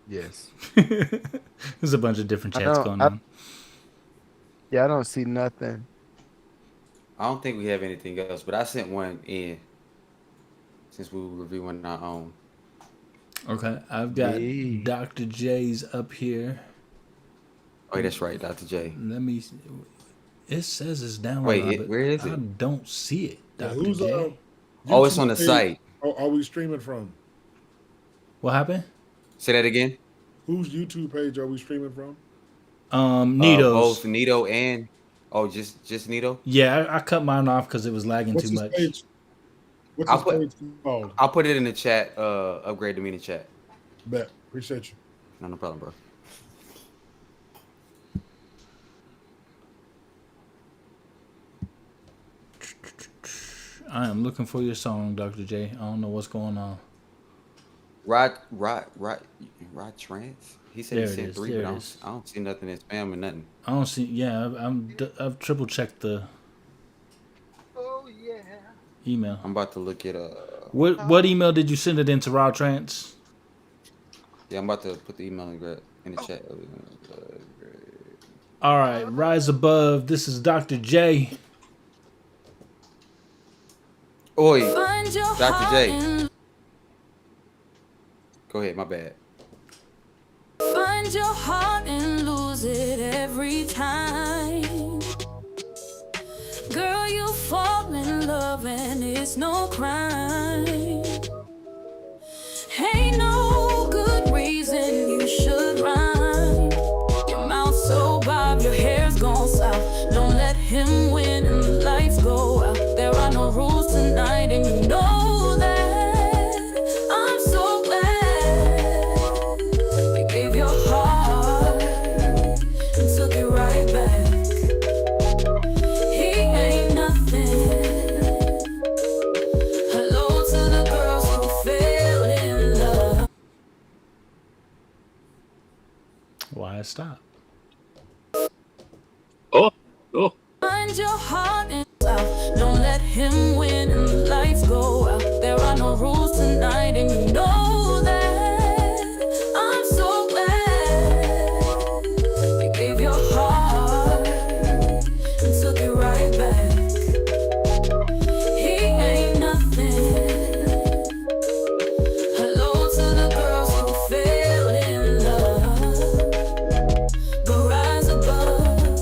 Yes. There's a bunch of different chats going on. Yeah, I don't see nothing. I don't think we have anything else, but I sent one in since we were reviewing our own. Okay, I've got Dr. J's up here. Oh, that's right, Dr. J. Let me see. It says it's down. Wait, where is it? I don't see it, Dr. Who's J. Oh, it's on the site. Are we streaming from? What happened? Say that again. Whose YouTube page are we streaming from? Nito's. Both Nito and just Nito. Yeah, I cut mine off because it was lagging too much. What's I'll his put page called? I'll put it in the chat. Upgrade the meaning chat. Bet. Appreciate you. No problem, bro. I am looking for your song, Dr. J. I don't know what's going on. Rod Trance. He said There he it sent is. 3, There but it is. I don't see nothing in spam or nothing. I don't see. Yeah, I've triple checked the Oh yeah. email. I'm about to look it up. What email did you send it into, Raw Trance? Yeah, I'm about to put the email in the chat. All right, rise above. This is Dr. J. Oi, Find your Dr. heart J. and Go ahead, my bad. find your heart and lose it every time. Girl, you fall in love and it's no crime. Ain't no good reason you should rhyme. Your mouth so bob, your hair's gone south. Don't let him win and the lights go out. There are no rules tonight and you know that. I'm so glad you gave your heart and took it right back. He ain't nothing. Hello to the girls who fell in love. Why stop? Oh. Find your heart and south. Don't let him win and the lights go out. There are no rules tonight and you know that. I'm so glad you gave your heart and took it right back. He ain't nothing. Hello to the girls who fell in love, but rise above.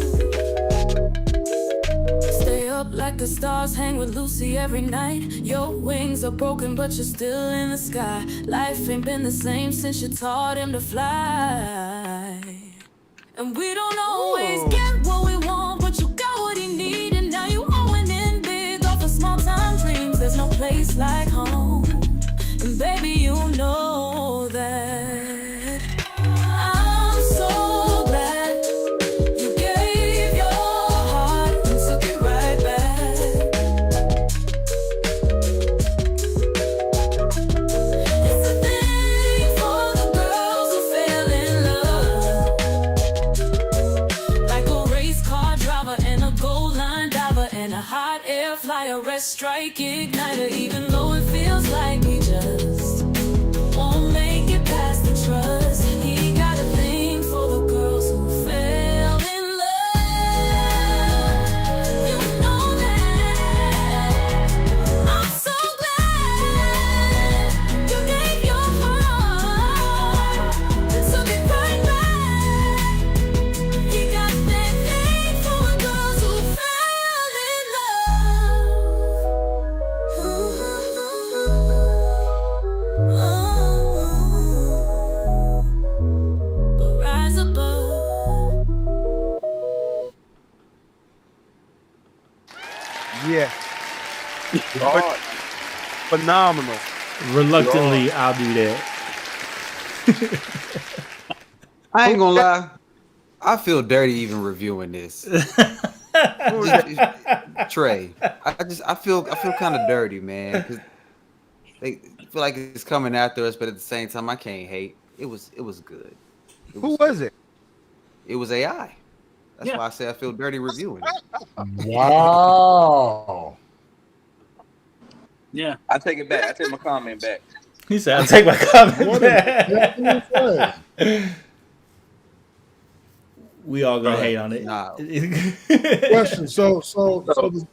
Stay up like the stars, hang with Lucy every night. Your wings are broken, but you're still in the sky. Life ain't been the same since you taught him to fly. And we don't always get what we want, but you got what he need, and now you owing in big off of small time dreams. There's no place like home, and baby, you know that. I'm so glad you gave your heart and took it right back. It's a thing for the girls who fell in love, like a race car driver and a gold line diver and a hot air flyer, rest strike igniter. Even though it feels like he just won't make it past the trust, he got a thing for the girls who fell in love. You know that. I'm so glad you gave your heart and took it right back. He got that thing for the girls who fell in love. But rise above. Yeah. Phenomenal. Reluctantly, I'll do that. I ain't gonna lie. I feel dirty even reviewing this. Trey, I feel kind of dirty, man, because they feel like it's coming after us, but at the same time, I can't hate. It was good. Who was it? It was AI. That's Yeah. why I say I feel dirty reviewing it. Wow. Yeah. I take it back. I take my comment back. He said, "I'll take my comment What back." is We all gonna hate on it. Nah. Question. So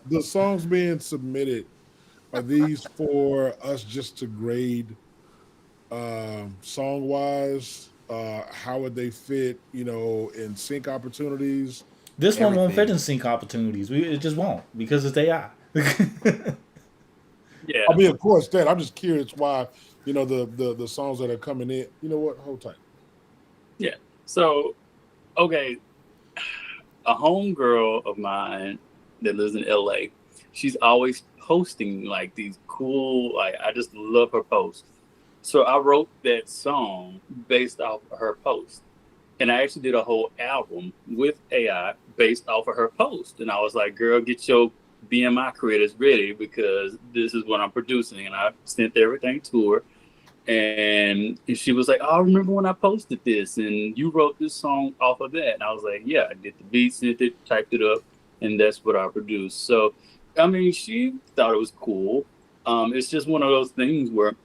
the songs being submitted, are these for us just to grade song wise? How would they fit, in sync opportunities? This one won't fit in sync opportunities. It just won't because it's AI. Yeah. I mean, of course, that. I'm just curious why, the songs that are coming in. You know what? Hold tight. Yeah. So, okay, a homegirl of mine that lives in LA, she's always posting like these cool, like I just love her posts. So I wrote that song based off of her post. And I actually did a whole album with AI based off of her post. And I was like, girl, get your BMI credits ready because this is what I'm producing. And I sent everything to her. And she was like, oh, I remember when I posted this and you wrote this song off of that. And I was like, yeah, I did the beat, sent it, typed it up, and that's what I produced. So, I mean, she thought it was cool. It's just one of those things where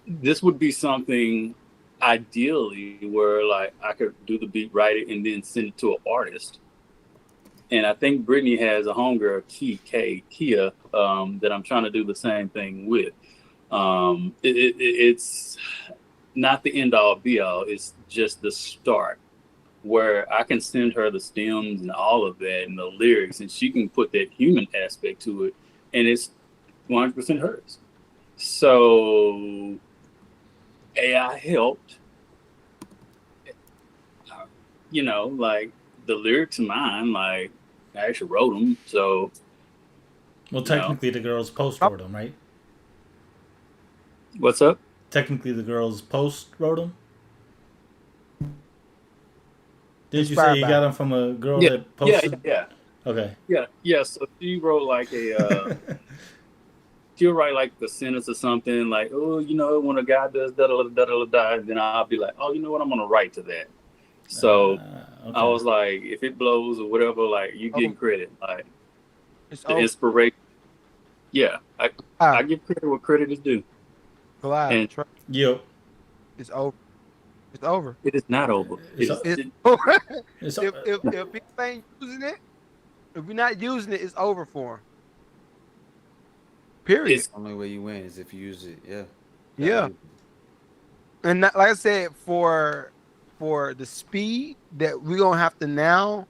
this would be something ideally where like I could do the beat, write it, and then send it to an artist. And I think Brittany has a homegirl, Kia, that I'm trying to do the same thing with. It's not the end all be all. It's just the start where I can send her the stems and all of that and the lyrics, and she can put that human aspect to it, and it's 100% hers. So AI helped, you know, like the lyrics of mine, like I actually wrote them. So, well, technically the girls post wrote them, right? What's up? Technically the girls post wrote them. Did you Inspired say you by got it. them from a girl Yeah, that posted? yeah. Okay. Yeah. So she wrote like a. She'll write like the sentence or something like, oh, you know, when a guy does da-da-da-da-da-da, then I'll be like, oh, you know what, I'm gonna write to that. So okay. I was like, if it blows or whatever, like you getting credit, like It's the over. inspiration. Yeah, I give credit where credit is due. Clive, And Yep. it's over. It's over. it is not over. It's It's over. It's if people ain't using it, if we're not using it, it's over for them. Period. The only way you win is if you use it. Yeah. Yeah. And like I said, for the speed that we're gonna have to now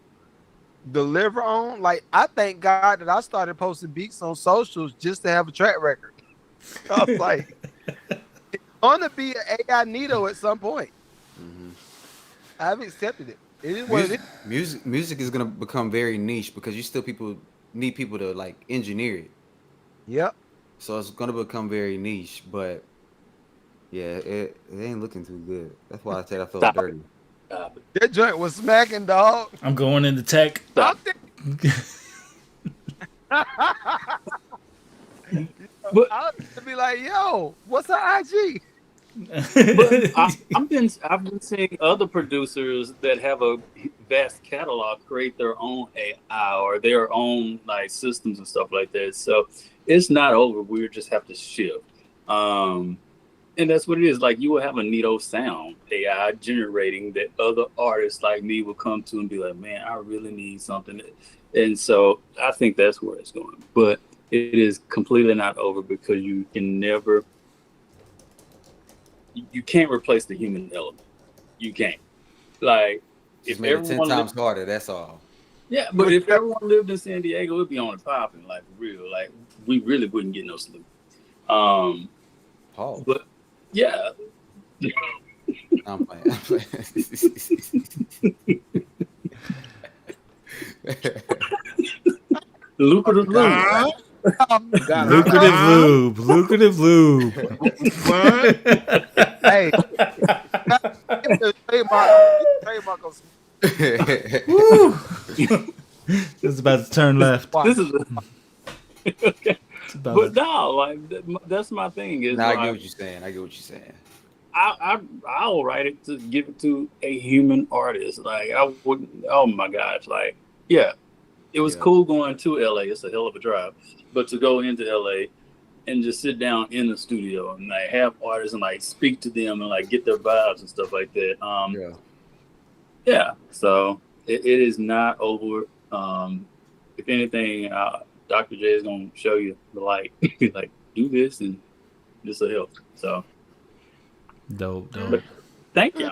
deliver on, like I thank God that I started posting beats on socials just to have a track record. I was like, it's gonna be an AI Nito at some point. I've accepted it. It is what it is. Music is gonna become very niche because you still need people to like engineer it. Yep. So it's gonna become very niche, but yeah, it ain't looking too good. That's why I said I felt dirty. That joint was smacking, dog. I'm going into tech. But I was to be like, yo, what's her IG? But I've been seeing other producers that have a vast catalog create their own AI or their own like systems and stuff like that. So it's not over. We just have to shift. And that's what it is. Like you will have a Nito sound AI generating that other artists like me will come to and be like, man, I really need something. And so I think that's where it's going. But it is completely not over because you can never. You can't replace the human element. You can't. Like Just if made it 10 everyone times harder. That's all. yeah, but if everyone lived in San Diego, it'd be on and popping, like for real. Like we really wouldn't get no sleep. But yeah. I'm playing. Lucrative lube. Lucrative lube. Hey, trademark on Woo. It's about to turn left. This is okay. But no, like that's my thing. Is Nah, I like, get what you're saying. I'll write it to give it to a human artist. Like I wouldn't. Oh my gosh! Like yeah, it was cool going to LA. It's a hell of a drive, but to go into LA and just sit down in the studio and like have artists and like speak to them and like get their vibes and stuff like that. Yeah. So it is not over. If anything, Dr. J is gonna show you the light. Like do this and this will help. So. Dope. But thank you.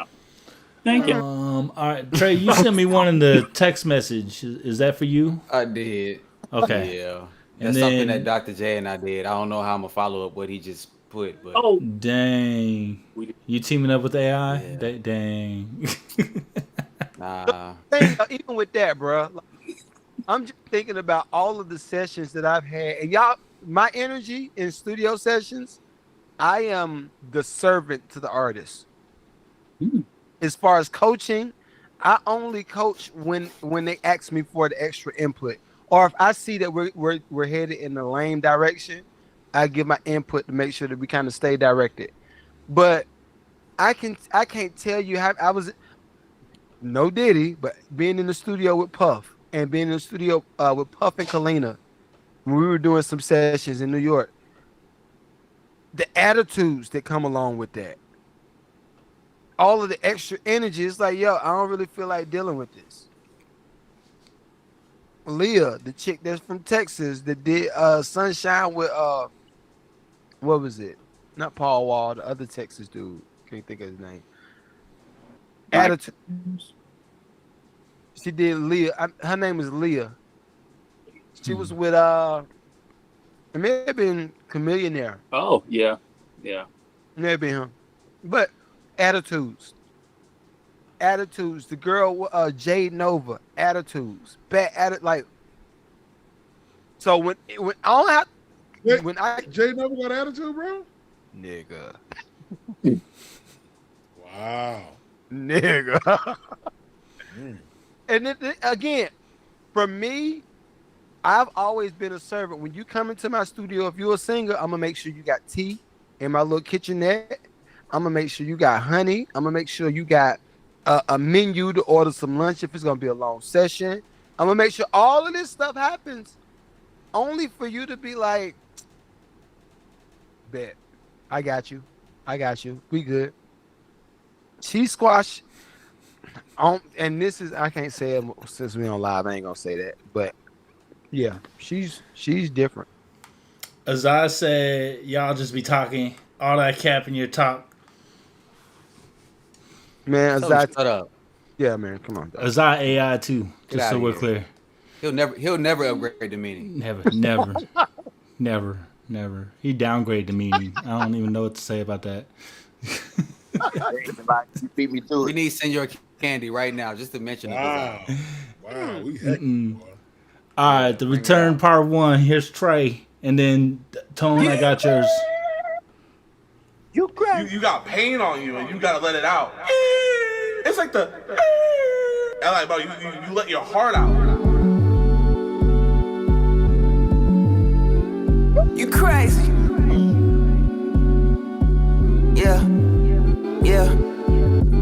Thank you. All right, Trey, you sent me one in the text message. Is that for you? I did. Okay. Yeah. And That's then, something that Dr. J and I did. I don't know how I'm gonna follow up what he just put, but dang, you teaming up with AI? Yeah. Dang. Nah. Even with that, bro, I'm just thinking about all of the sessions that I've had, and y'all my energy in studio sessions, I am the servant to the artist. As far as coaching, I only coach when they ask me for the extra input, or if I see that we're headed in the lame direction, I give my input to make sure that we kind of stay directed. But I can't tell you how I was. No Diddy, but being in the studio with Puff and being in the studio with Puff and Kalina when we were doing some sessions in New York, the attitudes that come along with that, all of the extra energy, it's like, yo, I don't really feel like dealing with this. Leah, the chick that's from Texas that did Sunshine with what was it? Not Paul Wall, the other Texas dude. Can't think of his name. Attitude. She did Leah. Her name is Leah. She was with it may have been Chameleonaire. Oh, yeah. Yeah. May have been him. But attitudes. The girl Jade Nova, attitudes. Bad like so when I Jade Nova got attitude, bro? Nigga. Wow. Nigga. And then, again, for me, I've always been a servant. When you come into my studio, if you're a singer, I'm gonna make sure you got tea in my little kitchenette. I'm gonna make sure you got honey. I'm gonna make sure you got a menu to order some lunch if it's gonna be a long session. I'm gonna make sure all of this stuff happens only for you to be like, bet, I got you. We good. Cheese squash. And this is, I can't say it since we on live. I ain't gonna say that, but yeah, she's different. As I said, y'all just be talking all that cap in your talk. Man, Shut up. Yeah, man, come on. As I AI too, just so we're clear. He'll never upgrade the meaning. Never. He downgraded the meaning. I don't even know what to say about that. You beat me to it. We need Senor Candy right now, just to mention it. Wow, we all right, the return part 1. Here's Trey, and then Tone. I got yours. You got pain on you, and you gotta let it out. It's like the and like, bro, you let your heart out. You crazy. Yeah.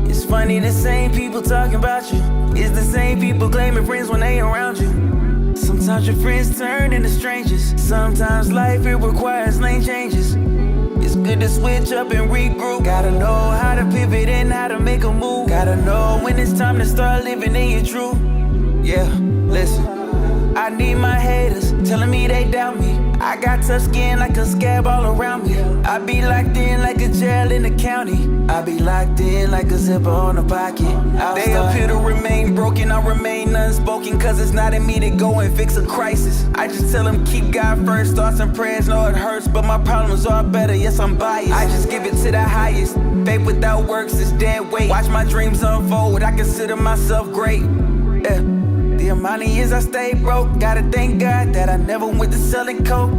It's funny, the same people talking about you is the same people claiming friends when they around you. Sometimes your friends turn into strangers. Sometimes life, it requires lane changes. It's good to switch up and regroup. Gotta know how to pivot and how to make a move. Gotta know when it's time to start living in your truth. Yeah, listen, I need my haters telling me they doubt me. I got tough skin like a scab all around me. I be locked in like a jail in the county. I be locked in like a zipper on a pocket. They appear to remain broken, I remain unspoken. Cause it's not in me to go and fix a crisis. I just tell them keep God first, thoughts and prayers. Know it hurts, but my problems are better, yes I'm biased. I just give it to the highest. Faith without works is dead weight. Watch my dreams unfold, I consider myself great. Yeah. The amount of years I stayed broke, gotta thank God that I never went to selling coke.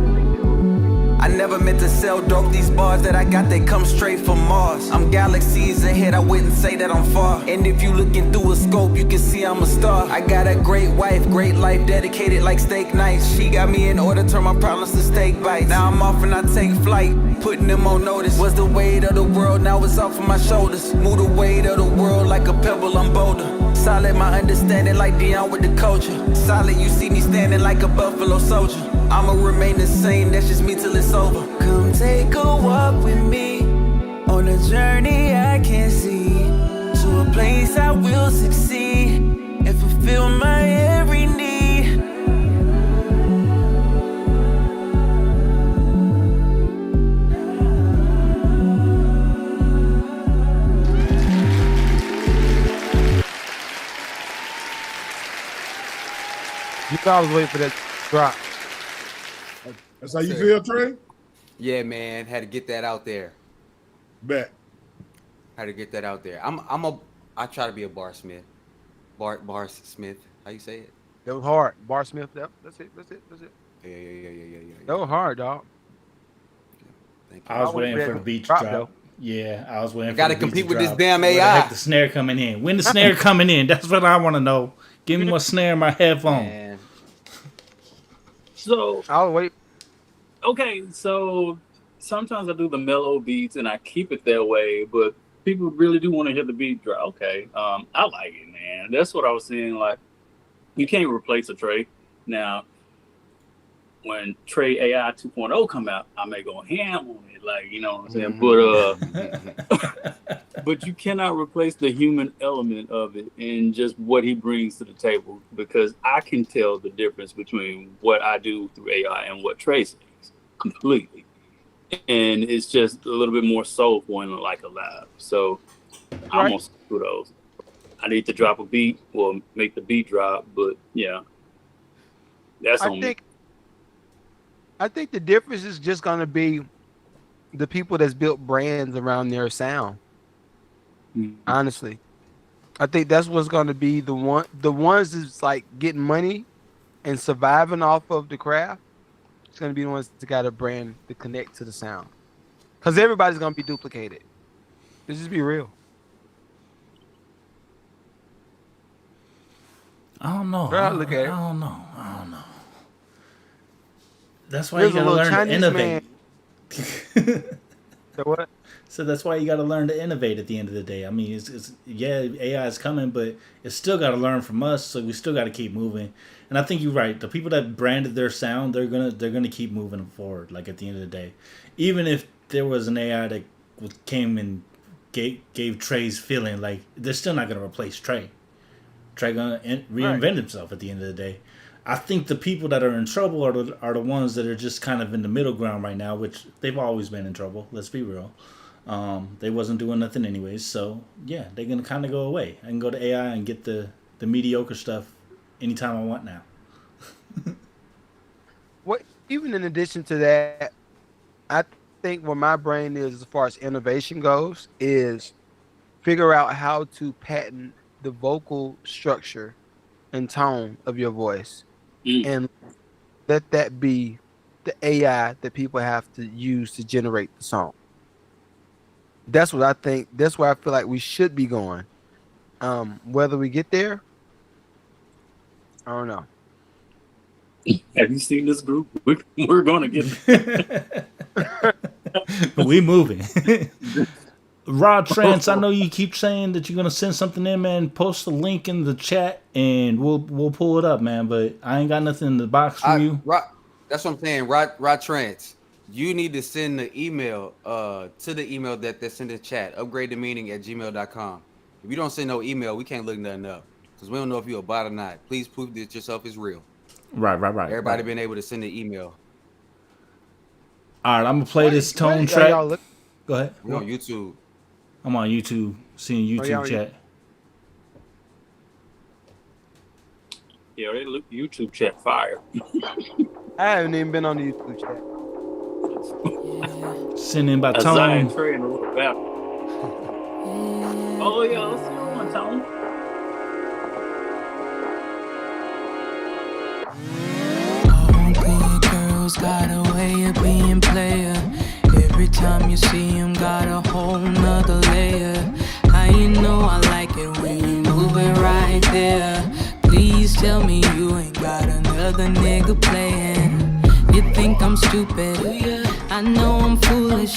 I never meant to sell dope. These bars that I got, they come straight from Mars. I'm galaxies ahead, I wouldn't say that I'm far. And if you looking through a scope, you can see I'm a star. I got a great wife, great life, dedicated like steak nights. She got me in order, turn my problems to steak bites. Now I'm off and I take flight, putting them on notice. Was the weight of the world, now it's off of my shoulders. Move the weight of the world like a pebble, I'm bolder. Solid, my understanding like Dion with the culture. Solid, you see me standing like a buffalo soldier. I'ma remain the same, that's just me till it's over. Come take a walk with me on a journey I can see, to a place I will succeed and fulfill my every need. You thought I was waiting for that drop. That's how you feel, Trey? Yeah, man. Had to get that out there. Bet. Had to get that out there. I try to be a barsmith. Barsmith. How you say it? That was hard. Barsmith. Yep. That's it. That was hard, dog. I was waiting for the beat to drop. Though. Yeah, I was waiting. Got to compete with this damn AI. Where the heck the snare coming in? When the snare coming in? That's what I want to know. Give me my snare in my headphone. Man. So I'll wait. Okay, so sometimes I do the mellow beats and I keep it that way, but people really do want to hear the beat drop. Okay, I like it, man. That's what I was saying. Like, you can't replace a Trey. Now, when Trey AI 2.0 come out, I may go ham on it, like, you know what I'm saying? But but you cannot replace the human element of it and just what he brings to the table, because I can tell the difference between what I do through AI and what Trey says completely. And it's just a little bit more soulful and like alive. So I'm gonna do those. I need to drop a beat or make the beat drop, but yeah, that's on me. I think the difference is just gonna be the people that's built brands around their sound. Honestly, I think that's what's gonna be the ones that's like getting money and surviving off of the craft. It's gonna be the ones that got a brand to connect to the sound, because everybody's gonna be duplicated. Let's just be real. I don't know. I don't know. That's why you gotta learn to innovate. So what? So that's why you gotta learn to innovate at the end of the day. I mean, it's AI is coming, but it's still gotta learn from us. So we still gotta keep moving. And I think you're right. The people that branded their sound, they're gonna keep moving forward. Like at the end of the day, even if there was an AI that came and gave Trey's feeling, like they're still not gonna replace Trey. Trey gonna reinvent himself at the end of the day. I think the people that are in trouble are the ones that are just kind of in the middle ground right now, which they've always been in trouble. Let's be real. They wasn't doing nothing anyways. So, yeah, they're going to kind of go away. I can go to AI and get the mediocre stuff anytime I want now. Even in addition to that, I think where my brain is as far as innovation goes is figure out how to patent the vocal structure and tone of your voice. And let that be the AI that people have to use to generate the song. That's what I think. That's where I feel like we should be going. Whether we get there, I don't know. Have you seen this group? We're going to get there. We moving. Rod Trance, I know you keep saying that you're gonna send something in, man. Post a link in the chat and we'll pull it up, man. But I ain't got nothing in the box for you. That's what I'm saying. Rod Trance, you need to send the email to the email that's in the chat, upgradethemeaning@gmail.com. If you don't send no email, we can't look nothing up because we don't know if you're a bot or not. Please prove that yourself is real. Right. Everybody been able to send the email. All right, I'm gonna play this tone track. Go ahead. We're on YouTube. I'm on YouTube, seeing YouTube chat. Yeah, they look YouTube chat fire. I haven't even been on the YouTube chat. Sending by Tone. Oh yeah, let's see one, Tone. All good girls got a way of being player. Every time you see him, got a whole nother layer. How you know I like it when you move it right there? Please tell me you ain't got another nigga playing. You think I'm stupid? I know I'm foolish.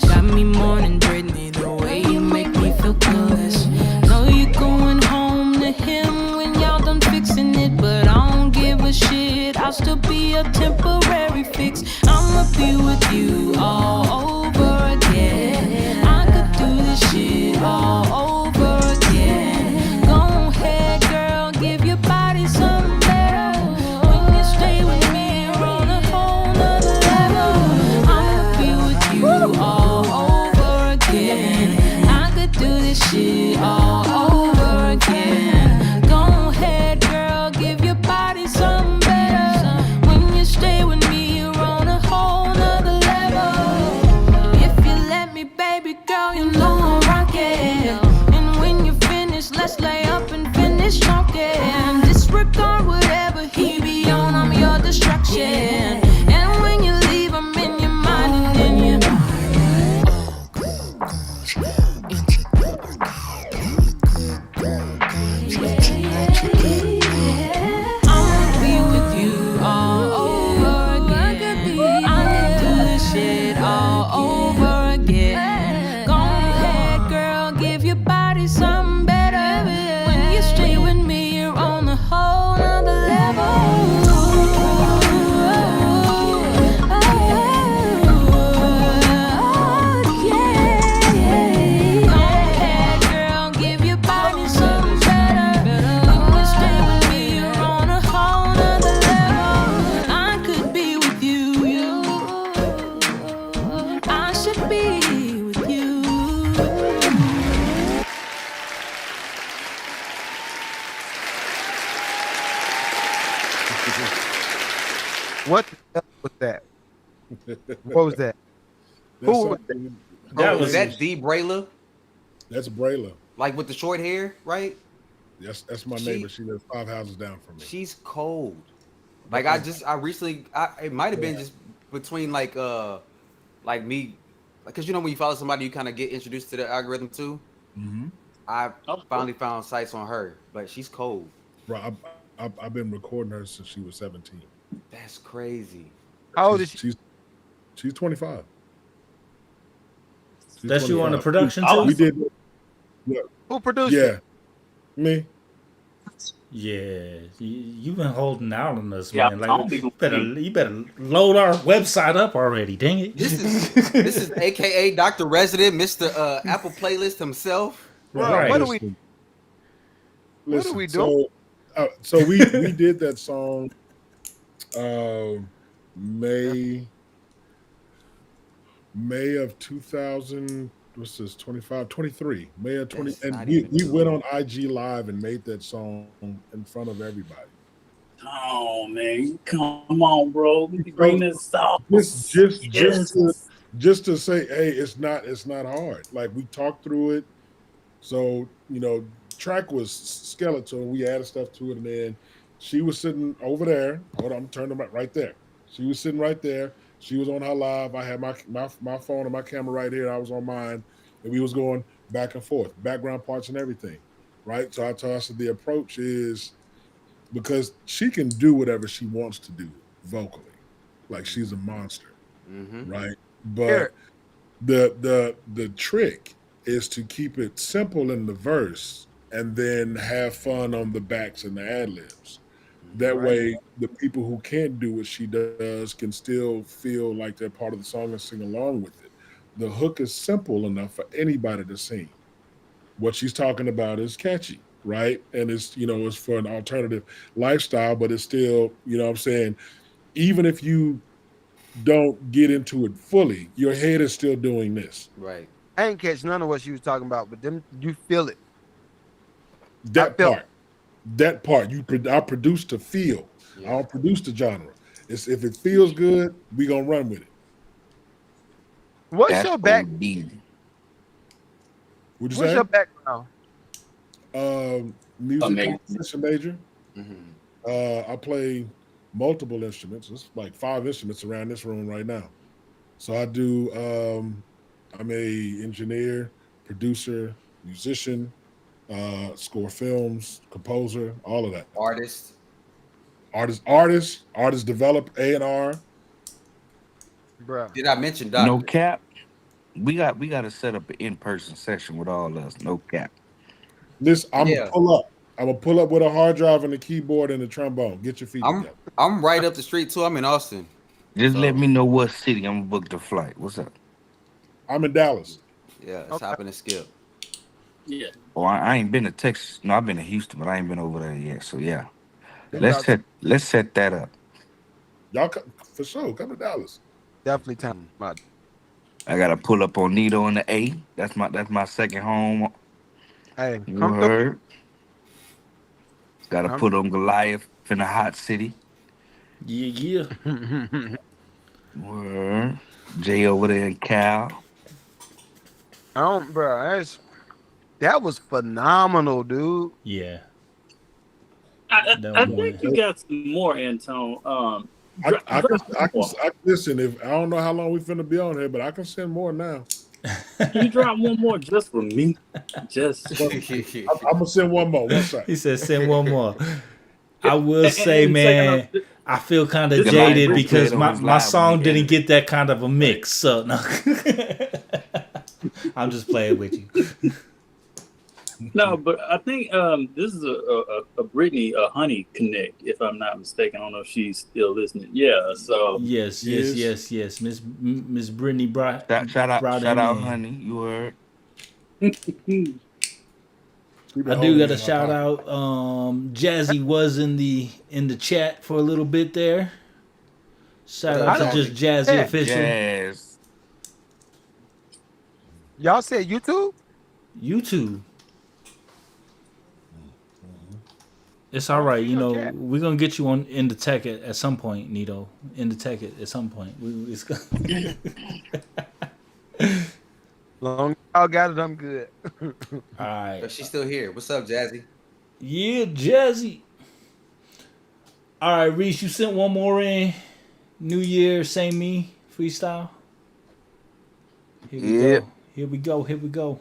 Got me mourning Britney the way you make me feel clueless. Know you going home to him when y'all done fixing it, but I don't give a shit. I'll still be a temporary fix. I'ma be with you all over again. I could do this shit all over again. Go ahead, girl, give your body something better. When you stay with me, we're on a whole nother level. I'ma be with you all over again. I could do this shit all over again. Go ahead, girl, give your body something better. When you stay with me, you're on a whole nother level. What the hell was that? What was that? Who was that? That was that D Brayla? That's Brayla. Like with the short hair, right? That's my neighbor. She lives 5 houses down from me. She's cold. Like I recently, it might have been just between like me, because you know when you follow somebody, you kind of get introduced to the algorithm too. Mm-hmm. I finally found sites on her, but she's cold. Bro, I've been recording her since she was 17. That's crazy. How old is she? She's 25. That's you on the production too? We did. Yeah. Who produced it? Yeah, me. Yeah, you've been holding out on us, Yeah, man. Like you better load our website up already. Dang it! This is AKA Dr. Resident, Mr. Apple Playlist himself. Right. What are we? Listen, what are we doing? So we did that song May of 2000. What's this? 25, 23. May of 20. And we went on IG Live and made that song in front of everybody. Oh man, come on, bro. Bring this out. Just to say, hey, it's not hard. Like we talked through it. So, track was skeletal. We added stuff to it, and then she was sitting over there. Hold on, I'm turning them right there. She was sitting right there. She was on her live. I had my phone and my camera right here. I was on mine, and we was going back and forth, background parts and everything, right? So I told her, I said, the approach is because she can do whatever she wants to do vocally, like she's a monster, right? But the trick is to keep it simple in the verse and then have fun on the backs and the ad-libs. That way, the people who can't do what she does can still feel like they're part of the song and sing along with it. The hook is simple enough for anybody to sing. What she's talking about is catchy, right? And it's, it's for an alternative lifestyle, but it's still, what I'm saying, even if you don't get into it fully, your head is still doing this. Right. I ain't catch none of what she was talking about, but you feel it. That part, I produce to feel. I don't produce the genre. It's if it feels good, we gonna run with it. What's your background? What's your background? Music composition major. I play multiple instruments. It's like 5 instruments around this room right now. So I do. I'm a engineer, producer, musician. Score films, composer, all of that. Artist develop A&R. Bro, did I mention doctor? No cap. We got to set up an in-person session with all of us. No cap. This I'm gonna pull up. I'm gonna pull up with a hard drive and a keyboard and a trombone. Get your feet together. I'm right up the street too. I'm in Austin. Just let me know what city. I'm gonna book the flight. What's up? I'm in Dallas. Yeah, it's hopping and skip. Yeah. Oh, I ain't been to Texas. No, I've been to Houston, but I ain't been over there yet. So yeah, let's set that up. Y'all for sure come to Dallas. Definitely time. I gotta pull up on Nito in the A. That's my second home. Hey, you heard? Gotta put on Goliath in the hot city. Yeah. Word. Jay over there in Cal. Bro, that was phenomenal, dude. Yeah. I think you got some more, Antone. I can listen. If I don't know how long we finna be on here, but I can send more now. Can you drop one more just for me? I'm gonna send one more. One second. He said send one more. I will say, man, I feel kind of jaded because my song didn't get that kind of a mix. So no. I'm just playing with you. No, but I think this is a Brittany Honey connect, if I'm not mistaken. I don't know if she's still listening. Yeah, so yes. Miss Brittany brought shout out Honey. You heard. I do got to shout out. Jazzy was in the chat for a little bit there. Shout out to just Jazzy Official. Yes. Y'all said YouTube? YouTube. It's all right. You know, we're gonna get you on into tech at some point, Nito. Into tech at some point. It's Long as y'all got it, I'm good. all right. But she's still here. What's up, Jazzy? Yeah, Jazzy. All right, Reese, you sent one more in. New Year, same me freestyle. Here we go. Here we go. Here we go.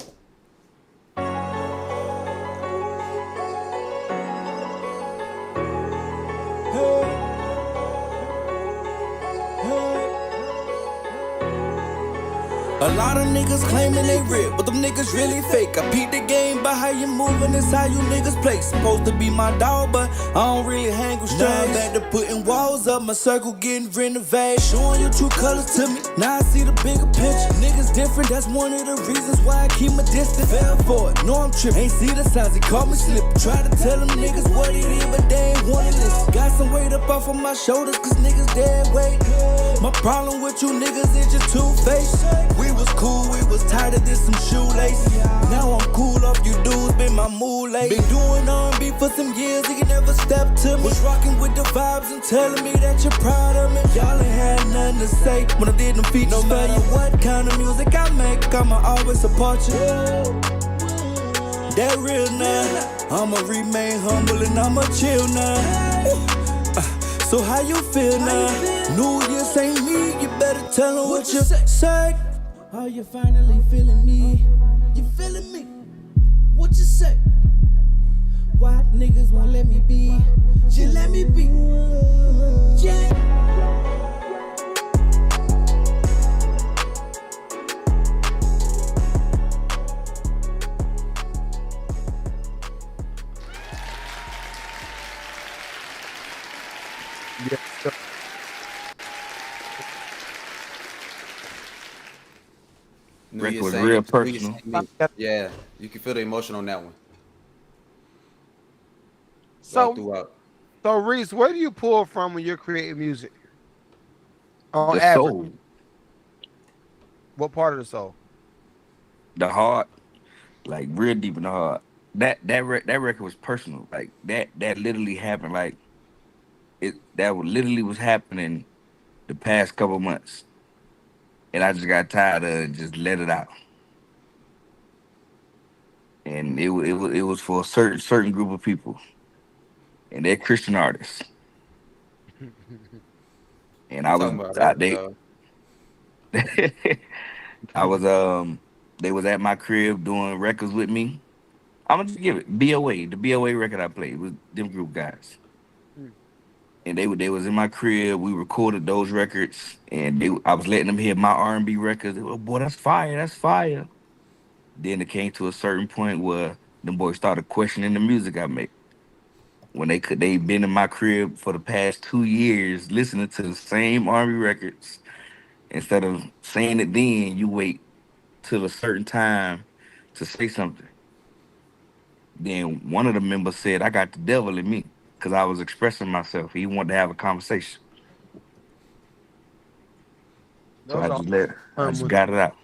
A lot of niggas claiming they real, but them niggas really fake. I peep the game by how you moving, it's how you niggas play. Supposed to be my dog, but I don't really hang with strays. Now I'm back to putting walls up, my circle getting renovated. Showing you true colors to me, now I see the bigger picture. Niggas different, that's one of the reasons why I keep my distance. Fell for it, no I'm tripping, ain't see the signs, he caught me slipping. Try to tell them niggas what it is, but they ain't wanna listen. Got some weight up off of my shoulders, cause niggas dead weight. My problem with you niggas is just two-faced. We was cool, we was tighter than some shoelaces. Now I'm cool off you dudes, been my mood late. Been doing R&B for some years, you can never step to me. Was rocking with the vibes and telling me that you're proud of me. Y'all ain't had nothing to say when I did them features. No matter what kind of music I make, I'ma always support you. That real now, I'ma remain humble and I'ma chill now. So how you feel now? New Year's ain't me, you better tell them what you say. Are you finally feeling me? You feeling me? What you say? Why niggas won't let me be? Just let me be. Yeah. Record was real personal. Yeah, you can feel the emotion on that one. So Reese, where do you pull from when you're creating music? On The average, soul, what part of the soul? the heart, like real deep in the heart. That record was personal. Like that literally happened. Like literally was happening the past couple months, and I just got tired of it and just let it out. And it was for a certain group of people, and they're Christian artists. And I was I was they was at my crib doing records with me. I'm gonna just give it BOA, the BOA record I played with them group guys. And they was in my crib. We recorded those records, and I was letting them hear my R&B records. They were, boy, that's fire, that's fire. Then it came to a certain point where them boys started questioning the music I make. When they been in my crib for the past 2 years listening to the same R&B records. Instead of saying it then, you wait till a certain time to say something. Then one of the members said, I got the devil in me because I was expressing myself. He wanted to have a conversation. So I just got it out.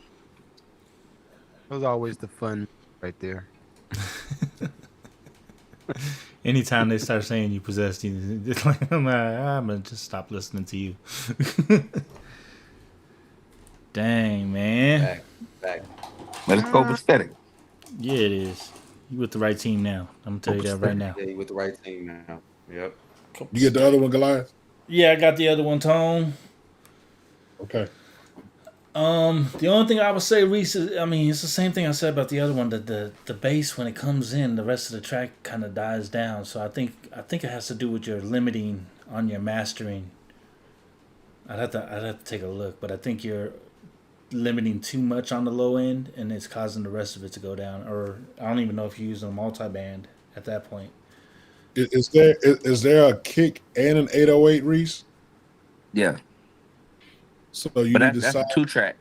That was always the fun right there. Anytime they start saying you possessed, it's like, I'm gonna just stop listening to you. Dang, man. Back. Let's go aesthetic. Yeah, it is. You with the right team now. I'm gonna tell you that right now. Yeah, you with the right team now. Yep. You get the other one, Goliath? Yeah, I got the other one, Tone. Okay. The only thing I would say, Reese, I mean, it's the same thing I said about the other one. That the bass, when it comes in, the rest of the track kind of dies down. So I think it has to do with your limiting on your mastering. I'd have to take a look, but I think you're limiting too much on the low end, and it's causing the rest of it to go down. Or I don't even know if you use a multi-band at that point. Is there a kick and an 808, Reese? Yeah. So you But need that's to a 2-track.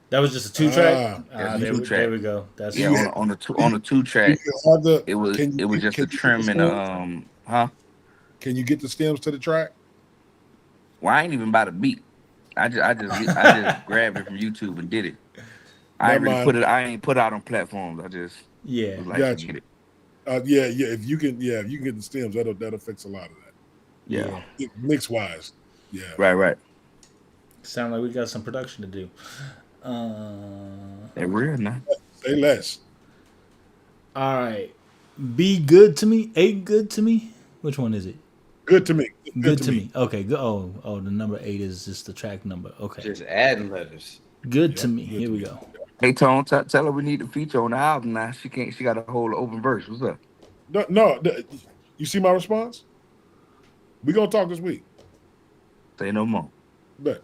That was just a 2-track. That's a There 2-track. we go. That's on the 2-track. It was just a trim and huh? Can you get the stems to the track? Well, I ain't even by the beat. I just grabbed it from YouTube and did it. I ain't put it out on platforms. I just was like, Gotcha. get it. Yeah. If you can get the stems, that'll fix a lot of that. Yeah. Mix wise. Yeah. Right. Sound like we got some production to do. They're real now. Say less. All right. Be good to me. Ain't good to me. Which one is it? Good to me. Good to me. Okay. Good. Oh, the number 8 is just the track number. Okay. Just adding letters. Good to me. Here we go. Hey Tone, tell her we need a feature on the album now. She can't. She got a whole open verse. What's up? No. You see my response? We gonna talk this week. Say no more. Bet.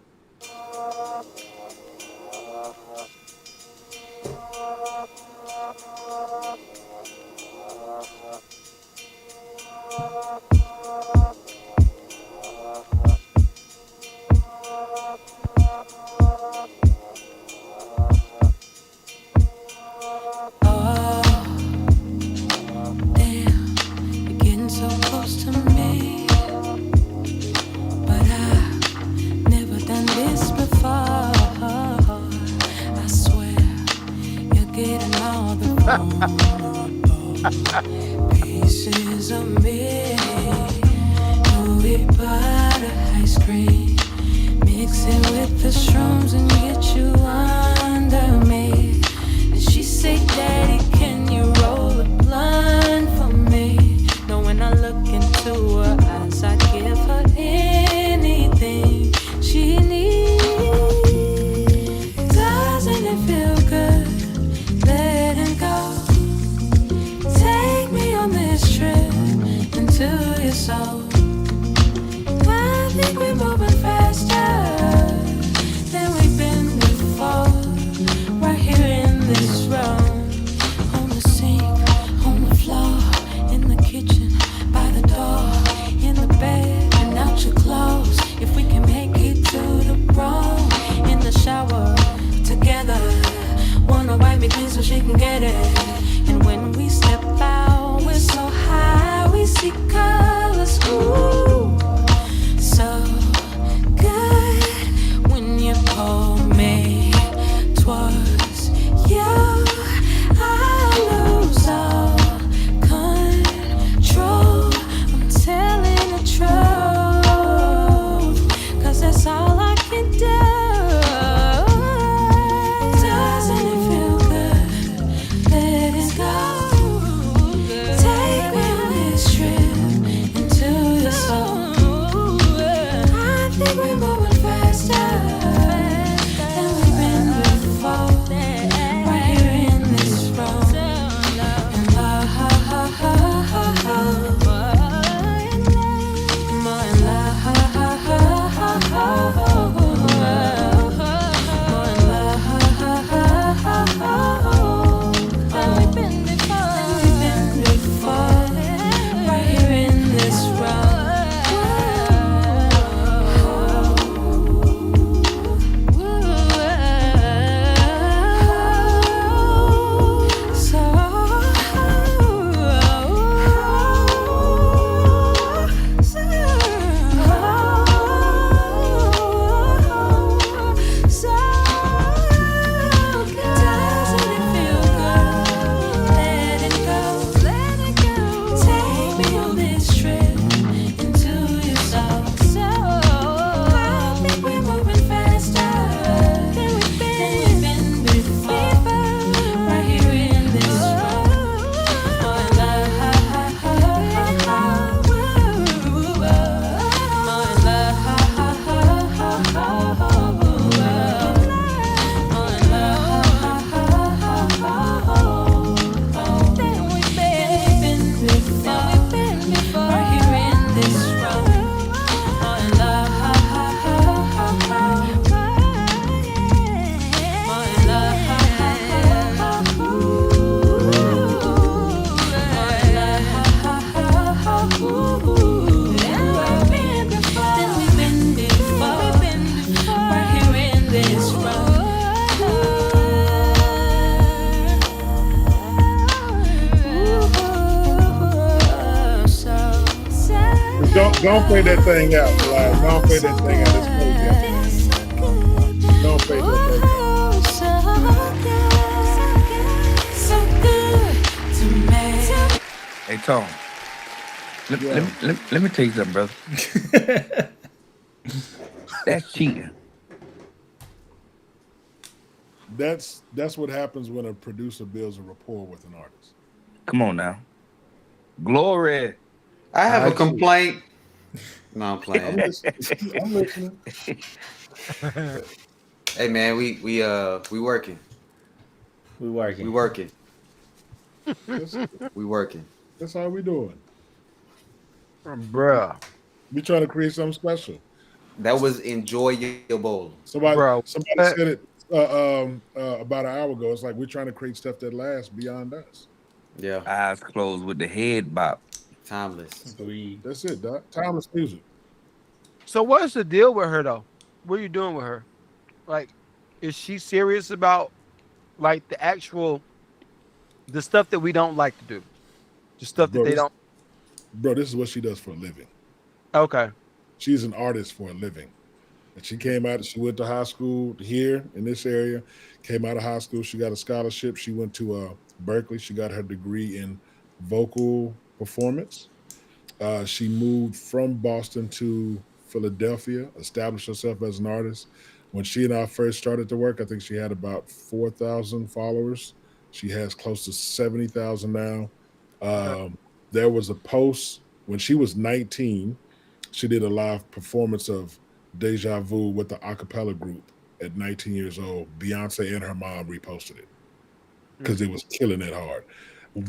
So close to me, but I've never done this before. I swear you're getting all the vulnerable pieces of me. Movie butter ice cream, mix it with the shrooms and get you under me. And she say, Daddy, can you roll a blunt for me? When I look into her eyes, I give her anything she needs. Doesn't it feel good letting go? Take me on this trip into your soul. I think we're moving faster than we've been before. Right here in this room, on the sink, on the floor, in the kitchen, by the door, in the bed, and out your clothes. If we can make it to the room, in the shower, together. Wanna wipe me clean so she can get it. And when we step out, we're so high, we see colors. Ooh, so good when you pull me towards you. I lose all control. I'm telling the truth, 'cause that's all I can do. Doesn't it feel good? Let it go. Take me on this trip into your soul. I think we're moving faster than we've been before. Right here in this room. And Don't fade that thing out, Elias. Don't fade that thing out. It's crazy. Don't fade that thing out. So good to me. Hey Tom, let me tell you something, brother. That's cheating. That's what happens when a producer builds a rapport with an artist. Come on now. Glory. I have a complaint. No, I'm playing. I'm listening. Hey man, we working. We working. We working. We working. That's how we doing. Bruh. We trying to create something special. That was enjoyable. Somebody Bro, said it about an hour ago. It's like we're trying to create stuff that lasts beyond us. Yeah. Eyes closed with the head bop. Timeless. That's it, Doc. Timeless music. So what's the deal with her though? What are you doing with her? Like, is she serious about like the stuff that we don't like to do? The stuff that they don't. Bro, this is what she does for a living. Okay. She's an artist for a living. And she came out, she went to high school here in this area, came out of high school. She got a scholarship. She went to Berkeley. She got her degree in vocal performance. She moved from Boston to Philadelphia, established herself as an artist. When she and I first started to work, I think she had about 4,000 followers. She has close to 70,000 now. There was a post when she was 19. She did a live performance of Deja Vu with the a cappella group at 19 years old. Beyonce and her mom reposted it because it was killing it hard.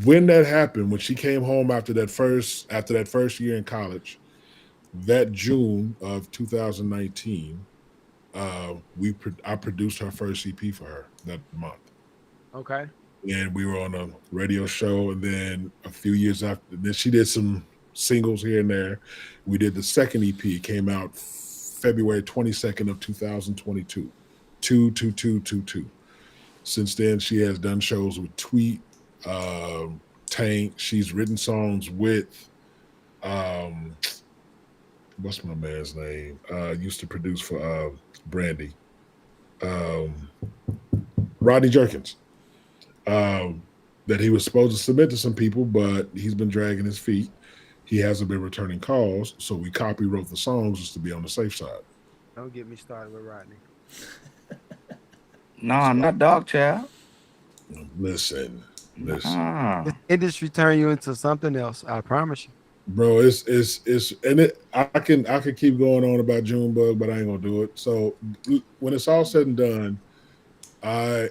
When that happened, when she came home after that first year in college, that June of 2019, I produced her first EP for her that month. Okay. And we were on a radio show, and then a few years after, then she did some singles here and there. We did the second EP. It came out February 22nd of 2022. 22222. Since then, she has done shows with Tweet, Tank. She's written songs with what's my man's name? Used to produce for Brandy. Rodney Jerkins. That he was supposed to submit to some people, but he's been dragging his feet. He hasn't been returning calls, so we copywrote the songs just to be on the safe side. Don't get me started with Rodney. No, not Dog Child. Listen. This industry turn you into something else. I promise you. Bro, I can keep going on about Junebug, but I ain't gonna do it. So when it's all said and done, I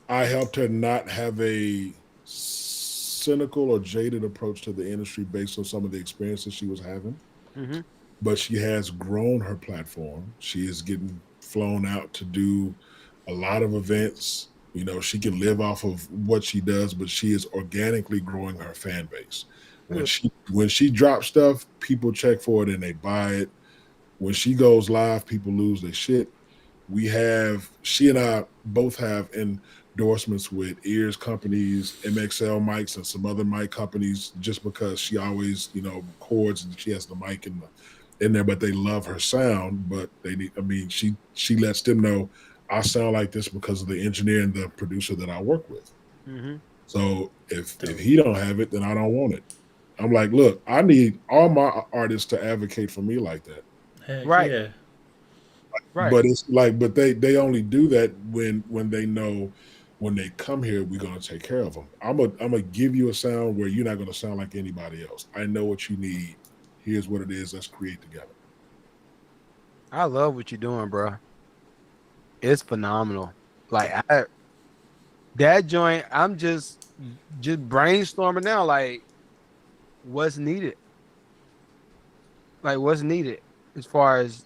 helped her not have a cynical or jaded approach to the industry based on some of the experiences she was having. Mm-hmm. But she has grown her platform. She is getting flown out to do a lot of events. You know, she can live off of what she does, but she is organically growing her fan base. When she drops stuff, people check for it and they buy it. When she goes live, people lose their shit. She and I both have endorsements with ears companies, MXL mics, and some other mic companies, just because she always, records and she has the mic in there, but they love her sound. But she lets them know I sound like this because of the engineer and the producer that I work with. Mm-hmm. So if he don't have it, then I don't want it. I'm like, look, I need all my artists to advocate for me like that. Heck right. Yeah. Right. But it's like, they only do that when they know when they come here, we're gonna take care of them. I'm gonna give you a sound where you're not gonna sound like anybody else. I know what you need. Here's what it is. Let's create together. I love what you're doing, bro. It's phenomenal. Like that joint, I'm just brainstorming now. Like, what's needed? Like, what's needed as far as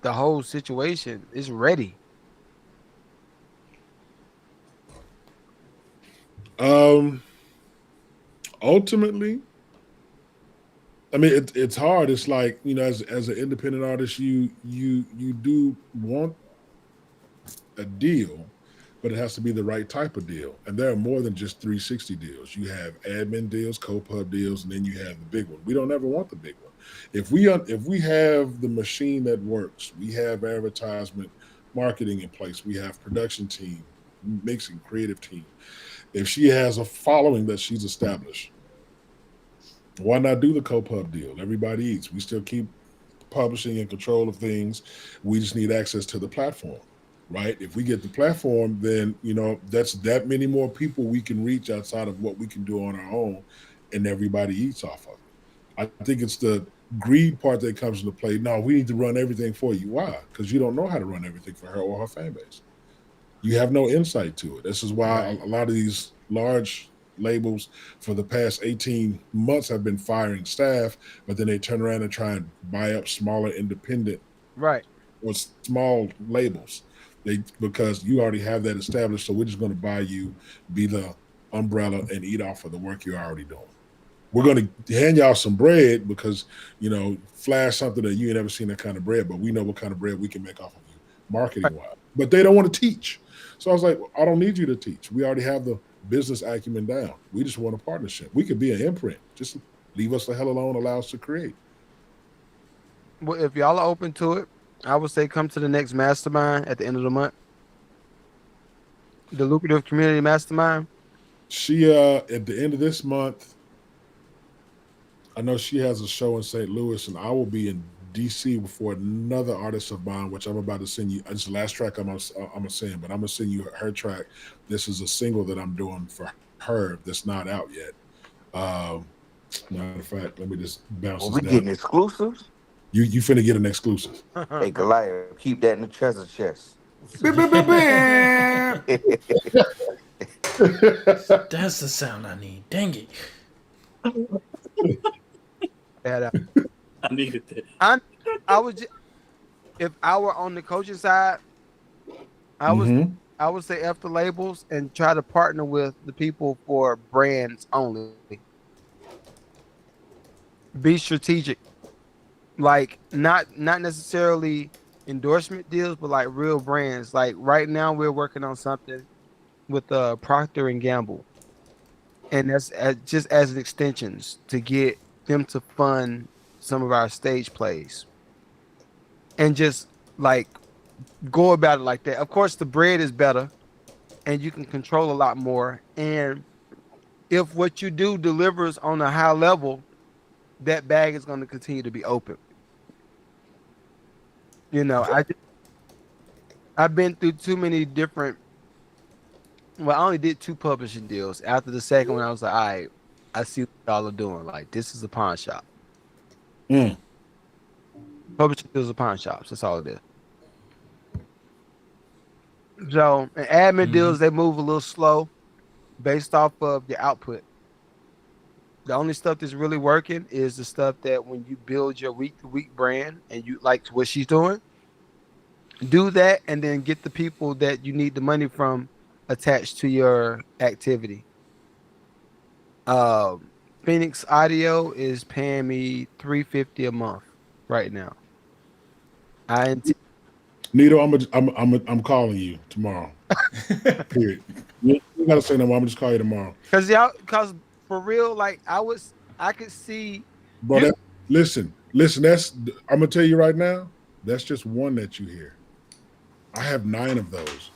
the whole situation is ready. Ultimately, I mean, it's hard. It's like, as an independent artist, you do want a deal, but it has to be the right type of deal. And there are more than just 360 deals. You have admin deals, co-pub deals, and then you have the big one. We don't ever want the big one. If we have the machine that works, we have advertisement, marketing in place, we have production team, mixing, creative team. If she has a following that she's established, Why not do the co-pub deal? Everybody eats. We still keep publishing and control of things. We just need access to the platform, right? If we get the platform, then that's that many more people we can reach outside of what we can do on our own, and everybody eats off of it. I think it's the greed part that comes into play. No, we need to run everything for you. Why? Because you don't know how to run everything for her or her fan base. You have no insight to it. This is why a lot of these large labels for the past 18 months have been firing staff, but then they turn around and try and buy up smaller independent right or small labels. Because you already have that established, so we're just going to buy you, be the umbrella, and eat off of the work you're already doing. We're going to hand y'all some bread because, flash something that you ain't never seen that kind of bread, but we know what kind of bread we can make off of you marketing wise. But they don't want to teach. So I was like, I don't need you to teach. We already have the business acumen down. We just want a partnership. We could be an imprint. Just leave us the hell alone, allow us to create. Well, if y'all are open to it, I would say come to the next mastermind at the end of the month. The Lucrative Community Mastermind. She at the end of this month, I know she has a show in St. Louis, and I will be in DC for another artist of mine, which I'm about to send you. It's the last track I'm gonna send, but I'm gonna send you her track. This is a single that I'm doing for her that's not out yet. Matter of fact, let me just bounce this We down. getting exclusives? You finna get an exclusive. Hey, Goliath, keep that in the treasure chest. That's the sound I need. Dang it. I needed that. I was if I were on the coaching side, I would say F the labels and try to partner with the people for brands only. Be strategic. Like not necessarily endorsement deals, but like real brands. Like right now we're working on something with Procter and Gamble. And that's just as an extensions to get them to fund some of our stage plays. And just like go about it like that. Of course, the bread is better and you can control a lot more. And if what you do delivers on a high level, that bag is going to continue to be open. I've been through too many different. Well, I only did 2 publishing deals. After the second one, I was like, all right, I see what y'all are doing. Like, this is a pawn shop. Publishing deals are pawn shops. That's all it is. So, and admin deals, they move a little slow based off of your output. The only stuff that's really working is the stuff that when you build your week-to-week brand and you like what she's doing, do that and then get the people that you need the money from attached to your activity. Phoenix Audio is paying me $350 a month right now. Nito, I'm calling you tomorrow. Period. You gotta say no more. I'm just call you tomorrow. Because for real, like I could see. Bro, listen. That's I'm gonna tell you right now. That's just one that you hear. I have 9 of those.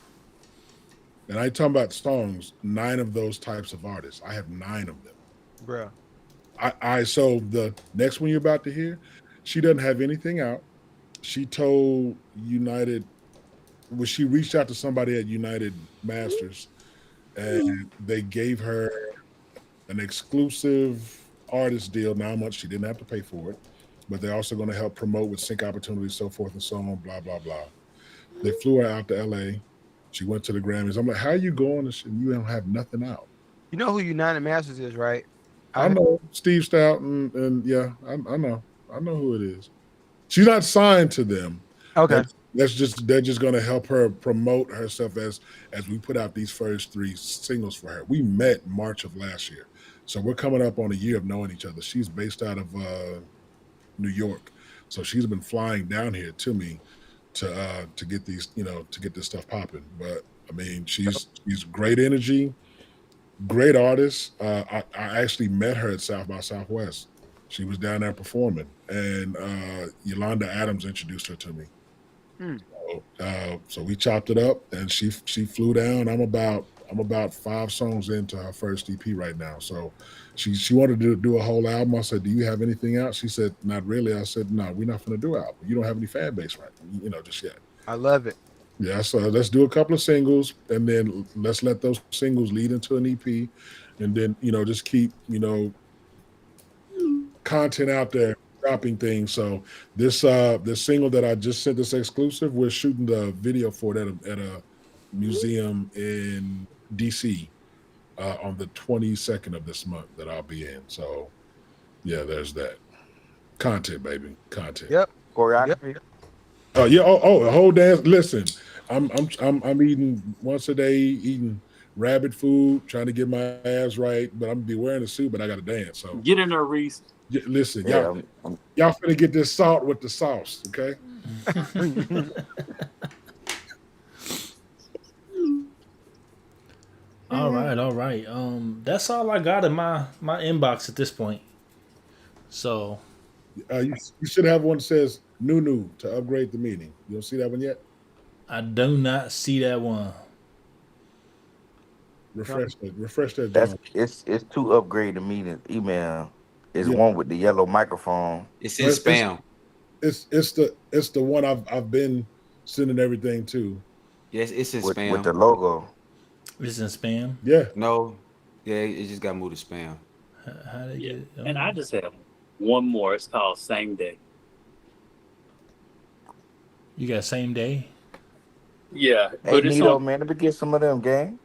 And I ain't talking about songs, 9 of those types of artists. I have 9 of them. Bro. So the next one you're about to hear, she doesn't have anything out. She told United, she reached out to somebody at United Masters and they gave her an exclusive artist deal. Now much she didn't have to pay for it, but they're also going to help promote with sync opportunities, so forth and so on, blah, blah, blah. They flew her out to LA. She went to the Grammys. I'm like, how are you going and you don't have nothing out? You know who United Masters is, right? I know Steve Stout and yeah, I know who it is. She's not signed to them. Okay. They're just going to help her promote herself as we put out these first 3 singles for her. We met March of last year. So we're coming up on a year of knowing each other. She's based out of New York. So she's been flying down here to me to get these, to get this stuff popping. But I mean, she's great energy, great artist. I actually met her at South by Southwest. She was down there performing, and Yolanda Adams introduced her to me. So we chopped it up, and she flew down. I'm about I'm about 5 songs into her first EP right now. So she wanted to do a whole album. I said, do you have anything out? She said, not really. I said, no, we're not going to do an album. You don't have any fan base right, just yet. I love it. Yeah, so let's do a couple of singles, and then let's let those singles lead into an EP, and then just keep content out there, dropping things. So this single that I just sent this exclusive, we're shooting the video for it at a museum in DC on the 22nd of this month that I'll be in. So yeah, there's that content, baby, content. Yep. Choreography. Yep. Yeah. Oh, a whole dance. Listen, I'm eating once a day, eating rabbit food, trying to get my abs right. But I'm gonna be wearing a suit, but I got to dance. So get in there, Reese. Listen, y'all finna get this salt with the sauce, okay? All right. That's all I got in my inbox at this point. So, you should have one that says "new" to upgrade the meeting. You don't see that one yet? I do not see that one. Refresh that. That's it's to upgrade the meeting email. It's one with the yellow microphone. It's in spam. It's the one I've been sending everything to. Yes, it's in spam with the logo. It's in spam. Yeah. No. Yeah, it just got moved to spam. How they get it? And I just have one more. It's called Same Day. You got same day? Yeah, Hey, but it's Nito, on man, let me get some of them, gang.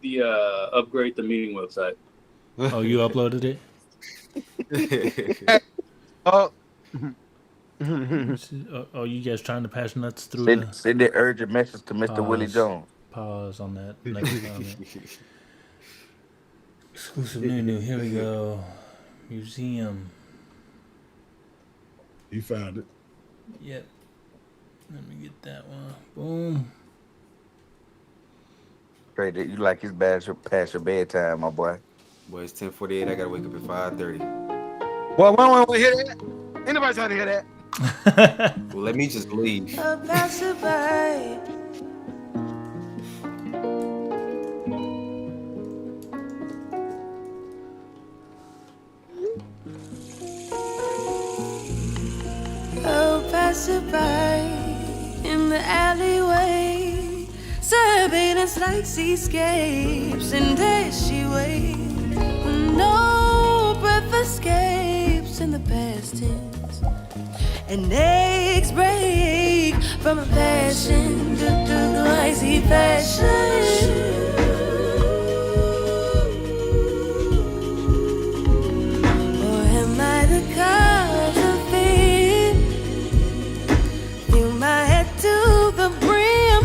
the upgrade the meeting website. Oh, you uploaded it? Oh. Oh, you guys trying to pass nuts through Send the urgent message to Mr. Willie Jones. Pause on that next comment. Exclusive new. Here we go. Museum. You found it. Yep. Let me get that one. Boom. Straight, you like his past your bedtime, my boy. Boy, it's 10:48. I gotta wake up at 5:30. Well, we want to hear that. Anybody trying to hear that? Well, let me just leave. A passerby. Oh, passerby in the alleyway, surveillance like seascapes, and there she waits. No breath escapes in the past tense, and eggs break from a passion, icy passion. Or am I the cause of it? Fill my head to the brim,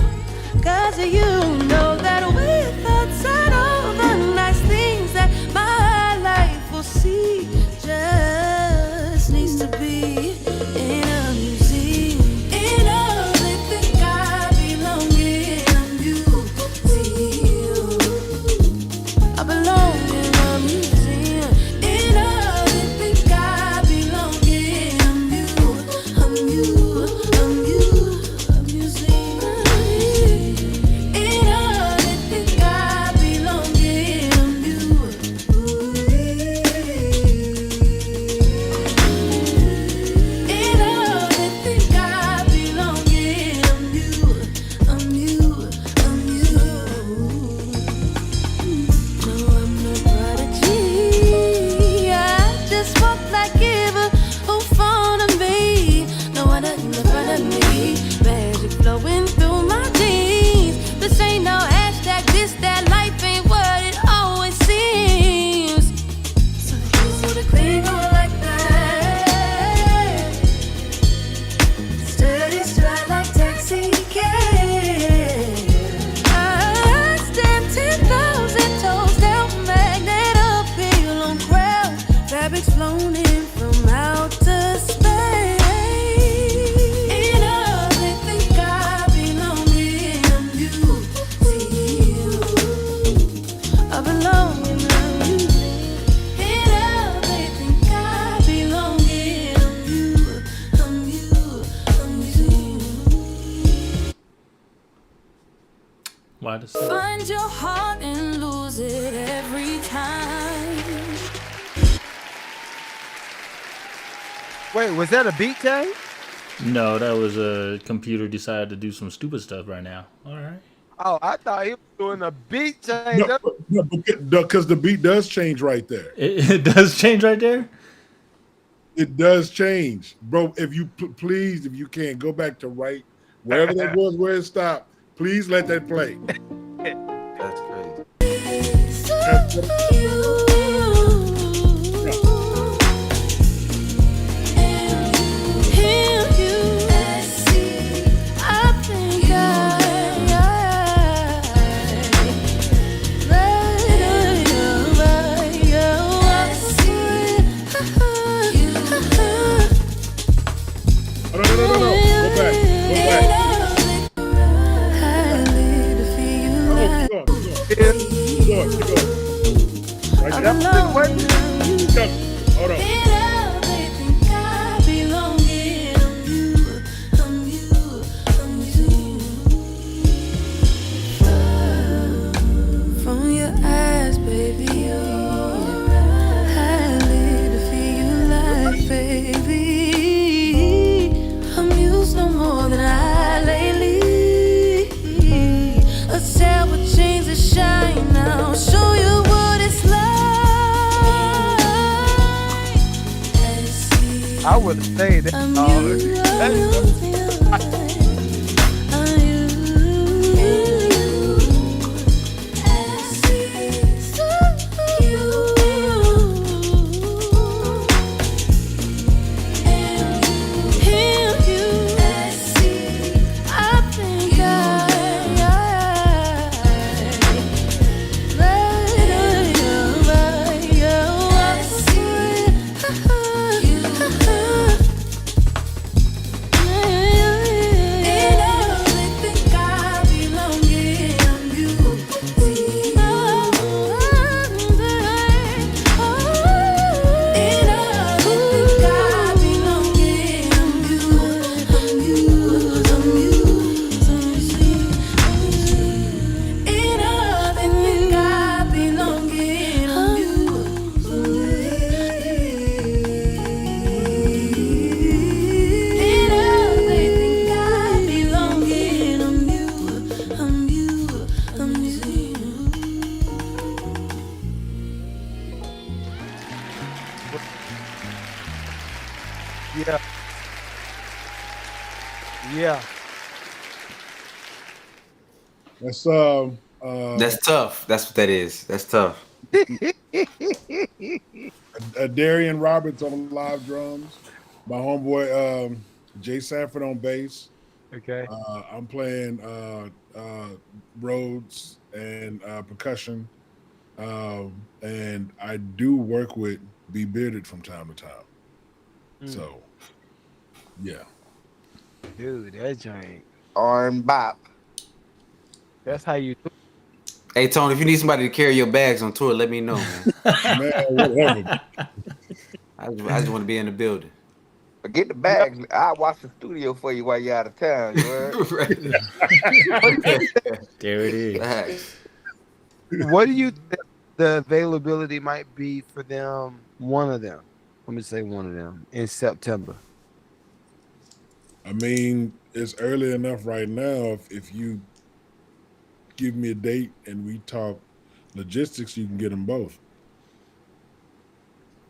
'cause you know that without all the nice things that my life will see, just needs to be in a museum. In all they think I belong in a museum. I belong in a museum. In all they think I belong in a museum. In all they think I belong in a museum. Why the same? Find your heart and lose it every time. Wait, was that a beat tag? No, that was a computer decided to do some stupid stuff right now. All right. Oh, I thought he was doing a beat change. Because the beat does change right there. It does change right there? It does change. Bro, if you please, if you can, go back to right wherever that was, where it stopped. Please let that play. That's crazy. Hold on. From your eyes, baby, I live to feel you like, baby. I'm used no more than I lately. Let's tell what change the shine now. Show you what it's like. I would say that. Yeah. Yeah. That's tough. That's what that is. That's tough. Darian Roberts on live drums. My homeboy Jay Sanford on bass. Okay. I'm playing Rhodes and percussion. And I do work with B Bearded from time to time. So yeah. Dude, that joint. Arm bop. That's how you do. Hey Tony, if you need somebody to carry your bags on tour, let me know, man. Man, whatever. I just want to be in the building. Forget the bags. I'll watch the studio for you while you're out of town. You heard? There it is. What do you think the availability might be for them? One of them. Let me say one of them in September. I mean, it's early enough right now. If you give me a date and we talk logistics, you can get them both.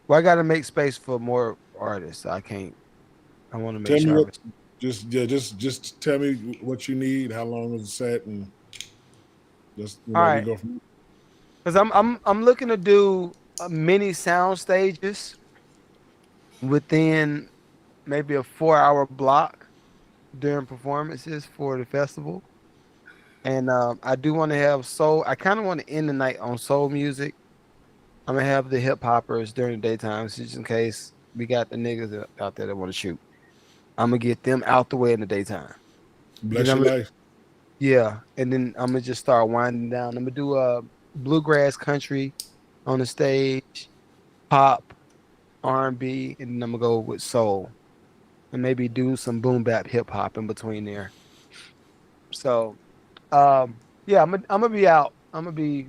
Well, I got to make space for more artists. I can't. I want to make Tell me sure. what. Just tell me what you need. How long is the set, and just All right. we go from. Because I'm looking to do mini sound stages within maybe a 4-hour block during performances for the festival. And I do want to have soul. I kind of want to end the night on soul music. I'm going to have the hip hoppers during the daytime, just in case we got the niggas out there that want to shoot. I'm going to get them out the way in the daytime. Bless your life. Yeah. And then I'm going to just start winding down. I'm going to do bluegrass country on the stage, pop, R&B, and then I'm going to go with soul. And maybe do some boom bap hip hop in between there. So, Yeah, I'm gonna be out. I'm gonna be.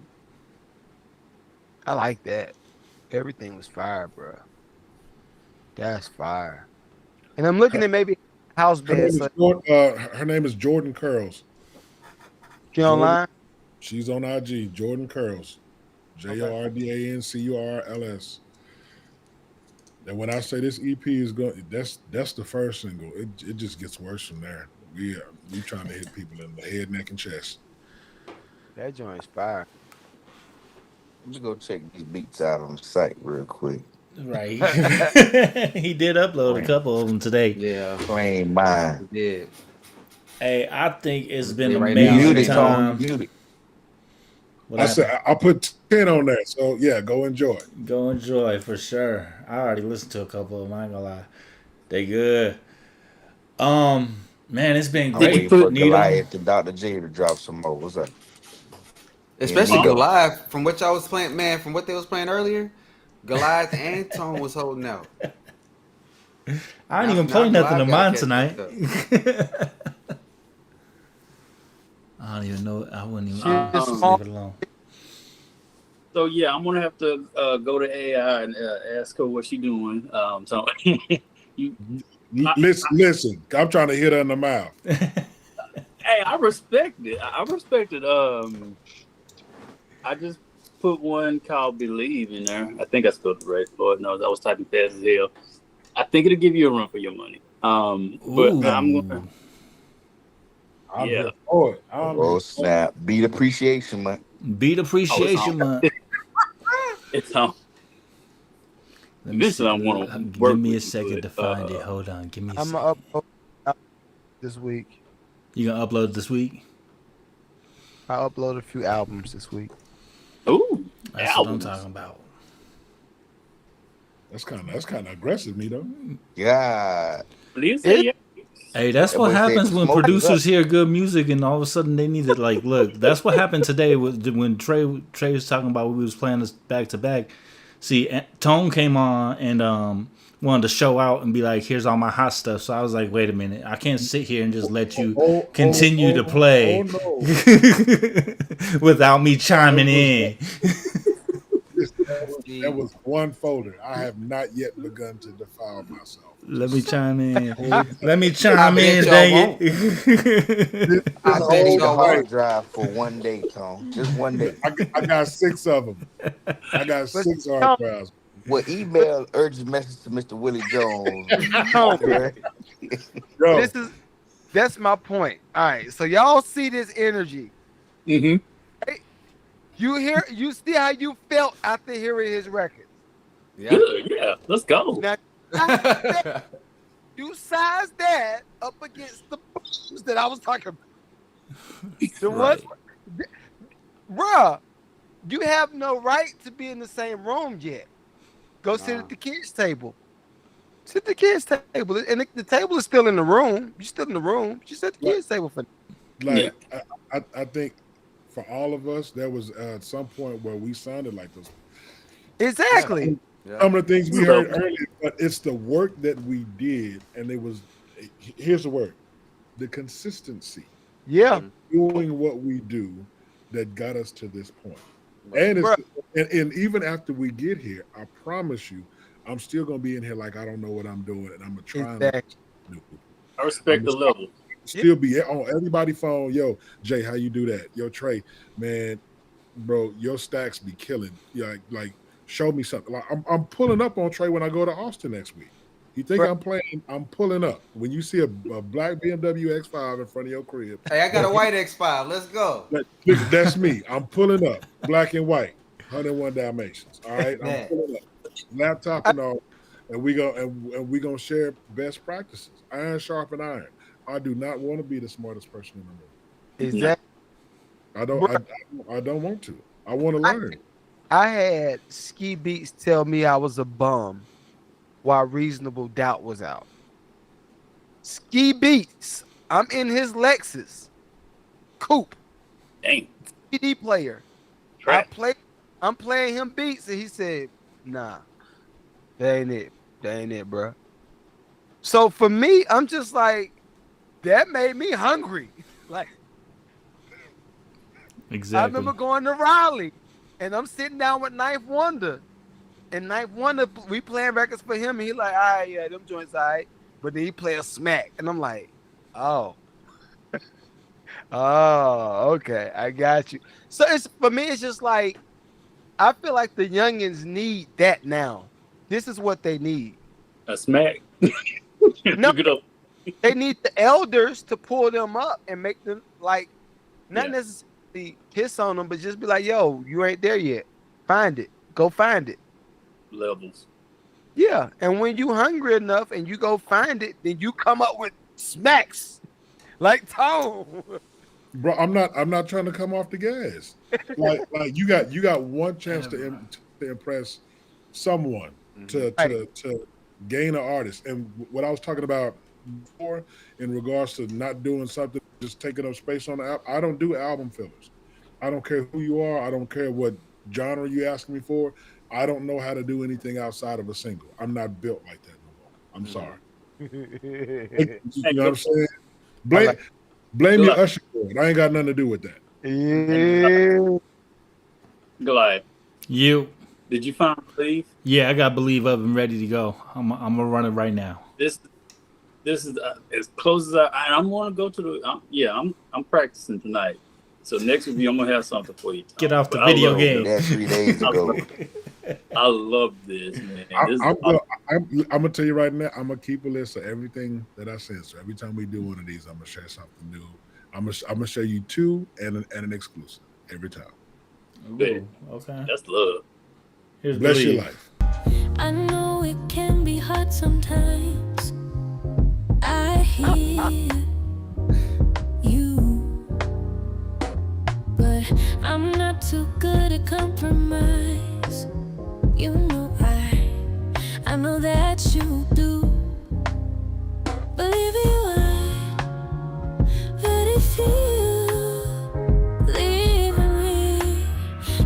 I like that. Everything was fire, bro. That's fire. And I'm looking at maybe house Her name band. is So Her name is Jordan Curls. she online. She's on IG. Jordan Curls. JordanCurls. And when I say this EP is going, that's the first single. It just gets worse from there. We trying to hit people in the head, neck, and chest. That joint's fire. Let me go check these beats out on the site real quick. Right. He did upload a couple of them today. Yeah. Plain mind. He did. Hey, I think it's been Right amazing now, time. I said I put 10 on that, so yeah, go enjoy. Go enjoy for sure. I already listened to a couple of them. I ain't gonna lie, they good. Man, it's been I'm great. waiting for Goliath and Dr. J to drop some more. What's up? Especially Goliath, from what y'all was playing, man, from what they was playing earlier, Goliath and Tone was holding out. I didn't even play nothing of mine tonight. I don't even know. I wouldn't even. Just leave it alone. So yeah, I'm gonna have to go to AI and ask her what she doing. So Listen, I'm trying to hit her in the mouth. Hey, I respect it. I respect it. I just put one called "Believe" in there. I think I spelled it right. Lord knows, I was typing fast as hell. I think it'll give you a run for your money. But I'm gonna. Yeah. Oh snap! Beat appreciation month. Beat appreciation month. It's on. This I want to work. Give me a second to find it. Hold on. Give me. I'm gonna upload this week. You gonna upload this week? I uploaded a few albums this week. Ooh, that's albums. What I'm talking about. That's kind of aggressive, me though. Yeah. Hey, that's what happens when producers hear good music and all of a sudden they need to like look. That's what happened today when Trey was talking about we was playing this back to back. See, Tone came on and wanted to show out and be like, "Here's all my hot stuff." So I was like, "Wait a minute, I can't sit here and just let you continue to play without me chiming in." That was one folder. I have not yet begun to defile myself. Let me chime in. Let me chime in, dang it. I bet you a hard drive for one day, Tom. Just one day. I got 6 of them. I got 6 hard drives. Well, email urgent message to Mr. Willie Jones. That's my point. All right, so y'all see this energy. Mm-hmm. Right? You see how you felt after hearing his records. Yeah. Good, yeah. Let's go. Now, you size that up against the booms that I was talking about. The ones, bruh, you have no right to be in the same room yet. Go sit at the kids' table. Sit at the kids' table, and the table is still in the room. You're still in the room. Just at the kids' table for. Like, I think for all of us, there was at some point where we sounded like those. Exactly. Some of the things we heard earlier, but it's the work that we did, and it was. Here's the word: the consistency. Yeah, doing what we do that got us to this point. And it's, and even after we get here, I promise you, I'm still gonna be in here like I don't know what I'm doing, and I'm gonna try. I respect the level. Still be on everybody's phone. Yo, Jay, how you do that? Yo, Trey, man, bro, your stacks be killing. Yeah, like show me something. Like I'm pulling up on Trey when I go to Austin next week. You think I'm playing? I'm pulling up. When you see a black BMW X5 in front of your crib. Hey, I got a white X5. Let's go. That's me. I'm pulling up. Black and white. 101 Dalmatians. All right. I'm pulling up. Laptop and all. And we gonna share best practices. Iron sharpen iron. I do not want to be the smartest person in the room. Exactly. I don't want to. I want to learn. I had Ski Beats tell me I was a bum while Reasonable Doubt was out. Ski Beats. I'm in his Lexus coupe. Dang. CD player. I'm playing him beats, and he said, "Nah, that ain't it. That ain't it, bro." So for me, I'm just like, that made me hungry. Like, Exactly. I remember going to Raleigh, and I'm sitting down with Ninth Wonder, and Ninth Wonder, we playing records for him, and he like, all right, yeah, them joints, all right, but then he play a smack, and I'm like, oh, oh, okay, I got you. So it's for me, it's just like I feel like the youngins need that now. This is what they need. A smack. No, Look it up. they need the elders to pull them up and make them like not Yeah. necessarily piss on them, but just be like, yo, you ain't there yet. Find it. Go find it. Levels. Yeah. And when you hungry enough and you go find it, then you come up with smacks like Tone. Bro, I'm not trying to come off the gas. Like you got one chance to impress someone to gain an artist. And what I was talking about before in regards to not doing something, just taking up space on the album, I don't do album fillers. I don't care who you are. I don't care what genre you ask me for. I don't know how to do anything outside of a single. I'm not built like that no more. I'm sorry. You know what I'm saying? Blame your Usher for it. I ain't got nothing to do with that. Yeah. Goliath. You. Did you find Believe? Yeah, I got Believe up and ready to go. I'm gonna run it right now. This is as close as I'm gonna go to the. I'm practicing tonight. So next week I'm gonna have something for you. Get off the video game. That's 3 days ago. I love this, man. I'm gonna tell you right now. I'm gonna keep a list of everything that I send. So every time we do one of these, I'm gonna share something new. I'm gonna show you 2 and an exclusive every time. Ooh, okay. That's love. Here's Bless Believe. your life. I know it can be hard sometimes. I hear you, but I'm not too good at compromise. You know I know that you do. Believe you would, but if you leave me,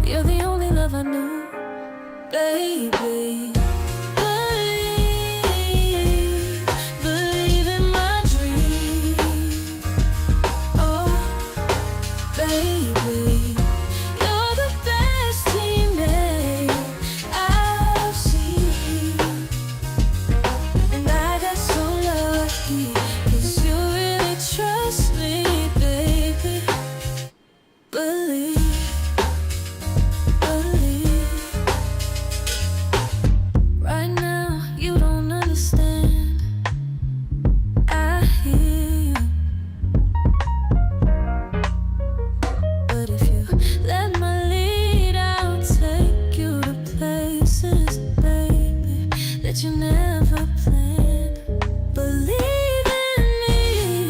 you're the only love I knew, baby. Believe in my dream. Oh, baby, you're the best teammate I've seen. And I got so lucky, 'cause you really trust me, baby. Believe. Right now, you don't understand. I hear you, but if you let my lead, I'll take you to places, baby, that you never planned. Believe in me.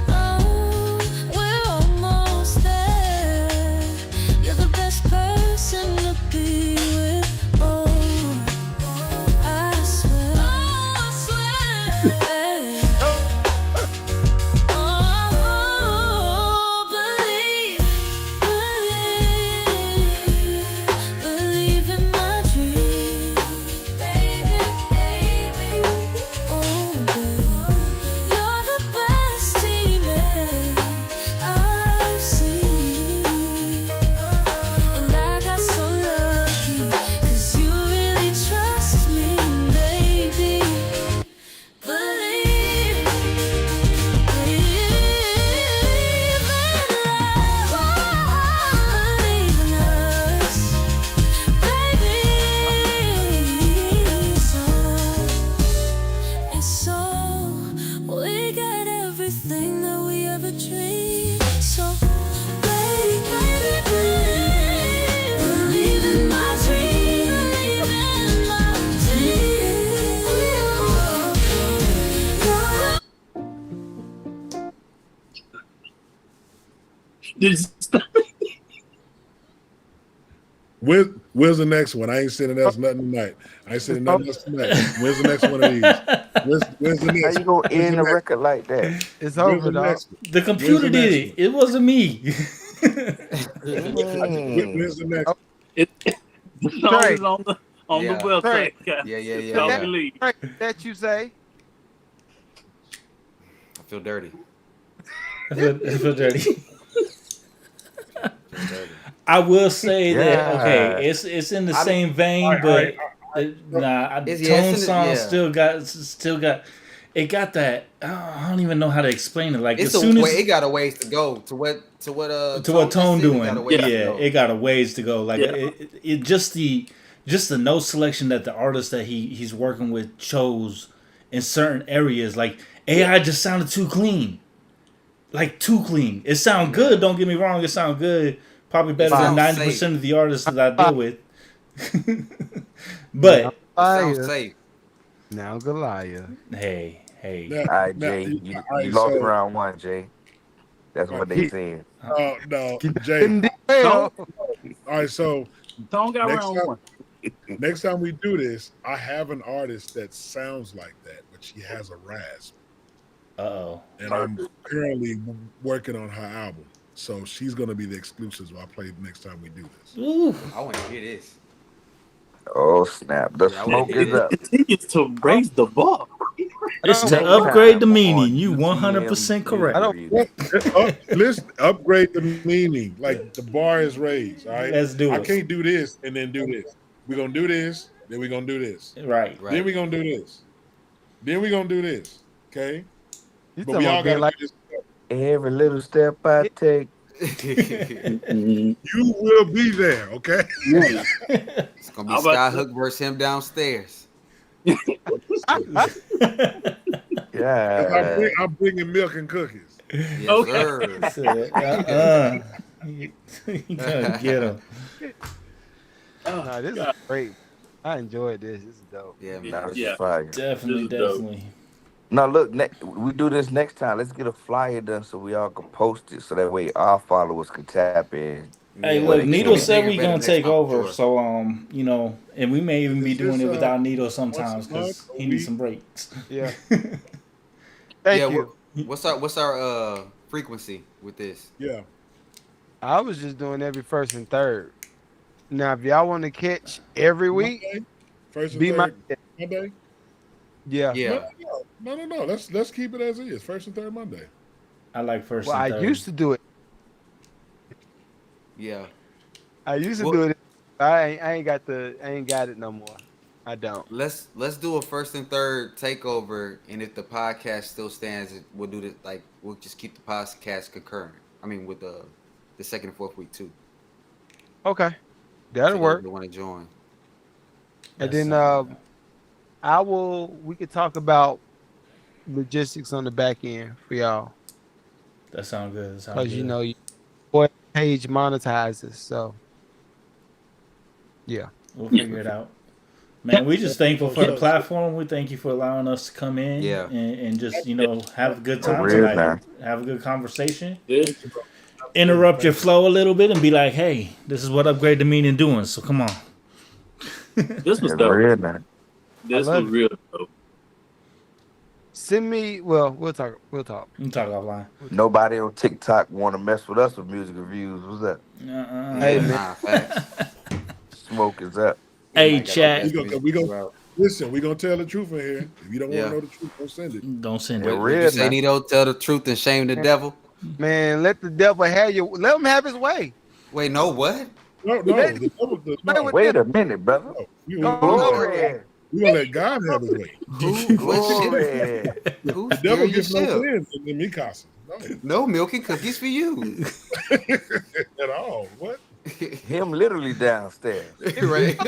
Oh, we're almost there. You're the best person to be with. Oh, I swear. Oh, believe in my dream, baby. Oh, baby, you're the best teammate I've seen. And I got so lucky, 'cause you really trust me, baby. Believe in us, baby. So we got everything that we ever dreamed. So baby, believe in my dream. Believe in my Where's the next one? I ain't sending us nothing tonight. I ain't sending nothing else tonight. Where's the next one of these? Where's the next? How you gonna end a record like that? It's Where's over, the dog. next one? The computer Where's the did next it. It wasn't me. Where's the next? The song is on Yeah. the website, guys. Yeah. Don't Yeah. believe. That you say. I feel dirty. I feel dirty. I will say that Yeah. okay, it's in the same vein, but Tone Song still got it got that. I don't even know how to explain it. Like It's as soon as it got a ways to go to what Tone just said, doing, it got a ways to go. it got a ways to go. Like it just the note selection that the artist that he's working with chose in certain areas. Like AI just sounded too clean. Like too clean. It sound good. Don't get me wrong. It sound good. Probably better than 90% of the artists that I deal with. But Goliath. Safe. Now Goliath. Hey. All right, Jay. You lost round one, Jay. That's what they said. No, Jay. All right, so Tone got round one. Next time we do this, I have an artist that sounds like that, but she has a rasp. And I'm currently working on her album. So she's going to be the exclusives I'll play next time we do this. Ooh, I want to hear this. Oh, snap. The smoke is up. It continues to raise the bar. It's to upgrade the meaning. You 100% correct. Let's upgrade the meaning. Like the bar is raised. All right. Let's do it. I can't do this and then do this. We're going to do this. Then we're going to do this. Right. Then we're going to do this. Then we're going to do this. Okay. You But we all got to do this. Every little step I take. You will be there, okay? It's gonna be Skyhook versus him downstairs. Yeah. I'm bringing milk and cookies. Yes, sir. You gotta get him. No, this is great. I enjoyed this. This is dope. Yeah, man. Fire. Definitely. Now look, we do this next time. Let's get a flyer done so we all can post it, so that way our followers can tap in. Hey, look, Nito said we gonna take over, so and we may even be doing it without Nito sometimes because he needs some breaks. Yeah. Thank you. What's our frequency with this? Yeah. I was just doing every first and third. Now, if y'all want to catch every week, First and be third my Monday. Yeah. No. Let's keep it as is. First and third Monday. I like first. Well, and I third. used to do it. Yeah. I used to do it. I ain't got it no more. I don't. Let's do a first and third takeover, and if the podcast still stands, we'll do this. Like we'll just keep the podcast concurrent. I mean, with the second and fourth week too. Okay, that'll work. You want to join? And then we could talk about logistics on the back end for y'all. That sounds good. Because your page monetizes, so yeah, we'll figure it out. Man, we just thankful for the platform. We thank you for allowing us to come in and just have a good time tonight. Have a good conversation. Interrupt your flow a little bit and be like, hey, this is what Upgrade the Meaning doing. So come on. This was dope. This was real dope. Send me. Well, we'll talk. We'll talk. You can talk offline. Nobody on TikTok want to mess with us with music reviews. What's that? Hey man, smoke is up. Hey chat. We gonna listen. We gonna tell the truth in here. If you don't want to know the truth, don't send it. Don't send it. What you say, Nito? Tell the truth and shame the devil. Man, let the devil have you. Let him have his way. Wait, no, what? No. Wait a minute, brother. We gonna let God have his way. The devil gets no sins in me casa. No milk and cookies for you. At all. What? Him literally downstairs. Right.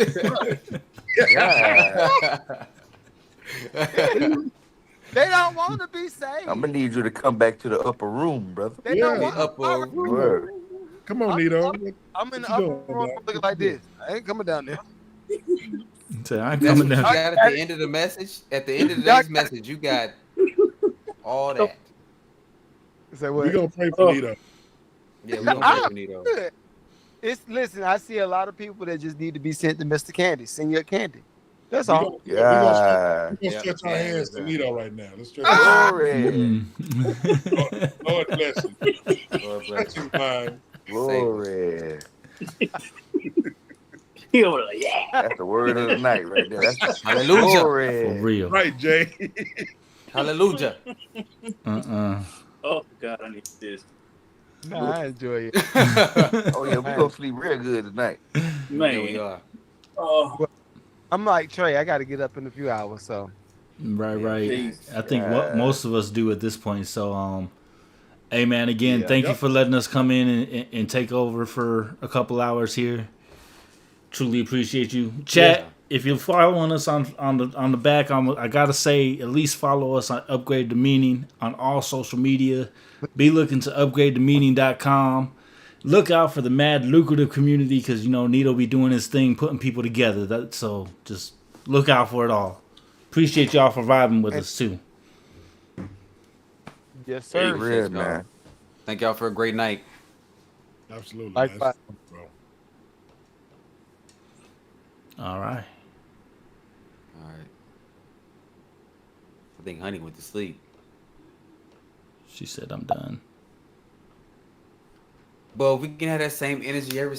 They don't want to be saved. I'm gonna need you to come back to the upper room, brother. They don't want upper room. Come on, Nito. I'm in the upper room looking like this. I ain't coming down there. So I'm That's coming what you down. got at the end of the message. At the end of today's message, you got all that. Say We gonna pray for Nito. Yeah, we gonna pray for Nito. Listen, I see a lot of people that just need to be sent to Mr. Candy. Send your candy. That's all. We're gonna stretch our hands to Nito right now. Let's stretch our hands. Lord bless him. Stretch his mind. Glory. That's the word of the night right there. That's Hallelujah. Glory. For real. Right, Jay. Hallelujah. Oh God, I need this. Nah, I enjoy it. Oh yeah, we gonna sleep real good tonight. Man. Here we are. Oh, I'm like Trey. I got to get up in a few hours, so Right. peace. I think what most of us do at this point. So, hey man, again, Yeah. thank you for letting us come in and take over for a couple hours here. Truly appreciate you, chat. Yeah. If you're following us on the back, I gotta say at least follow us on Upgrade the Meaning on all social media. Be looking to upgradethemeaning.com. Look out for the Mad Lucrative community because Nito be doing his thing, putting people together. So just look out for it all. Appreciate y'all for vibing with us too. yes, sir. Real man. Thank y'all for a great night. Absolutely. Likewise. Bro. All right. All right. I think Honey went to sleep. She said I'm done. But we can have that same energy every